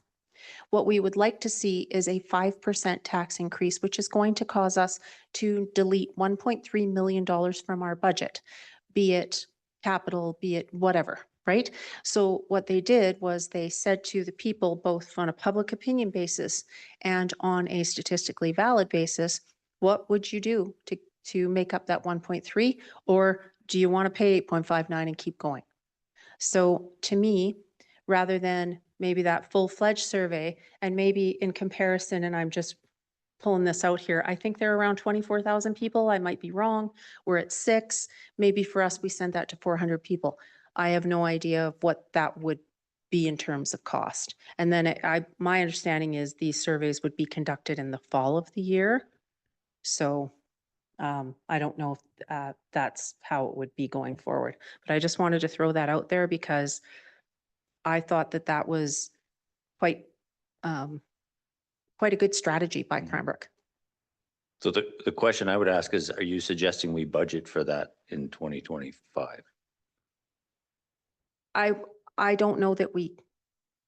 What we would like to see is a 5% tax increase, which is going to cause us to delete $1.3 million from our budget, be it capital, be it whatever, right? So what they did was they said to the people, both on a public opinion basis and on a statistically valid basis, what would you do to make up that 1.3? Or do you want to pay 8.59 and keep going? So to me, rather than maybe that full-fledged survey, and maybe in comparison, and I'm just pulling this out here, I think there are around 24,000 people. I might be wrong. We're at 6. Maybe for us, we send that to 400 people. I have no idea of what that would be in terms of cost. And then my understanding is these surveys would be conducted in the fall of the year. So I don't know if that's how it would be going forward. But I just wanted to throw that out there because I thought that that was quite a good strategy by Cranbrook. So the question I would ask is, are you suggesting we budget for that in 2025? I don't know that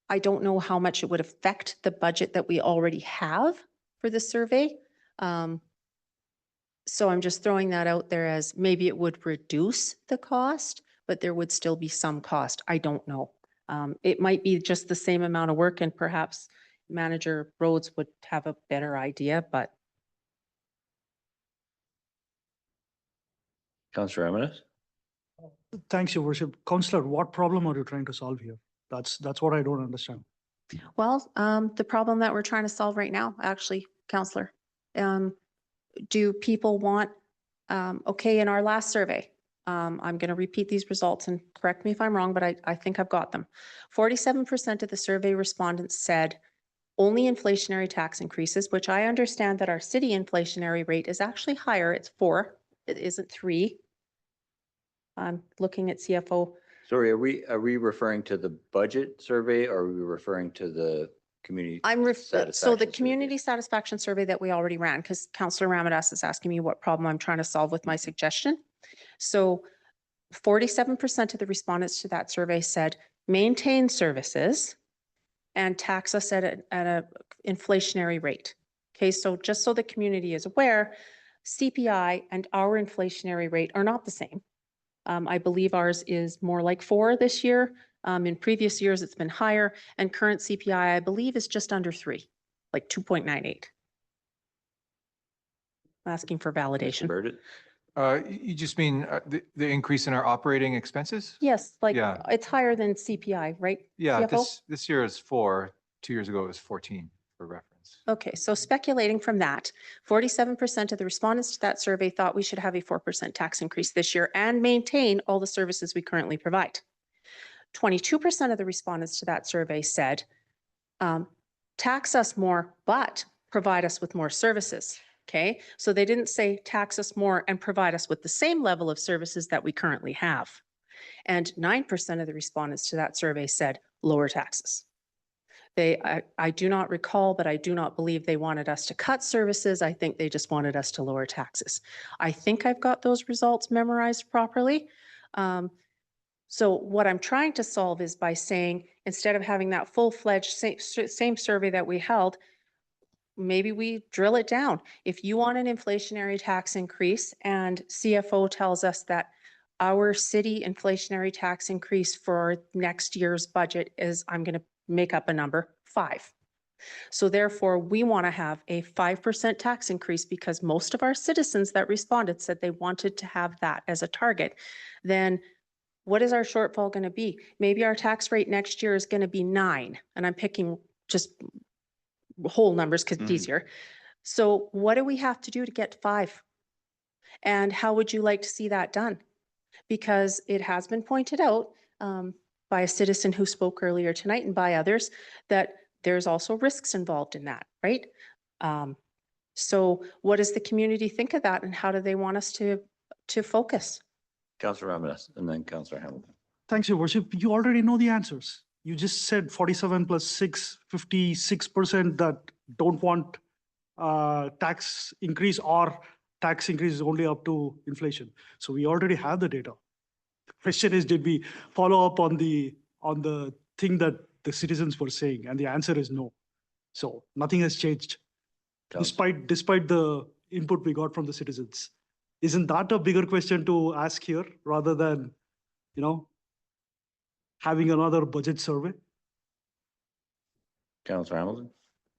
I don't know how much it would affect the budget that we already have. for the survey. So I'm just throwing that out there as maybe it would reduce the cost, but there would still be some cost. I don't know. It might be just the same amount of work and perhaps Manager Rhodes would have a better idea, but Councillor Ramirez? Thanks, Your Worship. Counselor, what problem are you trying to solve here? That's what I don't understand. well, the problem that we're trying to solve right now, actually, Counselor, do people want, okay, in our last survey, I'm going to repeat these results and correct me if I'm wrong, but I think I've got them. 47% of the survey respondents said only inflationary tax increases, which I understand that our city inflationary rate is actually higher. It's 4. It isn't 3. I'm looking at CFO. Sorry, are we referring to the budget survey or are we referring to the community? So the satisfaction community satisfaction survey that we already ran, because Councillor Ramadas is asking me what problem I'm trying to solve with my suggestion. So 47% of the respondents to that survey said maintain services and tax us at a inflationary rate. Okay, so just so the community is aware, CPI and our inflationary rate are not the same. I believe ours is more like 4 this year. In previous years, it's been higher, and current CPI, I believe, is just under 3, like 2.98. I'm asking for Mr. validation. Burdett? You just mean the increase in our operating expenses? Yes, like Yeah. it's higher than CPI, right? Yeah, CFO? this year is 4. 2 years ago, it was 14 for reference. Okay, so speculating from that, 47% of the respondents to that survey thought we should have a 4% tax increase this year and maintain all the services we currently provide. 22% of the respondents to that survey said, tax us more, but provide us with more services. Okay, so they didn't say tax us more and provide us with the same level of services that we currently have. And 9% of the respondents to that survey said lower taxes. I do not recall, but I do not believe they wanted us to cut services. I think they just wanted us to lower taxes. I think I've got those results memorized properly. So what I'm trying to solve is by saying, instead of having that full-fledged same survey that we held, maybe we drill it down. If you want an inflationary tax increase and CFO tells us that our city inflationary tax increase for next year's budget is, I'm going to make up a number, 5. So therefore, we want to have a 5% tax increase because most of our citizens that responded said they wanted to have that as a target. Then what is our shortfall going to be? Maybe our tax rate next year is going to be 9, and I'm picking just whole numbers because it's easier. So what do we have to do to get 5? And how would you like to see that done? Because it has been pointed out by a citizen who spoke earlier tonight and by others that there's also risks involved in that, right? So what does the community think of that and how do they want us to focus? Councillor Ramirez and then Councillor Hamilton. Thanks, Your Worship. You already know the answers. You just said 47 plus 6, 56% that don't want tax increase or tax increase is only up to inflation. So we already have the data. The question is, did we follow up on the thing that the citizens were saying? And the answer is no. So nothing has changed, despite the input we got from the citizens. Isn't that a bigger question to ask here rather than, having another budget survey? Councillor Hamilton?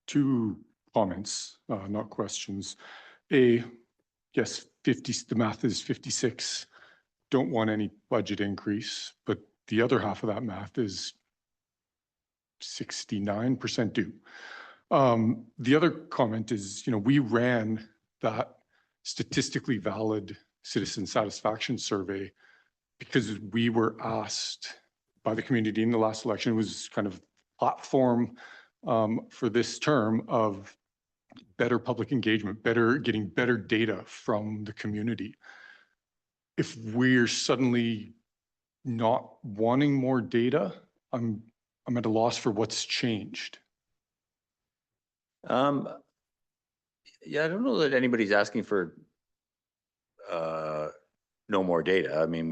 2 comments, not questions. A, yes, the math is 56. Don't want any budget increase, but the other half of that math is 69% due. The other comment is, we ran that statistically valid citizen satisfaction survey because we were asked by the community in the last election. It was kind of platform for this term of better public engagement, getting better data from the community. If we're suddenly not wanting more data, I'm at a loss for what's changed. Yeah, I don't know that anybody's asking for no more data. I mean,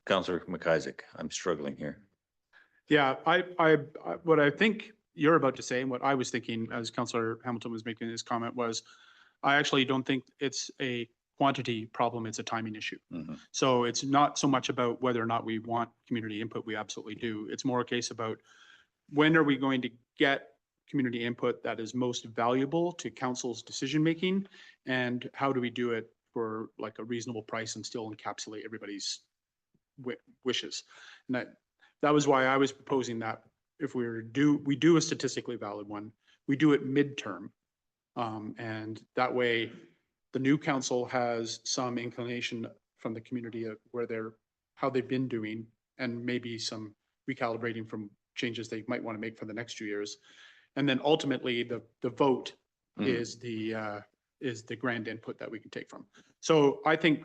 Councillor McIsaac, I'm struggling here. Yeah, what I think you're about to say and what I was thinking as Councillor Hamilton was making his comment was, I actually don't think it's a quantity problem, it's a timing issue. Mhm. So it's not so much about whether or not we want community input, we absolutely do. It's more a case about when are we going to get community input that is most valuable to council's decision-making, and how do we do it for like a reasonable price and still encapsulate everybody's wishes. And that was why I was proposing that if we do a statistically valid one, we do it midterm. And that way the new council has some inclination from the community of how they've been doing, and maybe some recalibrating from changes they might want to make for the next 2 years. And then ultimately the vote is the grand input that we can take from. So I think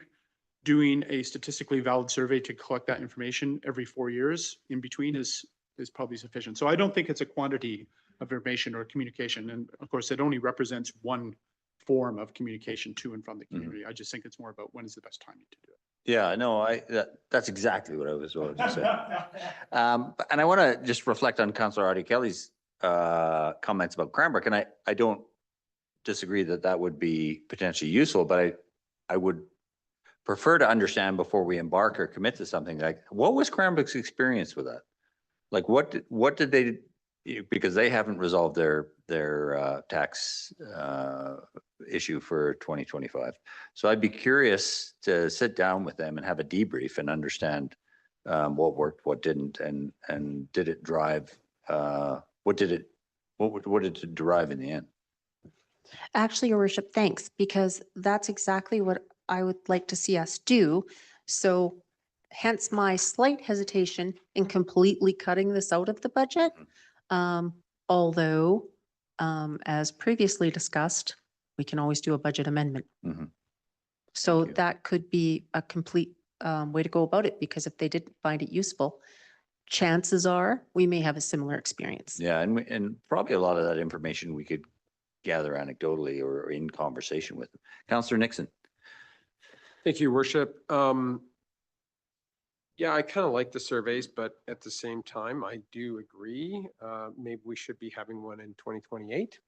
doing a statistically valid survey to collect that information every 4 years in between is probably sufficient. So I don't think it's a quantity of information or communication. And of course, it only represents one form of communication to and from the community. I just think it's more about when is the best timing to do it. Yeah, no, that's exactly what I was going to say. And I want to just reflect on Councillor Artie Kelly's comments about Cranbrook, and I don't disagree that that would be potentially useful, but I would prefer to understand before we embark or commit to something, like what was Cranbrook's experience with that? Like what did they, because they haven't resolved their tax issue for 2025. So I'd be curious to sit down with them and have a debrief and understand what worked, what didn't, and did it drive, what did it derive in the end? Actually, Your Worship, thanks, because that's exactly what I would like to see us do. So hence my slight hesitation in completely cutting this out of the budget. Although, as previously discussed, we can always do a budget amendment. Mhm. So you. that could be a complete way to go about it, because if they didn't find it useful, chances are we may have a similar experience. Yeah, and probably a lot of that information we could gather anecdotally or in conversation with them. Councillor Nixon. Thank you, Your Worship. Yeah, I kind of like the surveys, but at the same time, I do agree. Maybe we should be having one in 2028.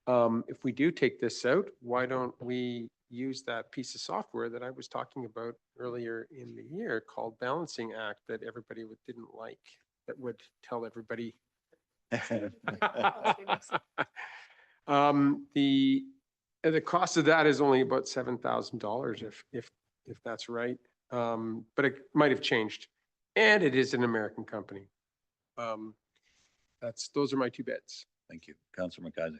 If we do take this out, why don't we use that piece of software that I was talking about earlier in the year called Balancing Act that everybody didn't like, that would tell everybody. The cost of that is only about $7,000 if that's right. But it might have changed, and it is an American company. Those are my two bets. Thank you. Councillor McIsaac.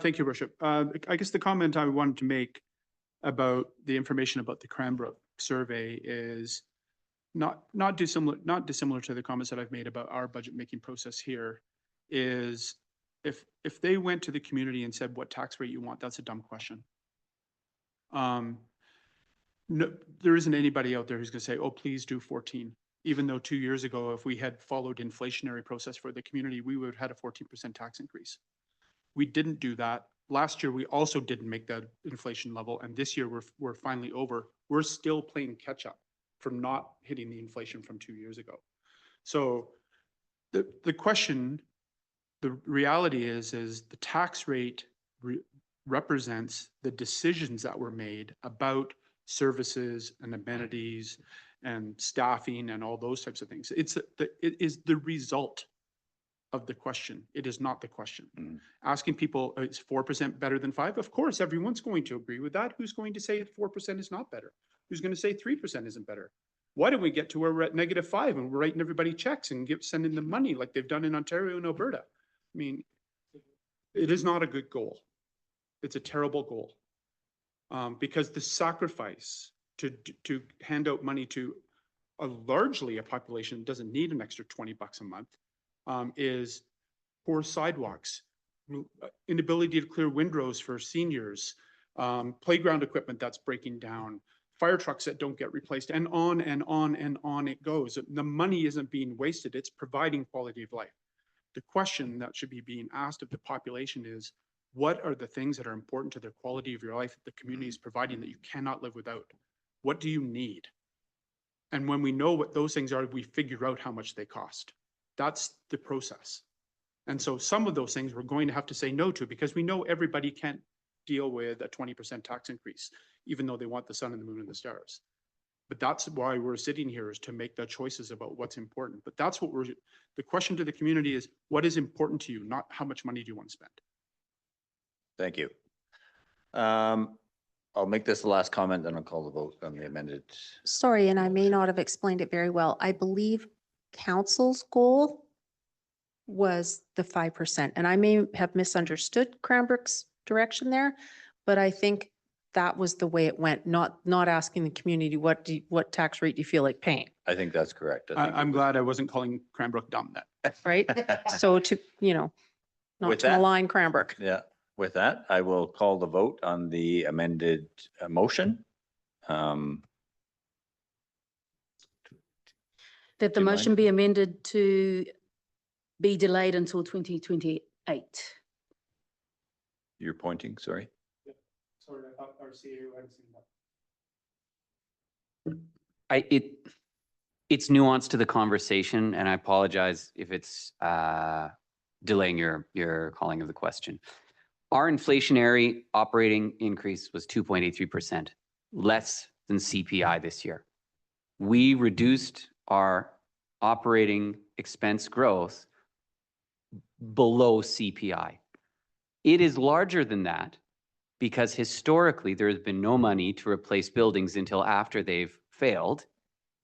Thank you, Worship. I guess the comment I wanted to make about the information about the Cranbrook survey is not dissimilar to the comments that I've made about our budget making process here. Is if they went to the community and said what tax rate you want, that's a dumb question. No, there isn't anybody out there who's going to say, oh, please do 14. Even though 2 years ago, if we had followed inflationary process for the community, we would have had a 14% tax increase. We didn't do that. Last year, we also didn't make that inflation level. And this year, we're finally over. We're still playing catch up from not hitting the inflation from 2 years ago. So the question, the reality is the tax rate represents the decisions that were made about services and amenities and staffing and all those types of things. It is the result of the question. It is not the question. Asking people, is 4% better than 5%? Of course, everyone's going to agree with that. Who's going to say 4% is not better? Who's going to say 3% isn't better? Why don't we get to where we're at -5 and we're writing everybody checks and sending them money like they've done in Ontario and Alberta? I mean, it is not a good goal. It's a terrible goal. Because the sacrifice to hand out money to largely a population that doesn't need an extra $20 a month is poor sidewalks, inability to clear windrows for seniors, playground equipment that's breaking down, fire trucks that don't get replaced, and on and on and on it goes. The money isn't being wasted. It's providing quality of life. The question that should be being asked of the population is, what are the things that are important to the quality of your life that the community is providing that you cannot live without? What do you need? And when we know what those things are, we figure out how much they cost. That's the process. And so some of those things we're going to have to say no to because we know everybody can't deal with a 20% tax increase, even though they want the sun and the moon and the stars. But that's why we're sitting here, is to make the choices about what's important. But that's what the question to the community is, what is important to you, not how much money do you want to spend? Thank you. I'll make this the last comment, then I'll call the vote on the amended. Sorry, and I may not have explained it very well. I believe council's goal was the 5%, and I may have misunderstood Cranbrook's direction there, but I think that was the way it went, not asking the community, what tax rate do you feel like paying, I think that's correct. I think I'm glad I wasn't calling Cranbrook dumb then. right? So to, not With to that- malign Cranbrook. Yeah, with that, I will call the vote on the amended motion. That the Do you motion mind? be amended to be delayed until 2028. You're pointing, sorry. Sorry, I thought our CEO had seen that. It's nuanced to the conversation, and I apologize if it's delaying your calling of the question. Our inflationary operating increase was 2.83%, less than CPI this year. We reduced our operating expense growth below CPI. It is larger than that because historically there has been no money to replace buildings until after they've failed.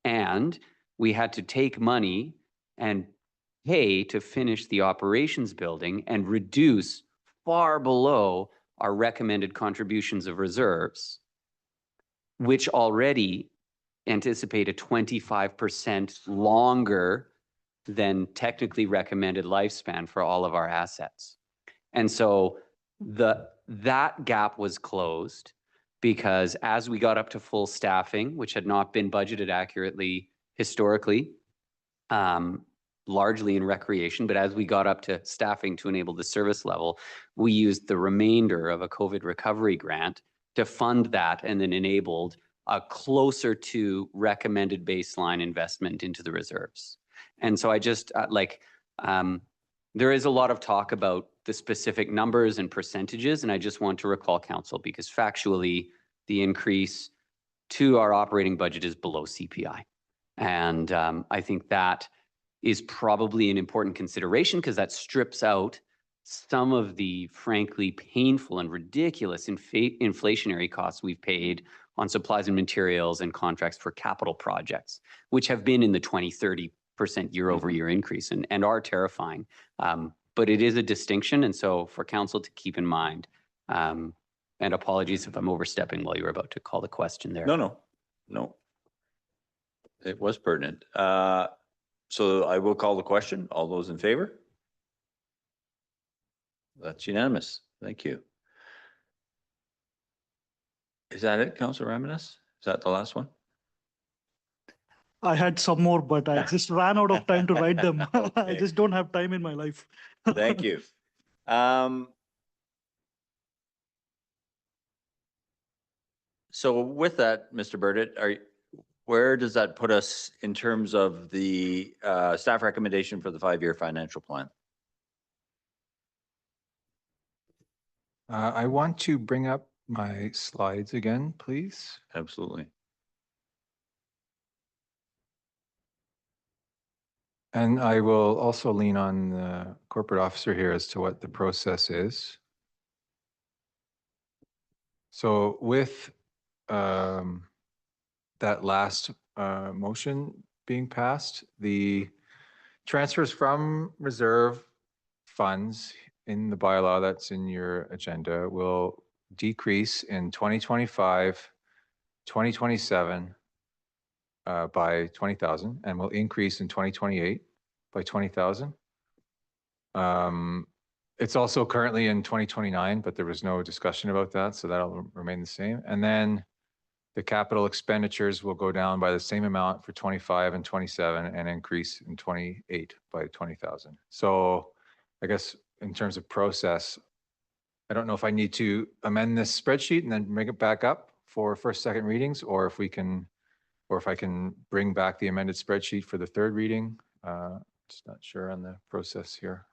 And we had to take money and pay to finish the operations building and reduce far below our recommended contributions of reserves, which already anticipate a 25% longer than technically recommended lifespan for all of our assets. And so that gap was closed because as we got up to full staffing, which had not been budgeted accurately historically, largely in recreation, but as we got up to staffing to enable the service level, we used the remainder of a COVID recovery grant to fund that and then enabled a closer to recommended baseline investment into the reserves. And so I just there is a lot of talk about the specific numbers and percentages, and I just want to recall council because factually the increase to our operating budget is below CPI. And I think that is probably an important consideration because that strips out some of the frankly painful and ridiculous inflationary costs we've paid on supplies and materials and contracts for capital projects, which have been in the 20-30% year-over-year increase and are terrifying. But it is a distinction. And so for council to keep in mind, and apologies if I'm overstepping while you were about to call the question there. No. It was pertinent. So I will call the question. All those in favor? That's unanimous. Thank you. Is that it, Councillor Ramadas? Is that the last one? I had some more, but I just ran out of time to write them. I Okay. just don't have time in my life. Thank you. So with that, Mr. Burdett, where does that put us in terms of the staff recommendation for the 5-year financial plan? I want to bring up my slides again, please. Absolutely. And I will also lean on the corporate officer here as to what the process is. So with that last motion being passed, the transfers from reserve funds in the bylaw that's in your agenda will decrease in 2025, 2027 by 20,000 and will increase in 2028 by 20,000. It's also currently in 2029, but there was no discussion about that, so that'll remain the same. And then the capital expenditures will go down by the same amount for 25 and 27 and increase in 28 by 20,000. So I guess in terms of process, I don't know if I need to amend this spreadsheet and then bring it back up for first, second readings, or if I can bring back the amended spreadsheet for the third reading. Just not sure on the process here.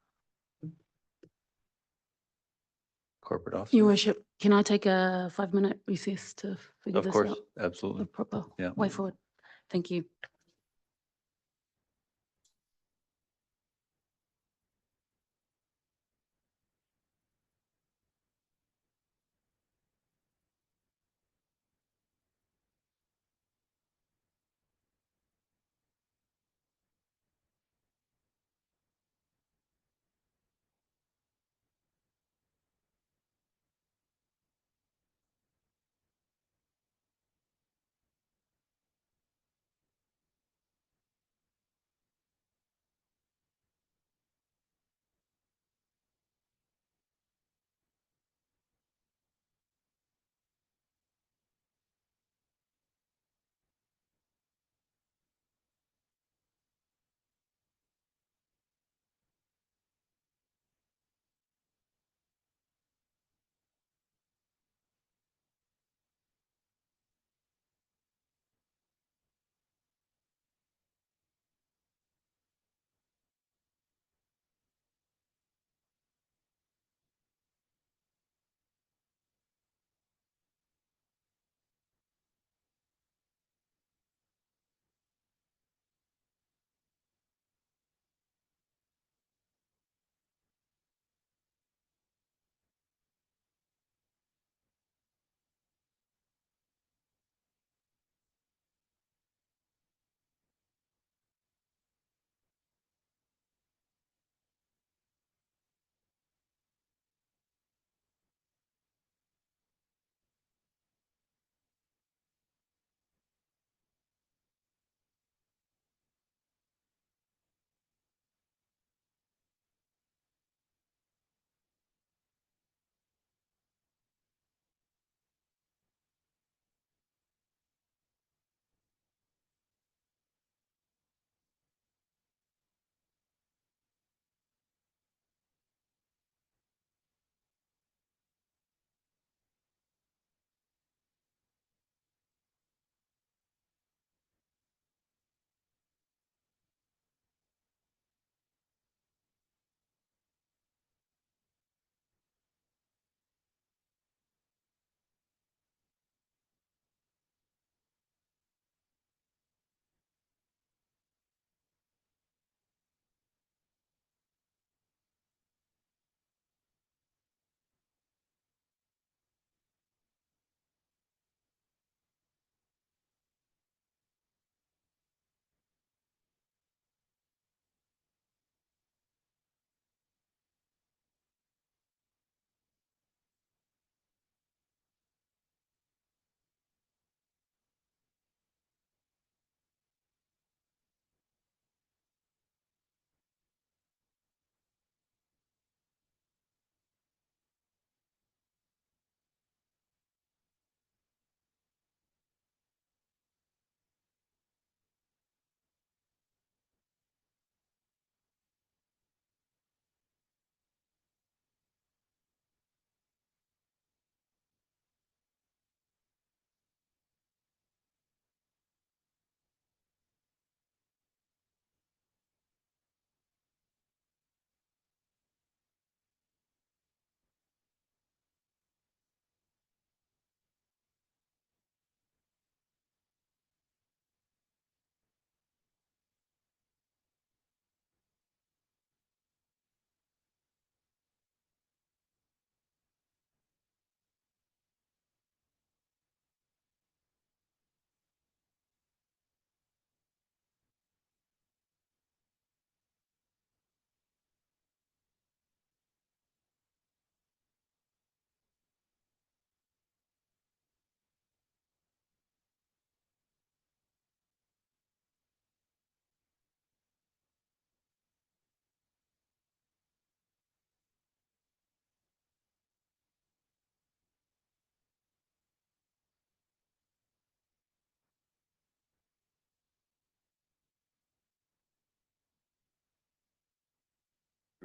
corporate officer. Your worship, can I take a 5-minute recess to figure Of this course, out? absolutely. The proper Yeah. way forward. Thank you.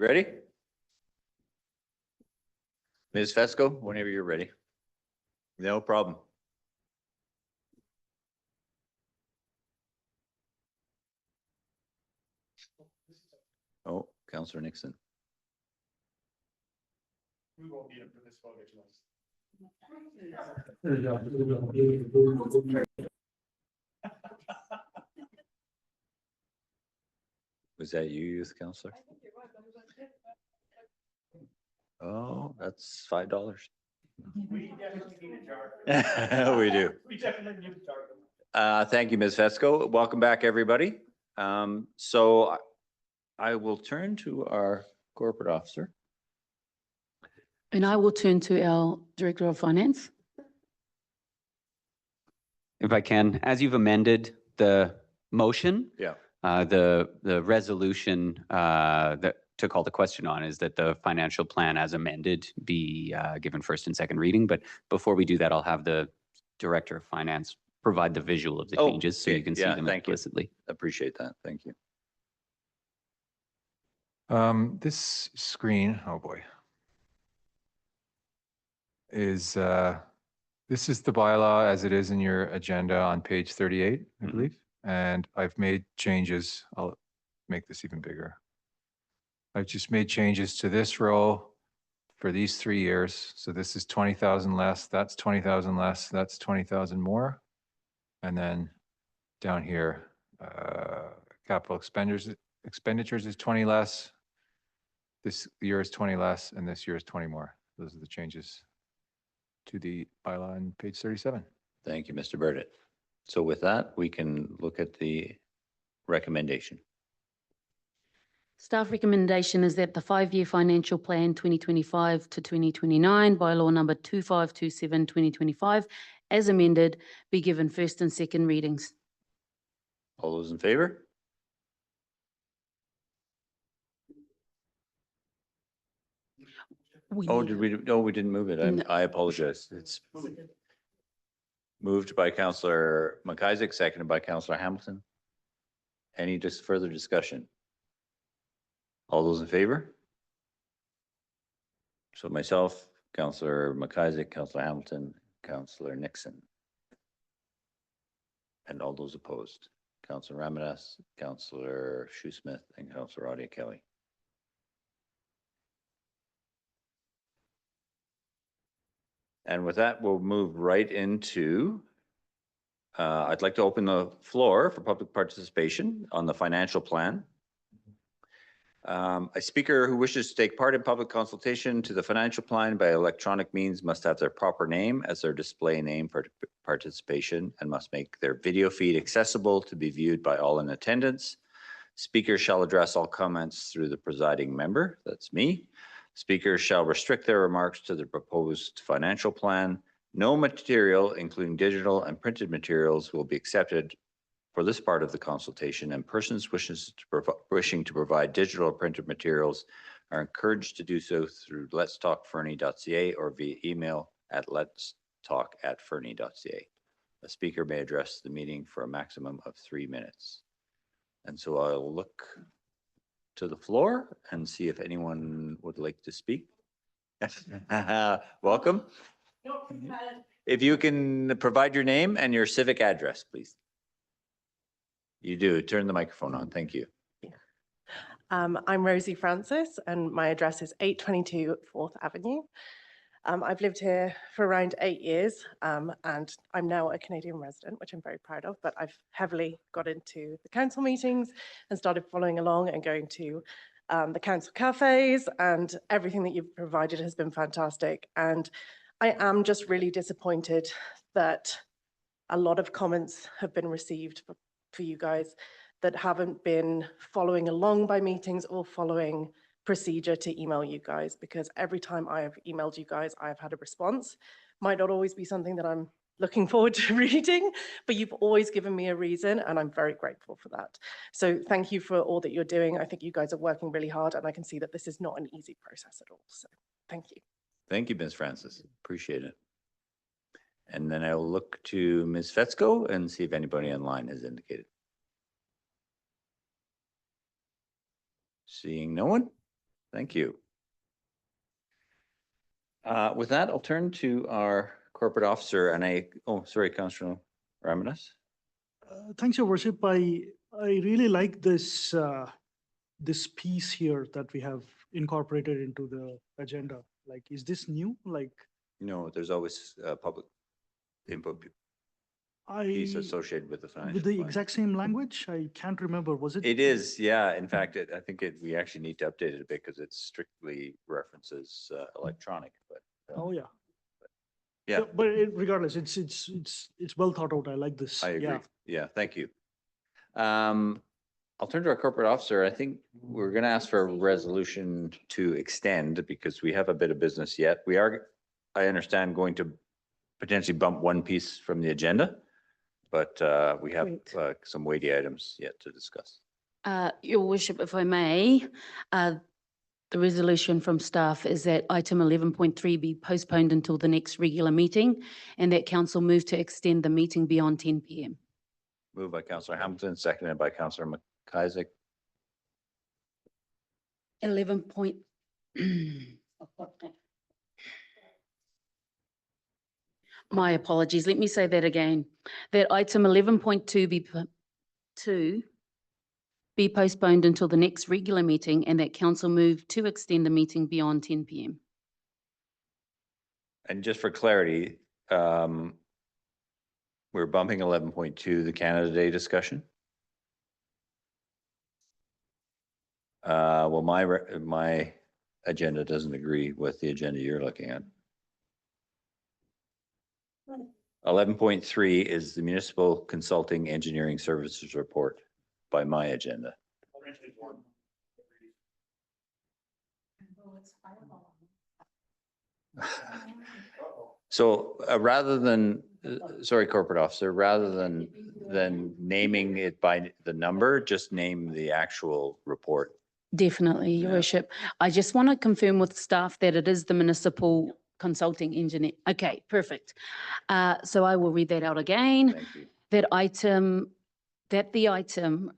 Ready? Ms. Fesco, whenever you're ready. No problem. Oh, Counselor Nixon. We won't need him for this vote anyways. Was that you, youth counselor? Oh, that's $5. We definitely need a jar. We do. We definitely need a jar. Thank you, Ms. Fesco. Welcome back, everybody. So I will turn to our corporate officer. And I will turn to our Director of Finance. If I can, as you've amended the motion, Yeah. the resolution that to call the question on is that the financial plan as amended be given first and second reading. But before we do that, I'll have the Director of Finance provide the visual of the Oh, changes so okay. you can see Yeah, them thank you. explicitly. Appreciate that. Thank you. This screen, oh boy, is this is the bylaw as it is in your agenda on page 38, I believe. And I've made changes. I'll make this even bigger. I've just made changes to this row for these 3 years. So this is 20,000 less, that's 20,000 less, that's 20,000 more. And then down here, capital expenditures is 20 less. This year is 20 less, and this year is 20 more. Those are the changes to the bylaw on page 37. Thank you, Mr. Burdett. So with that, we can look at the recommendation. Staff recommendation is that the 5-year financial plan 2025 to 2029, bylaw number 2527 2025, as amended, be given first and second readings. All those in favor? Oh, did we, no, we didn't move it. No. I apologize. It's moved by Councillor McIsaac, seconded by Councillor Hamilton. Any just further discussion? All those in favor? So myself, Councillor McIsaac, Councillor Hamilton, Councillor Nixon. And all those opposed, Councillor Ramadas, Councillor Shoesmith, and Councillor Audia Kelly. And with that, we'll move right into, I'd like to open the floor for public participation on the financial plan. A speaker who wishes to take part in public consultation to the financial plan by electronic means must have their proper name as their display name for participation and must make their video feed accessible to be viewed by all in attendance. Speakers shall address all comments through the presiding member, that's me. Speakers shall restrict their remarks to the proposed financial plan. No material, including digital and printed materials, will be accepted for this part of the consultation, and persons wishing to provide digital or printed materials are encouraged to do so through letstalkfernie.ca or via email at letstalk@fernie.ca. A speaker may address the meeting for a maximum of 3 minutes. And so I'll look to the floor and see if anyone would like to speak. Welcome. If you can provide your name and your civic address, please. You do. Turn the microphone on. Thank you. I'm Rosie Francis and my address is 822 4th Avenue. I've lived here for around 8 years and I'm now a Canadian resident, which I'm very proud of, but I've heavily got into the council meetings and started following along and going to the council cafes, and everything that you've provided has been fantastic. And I am just really disappointed that a lot of comments have been received for you guys that haven't been following along by meetings or following procedure to email you guys, because every time I have emailed you guys, I've had a response. Might not always be something that I'm looking forward to reading, but you've always given me a reason and I'm very grateful for that. So thank you for all that you're doing. I think you guys are working really hard and I can see that this is not an easy process at all. So thank you. Thank you, Ms. Francis. Appreciate it. And then I'll look to Ms. Fetzko and see if anybody online has indicated. Seeing no one, thank you. With that, I'll turn to our corporate officer and sorry, Councillor Ramadas. Thanks, Your Worship. I really like this this piece here that we have incorporated into the agenda. Like, is this new? Like, No, there's always public input I, piece associated with the financial with the plan. exact same language? I can't remember. Was it? It is, yeah. In fact, I think we actually need to update it a bit because it strictly references electronic, but Oh, yeah. yeah, But regardless, it's well thought out. I like this. I agree. Yeah. Yeah, thank you. I'll turn to our corporate officer. I think we're going to ask for a resolution to extend because we have a bit of business yet. We are, I understand, going to potentially bump one piece from the agenda, but we have some weighty items yet to discuss. Your worship, if I may, the resolution from staff is that item 11.3 be postponed until the next regular meeting and that council move to extend the meeting beyond 10 PM. Moved by Councillor Hamilton, seconded by Councillor McIsaac. 11 point. My apologies. Let me say that again. That item 11.2 be postponed until the next regular meeting and that council move to extend the meeting beyond 10 PM. And just for clarity, we're bumping 11.2, the Canada Day discussion. Well, my agenda doesn't agree with the agenda you're looking at. 11.3 is the Municipal Consulting Engineering Services Report by my agenda. So rather than, sorry, corporate officer, rather than naming it by the number, just name the actual report. Definitely, Your Worship. I just want to confirm with staff that it is the municipal consulting engineer. Okay, perfect. So I will read that out again. Thank you. That the item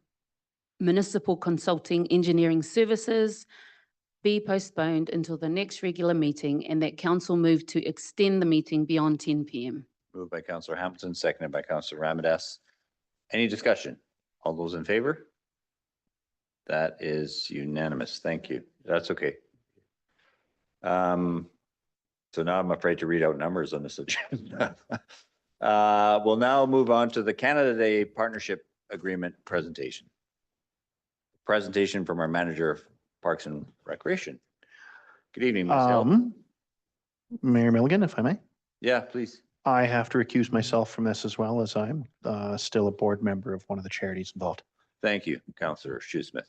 municipal consulting engineering services be postponed until the next regular meeting and that council move to extend the meeting beyond 10 PM. Moved by Councillor Hamilton, seconded by Councillor Ramadas. Any discussion? All those in favor? That is unanimous. Thank you. That's okay. So now I'm afraid to read out numbers on this agenda. We'll now move on to the Canada Day Partnership Agreement presentation. Presentation from our Manager of Parks and Recreation. Good evening, Ms. Hill. Mayor Milligan, if I may. Yeah, please. I have to recuse myself from this as well as I'm still a board member of one of the charities involved. Thank you, Councillor Shoesmith.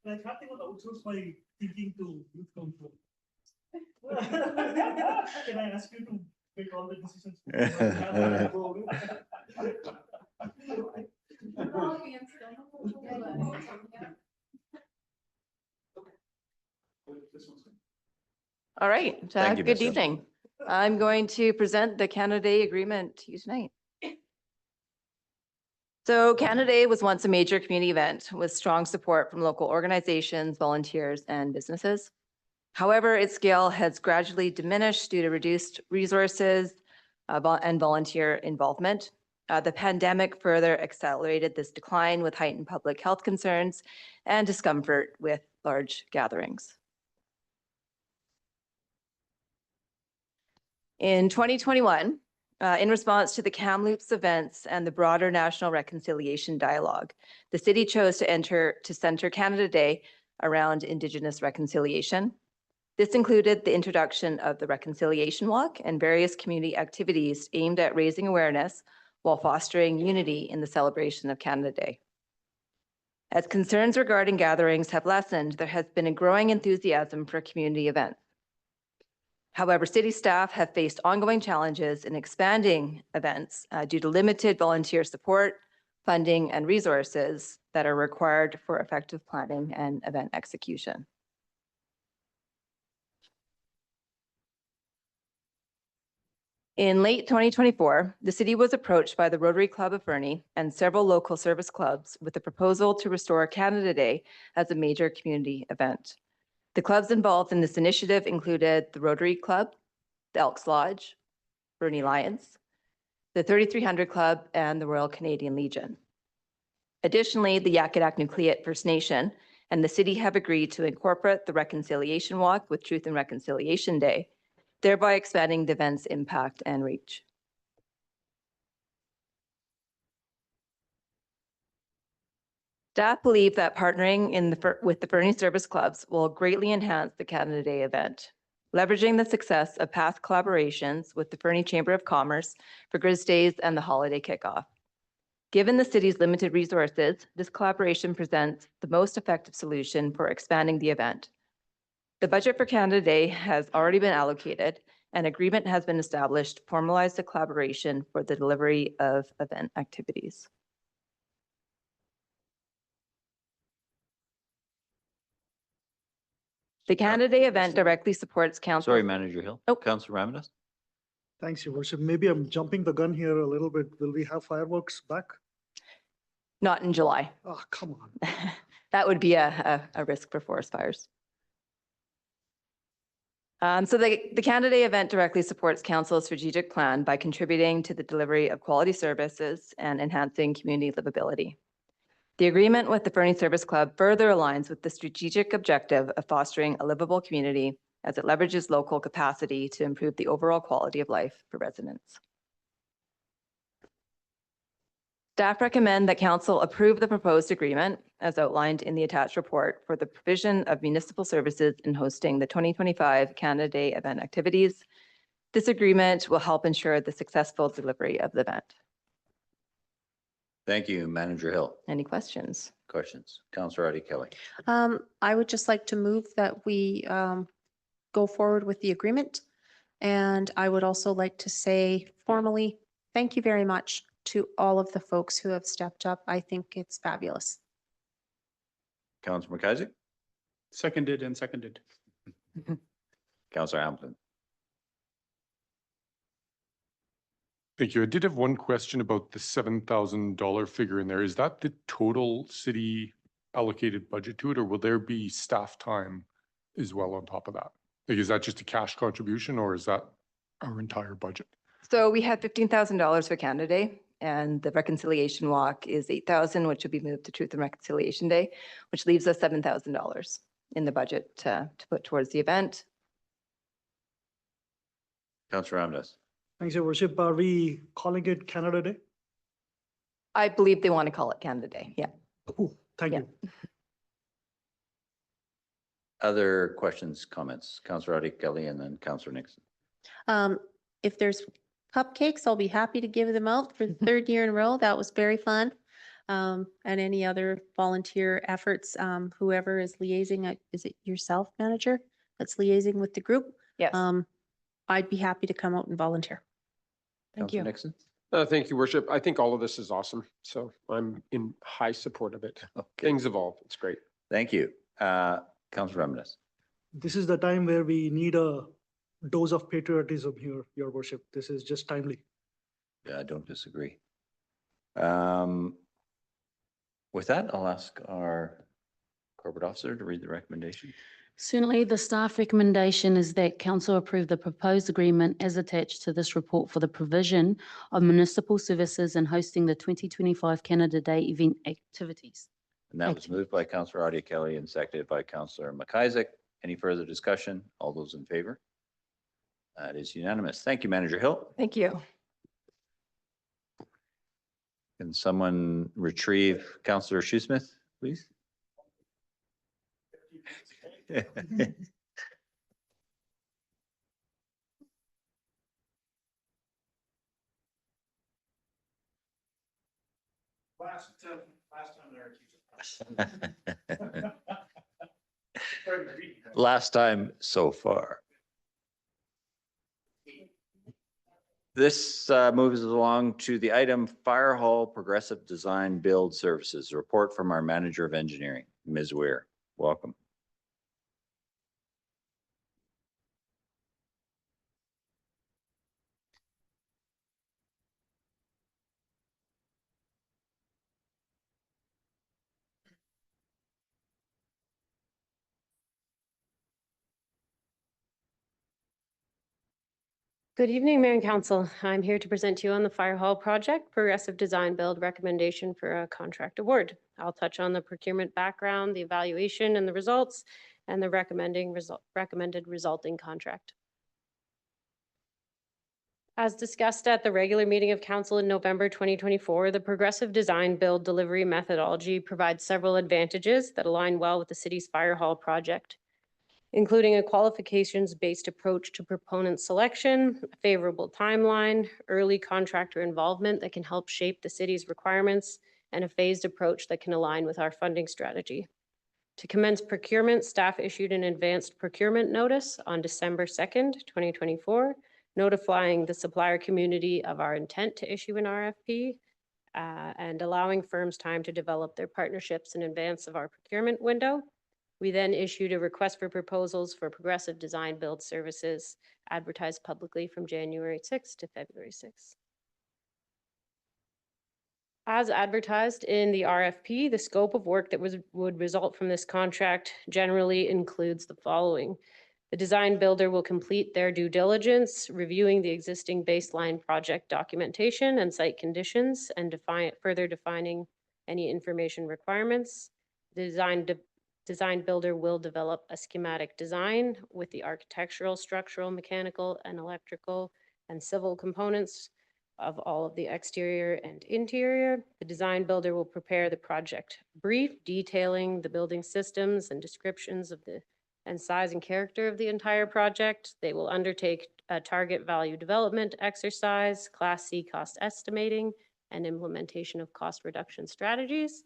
I can't even outsource my thinking to youth council. Can I ask you to make all the decisions? All right, Thank you, good Ms. Hill. evening. I'm going to present the Canada Day Agreement to you tonight. So Canada Day was once a major community event with strong support from local organizations, volunteers, and businesses. However, its scale has gradually diminished due to reduced resources and volunteer involvement. The pandemic further accelerated this decline with heightened public health concerns and discomfort with large gatherings. In 2021, in response to the Kamloops events and the broader national reconciliation dialogue, the city chose to center Canada Day around Indigenous reconciliation. This included the introduction of the Reconciliation Walk and various community activities aimed at raising awareness while fostering unity in the celebration of Canada Day. As concerns regarding gatherings have lessened, there has been a growing enthusiasm for community events. However, city staff have faced ongoing challenges in expanding events due to limited volunteer support, funding, and resources that are required for effective planning and event execution. In late 2024, the city was approached by the Rotary Club of Fernie and several local service clubs with a proposal to restore Canada Day as a major community event. The clubs involved in this initiative included the Rotary Club, the Elks Lodge, Fernie Lions, the 3300 Club, and the Royal Canadian Legion. Additionally, the Yakitak Nucleate First Nation and the city have agreed to incorporate the Reconciliation Walk with Truth and Reconciliation Day, thereby expanding the event's impact and reach. Staff believe that partnering with the Fernie Service Clubs will greatly enhance the Canada Day event, leveraging the success of past collaborations with the Fernie Chamber of Commerce for Grizz Days and the holiday kickoff. Given the city's limited resources, this collaboration presents the most effective solution for expanding the event. The budget for Canada Day has already been allocated, and agreement has been established to formalize the collaboration for the delivery of event activities. The Canada Day event directly supports council. Sorry, Manager Hill. Oh. Councillor Ramirez? Thanks, Your Worship. Maybe I'm jumping the gun here a little bit. Will we have fireworks back? Not in July. Oh, come on. That would be a risk for forest fires. So the Canada Day event directly supports council's strategic plan by contributing to the delivery of quality services and enhancing community livability. The agreement with the Fernie Service Club further aligns with the strategic objective of fostering a livable community as it leverages local capacity to improve the overall quality of life for residents. Staff recommend that council approve the proposed agreement as outlined in the attached report for the provision of municipal services in hosting the 2025 Canada Day event activities. This agreement will help ensure the successful delivery of the event. Thank you, Manager Hill. Any questions? Questions? Councillor Adi Kelly. I would just like to move that we go forward with the agreement. And I would also like to say formally, thank you very much to all of the folks who have stepped up. I think it's fabulous. Councillor McIsaac? Seconded and seconded. Councillor Hamilton? Thank you. I did have one question about the $7,000 figure in there. Is that the total city allocated budget to it, or will there be staff time as well on top of that? Like, is that just a cash contribution, or is that our entire budget? So we had $15,000 for Canada Day, and the reconciliation walk is $8,000, which will be moved to Truth and Reconciliation Day, which leaves us $7,000 in the budget to put towards the event. Councillor Ramirez? Thanks, Your Worship. Are we calling it Canada Day? I believe they want to call it Canada Day. Yeah. Cool. Thank Yeah. you. Other questions, comments? Councillor Adi Kelly and then Councillor Nixon. If there's cupcakes, I'll be happy to give them out for the third year in a row. That was very fun. And any other volunteer efforts, whoever is liaising, is it yourself, manager, that's liaising with the group? Yes. I'd be happy to come out and volunteer. Thank Councillor you. Nixon? Thank you, Worship. I think all of this is awesome. So I'm in high support of it. Okay. Things evolve. It's great. Thank you. Councillor Ramirez? This is the time where we need a dose of patriotism here, Your Worship. This is just timely. Yeah, I don't disagree. With that, I'll ask our corporate officer to read the recommendation. Certainly, the staff recommendation is that council approve the proposed agreement as attached to this report for the provision of municipal services and hosting the 2025 Canada Day event activities. And that was moved by Councillor Adi Kelly and seconded by Councillor McIsaac. Any further discussion? All those in favor? That is unanimous. Thank you, Manager Hill. Thank you. Can someone retrieve Councillor Shoesmith, please? Last time so far. This moves us along to the item Fire Hall Progressive Design Build Services, a report from our Manager of Engineering, Ms. Weir. Welcome. Good evening, Mayor and Council. I'm here to present to you on the Fire Hall project, Progressive Design Build recommendation for a contract award. I'll touch on the procurement background, the evaluation and the results, and the recommended resulting contract. As discussed at the regular meeting of Council in November 2024, the Progressive Design Build delivery methodology provides several advantages that align well with the city's Fire Hall project, including a qualifications-based approach to proponent selection, a favorable timeline, early contractor involvement that can help shape the city's requirements, and a phased approach that can align with our funding strategy. To commence procurement, staff issued an advanced procurement notice on December 2nd, 2024, notifying the supplier community of our intent to issue an RFP and allowing firms time to develop their partnerships in advance of our procurement window. We then issued a request for proposals for Progressive Design Build services advertised publicly from January 6th to February 6th. As advertised in the RFP, the scope of work that would result from this contract generally includes the following. The design builder will complete their due diligence, reviewing the existing baseline project documentation and site conditions and further defining any information requirements. The design builder will develop a schematic design with the architectural, structural, mechanical, and electrical and civil components of all of the exterior and interior. The design builder will prepare the project brief detailing the building systems and descriptions of the size and character of the entire project. They will undertake a target value development exercise, Class C cost estimating, and implementation of cost reduction strategies.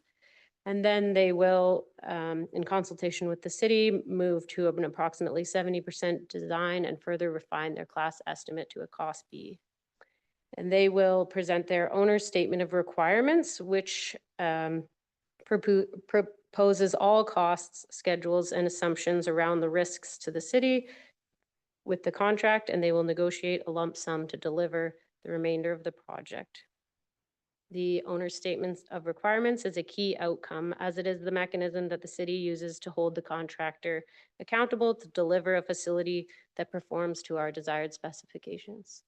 And then they will, in consultation with the city, move to an approximately 70% design and further refine their class estimate to a cost B. And they will present their owner's statement of requirements, which proposes all costs, schedules, and assumptions around the risks to the city with the contract, and they will negotiate a lump sum to deliver the remainder of the project. The owner's statements of requirements is a key outcome, as it is the mechanism that the city uses to hold the contractor accountable to deliver a facility that performs to our desired specifications.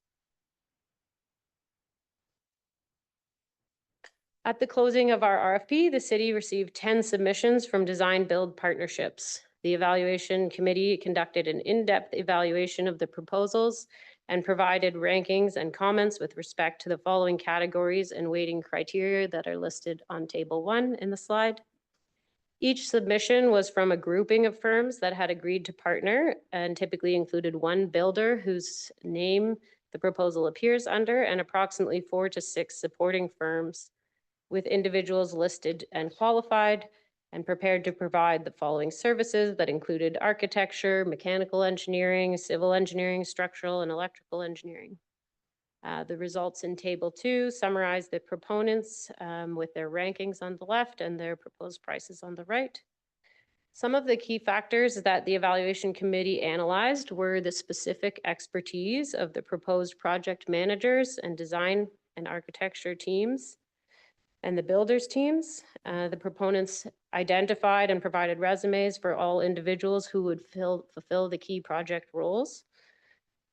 At the closing of our RFP, the city received 10 submissions from design build partnerships. The evaluation committee conducted an in-depth evaluation of the proposals and provided rankings and comments with respect to the following categories and weighting criteria that are listed on table 1 in the slide. Each submission was from a grouping of firms that had agreed to partner and typically included one builder whose name the proposal appears under and approximately 4 to 6 supporting firms with individuals listed and qualified and prepared to provide the following services that included architecture, mechanical engineering, civil engineering, structural, and electrical engineering. The results in Table 2 summarize the proponents with their rankings on the left and their proposed prices on the right. Some of the key factors that the evaluation committee analyzed were the specific expertise of the proposed project managers and design and architecture teams, and the builders teams. The proponents identified and provided resumes for all individuals who would fulfill the key project roles.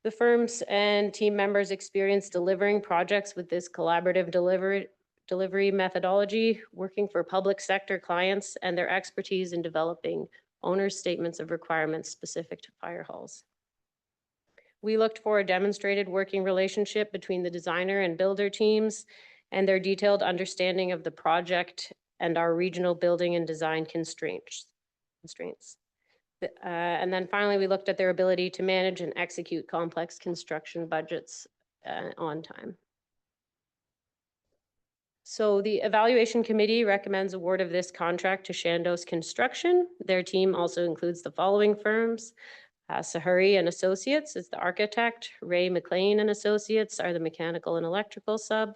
The firms and team members experienced delivering projects with this collaborative delivery methodology, working for public sector clients, and their expertise in developing owner's statements of requirements specific to fire halls. We looked for a demonstrated working relationship between the designer and builder teams and their detailed understanding of the project and our regional building and design constraints. And then finally, we looked at their ability to manage and execute complex construction budgets on time. So the evaluation committee recommends award of this contract to Chandos Construction. Their team also includes the following firms. Sahuri and Associates is the architect. Ray McLean and Associates are the mechanical and electrical sub.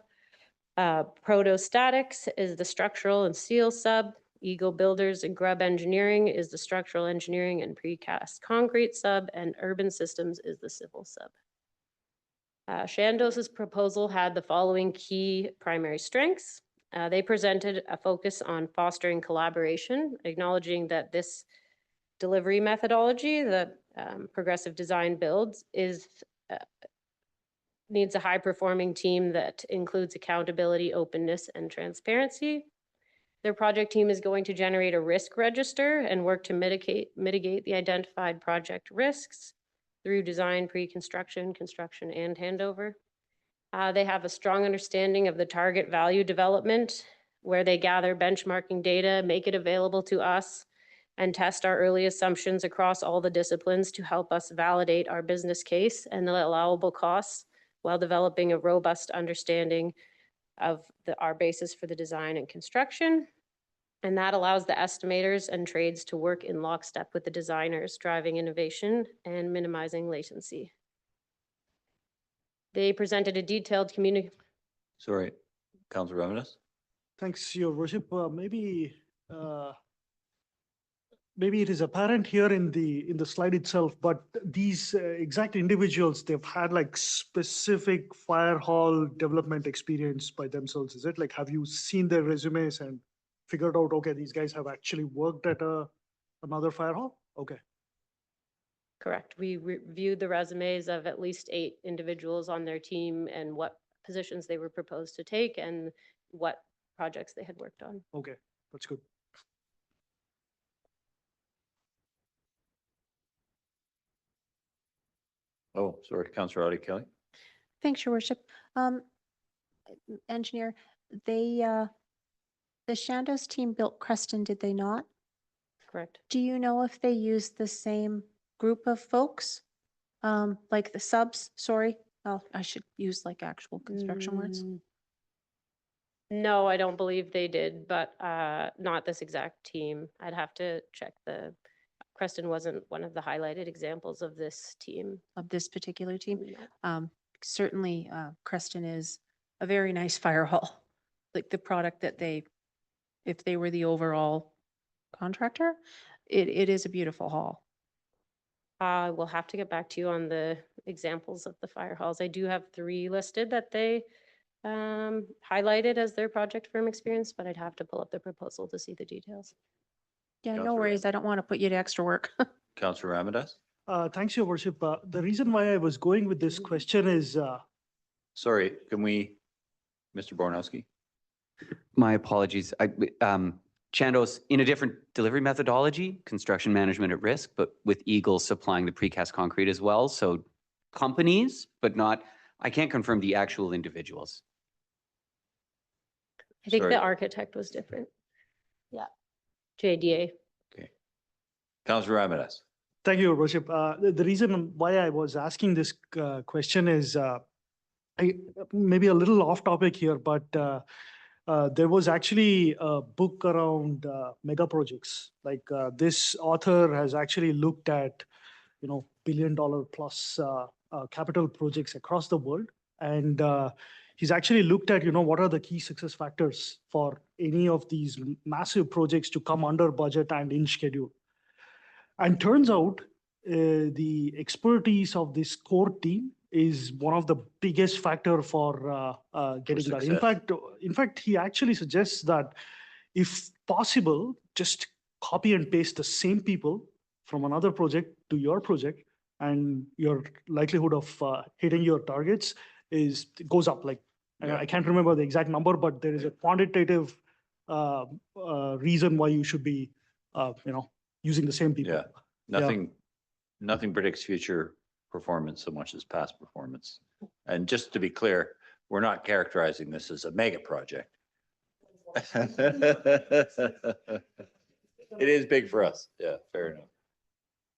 Protostatics is the structural and steel sub. Eagle Builders and Grubb Engineering is the structural engineering and precast concrete sub, and Urban Systems is the civil sub. Chandos's proposal had the following key primary strengths. They presented a focus on fostering collaboration, acknowledging that this delivery methodology, the progressive design builds, is needs a high-performing team that includes accountability, openness, and transparency. Their project team is going to generate a risk register and work to mitigate the identified project risks through design, pre-construction, construction, and handover. They have a strong understanding of the target value development, where they gather benchmarking data, make it available to us, and test our early assumptions across all the disciplines to help us validate our business case and the allowable costs while developing a robust understanding of our basis for the design and construction. And that allows the estimators and trades to work in lockstep with the designers, driving innovation and minimizing latency. They presented a detailed Sorry, Councilor Ramirez? Thanks, Your Worship. Maybe it is apparent here in the slide itself, but these exact individuals, they've had like specific fire hall development experience by themselves. Is it like, have you seen their resumes and figured out, okay, these guys have actually worked at another fire hall? Okay. Correct. We reviewed the resumes of at least 8 individuals on their team and what positions they were proposed to take and what projects they had worked on. Okay, that's good. Oh, sorry, Councilor Audie Kelly? Thanks, Your Worship. Engineer, the Shandos team built Creston, did they not? Correct. Do you know if they used the same group of folks? Like the subs, sorry. Oh, I should use like actual construction words. No, I don't believe they did, but not this exact team. I'd have to check Creston wasn't one of the highlighted examples of this team. Of this particular team? No. Certainly, Creston is a very nice fire hall. Like the product that if they were the overall contractor, it is a beautiful hall. We'll have to get back to you on the examples of the fire halls. I do have 3 listed that they highlighted as their project firm experience, but I'd have to pull up the proposal to see the details. Yeah, no Councillor- worries. I don't want to put you to extra work. Councilor Ramirez? Thanks, Your Worship. The reason why I was going with this question is, Sorry, can we, Mr. Bornowski? My apologies. Chandos, in a different delivery methodology, construction management at risk, but with Eagle supplying the precast concrete as well. So companies, but not, I can't confirm the actual individuals. I think Sorry. the architect was different. Yeah. JDA. Okay. Councilor Ramirez? thank you, Your Worship. The reason why I was asking this question is maybe a little off topic here, but there was actually a book around mega projects. Like this author has actually looked at, $1 billion plus capital projects across the world. And he's actually looked at, what are the key success factors for any of these massive projects to come under budget and in schedule. And turns out the expertise of this core team is one of the biggest factor for getting that. In fact, he actually suggests that if possible, just copy and paste the same people from another project to your project, and your likelihood of hitting your targets goes up. Like I can't remember the exact number, but there is a quantitative reason why you should be, using the same people. Yeah, nothing predicts future performance so much as past performance. And just to be clear, we're not characterizing this as a mega project. It is big for us. Yeah, fair enough.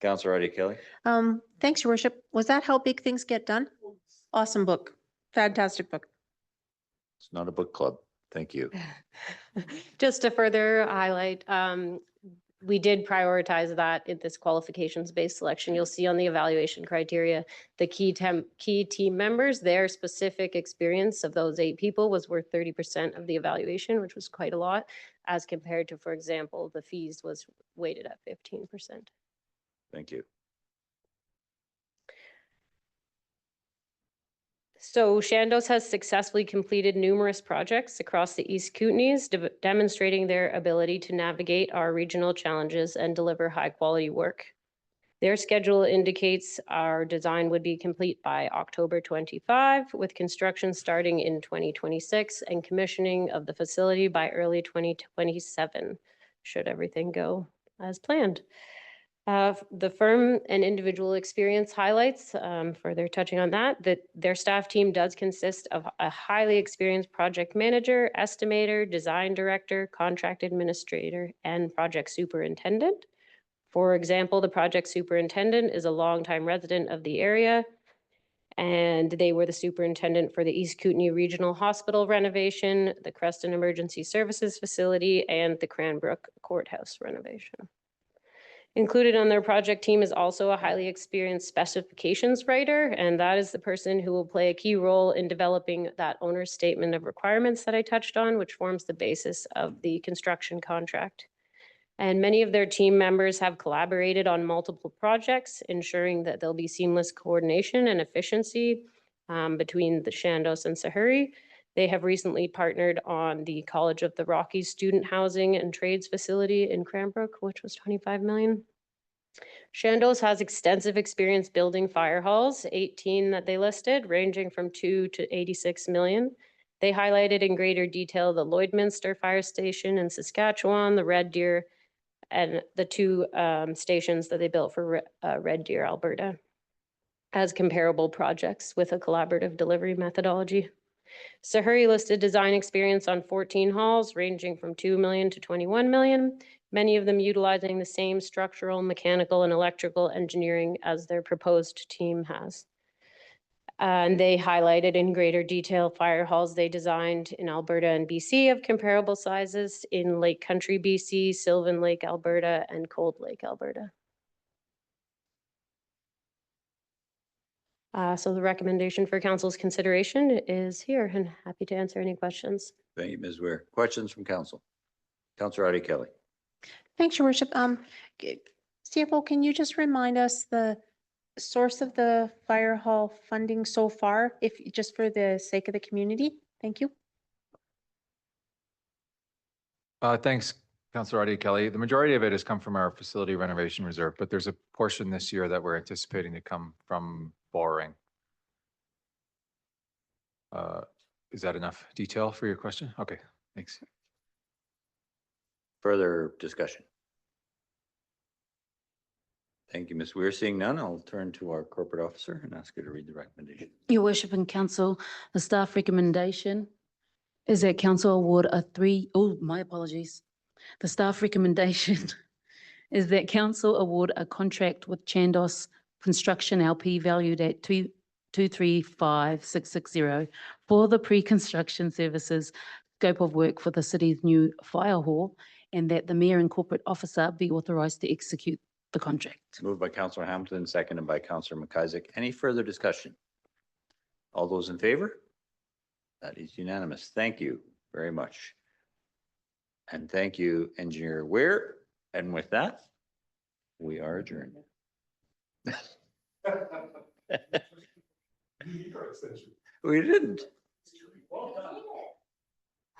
Councilor Audie Kelly? Thanks, Your Worship. Was that How Big Things Get Done? Awesome book. Fantastic book. It's not a book club. Thank you. Just to further highlight, we did prioritize that in this qualifications-based selection. You'll see on the evaluation criteria, the key team members, their specific experience of those 8 people was worth 30% of the evaluation, which was quite a lot, as compared to, for example, the fees was weighted at 15%. Thank you. So Shandos has successfully completed numerous projects across the East Kootenays, demonstrating their ability to navigate our regional challenges and deliver high quality work. Their schedule indicates our design would be complete by October 25, with construction starting in 2026 and commissioning of the facility by early 2027, should everything go as planned. The firm and individual experience highlights, further touching on that their staff team does consist of a highly experienced project manager, estimator, design director, contract administrator, and project superintendent. For example, the project superintendent is a longtime resident of the area, and they were the superintendent for the East Kootenai Regional Hospital renovation, the Creston Emergency Services Facility, and the Cranbrook Courthouse renovation. Included on their project team is also a highly experienced specifications writer, and that is the person who will play a key role in developing that owner's statement of requirements that I touched on, which forms the basis of the construction contract. And many of their team members have collaborated on multiple projects, ensuring that there'll be seamless coordination and efficiency between the Chandos and Sahuri. They have recently partnered on the College of the Rockies student housing and trades facility in Cranbrook, which was 25 million. Chandos has extensive experience building fire halls, 18 that they listed, ranging from 2 to 86 million. They highlighted in greater detail the Lloydminster Fire Station in Saskatchewan, the Red Deer, and the two stations that they built for Red Deer, Alberta, as comparable projects with a collaborative delivery methodology. Sahuri listed design experience on 14 halls ranging from 2 million to 21 million, many of them utilizing the same structural, mechanical, and electrical engineering as their proposed team has. And they highlighted in greater detail fire halls they designed in Alberta and BC of comparable sizes in Lake Country, BC, Sylvan Lake, Alberta, and Cold Lake, Alberta. So the recommendation for council's consideration is here, and happy to answer any questions. Thank you, Ms. Weir. Questions from council? Councillor Artie Kelly. Thanks, your worship. CFO, can you just remind us the source of the fire hall funding so far, if just for the sake of the community? Thank you. Thanks, Councillor Artie Kelly. The majority of it has come from our facility renovation reserve, but there's a portion this year that we're anticipating to come from borrowing. Is that enough detail for your question? Okay, thanks. Further discussion? Thank you, Ms. Weir. Seeing none, I'll turn to our corporate officer and ask her to read the recommendation. Your worship and council, the staff recommendation is that council award my apologies. The staff recommendation is that council award a contract with Chandos Construction LP valued at 235,660 for the pre-construction services scope of work for the city's new fire hall, and that the mayor and corporate officer be authorized to execute the contract. Moved by Councillor Hamilton, seconded by Councillor McIsaac. Any further discussion? All those in favor? That is unanimous. Thank you very much. And thank you, Engineer Weir. And with that, we are adjourned. We didn't.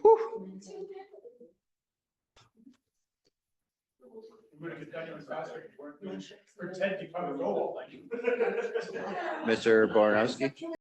Whew. Mr. Bornowski.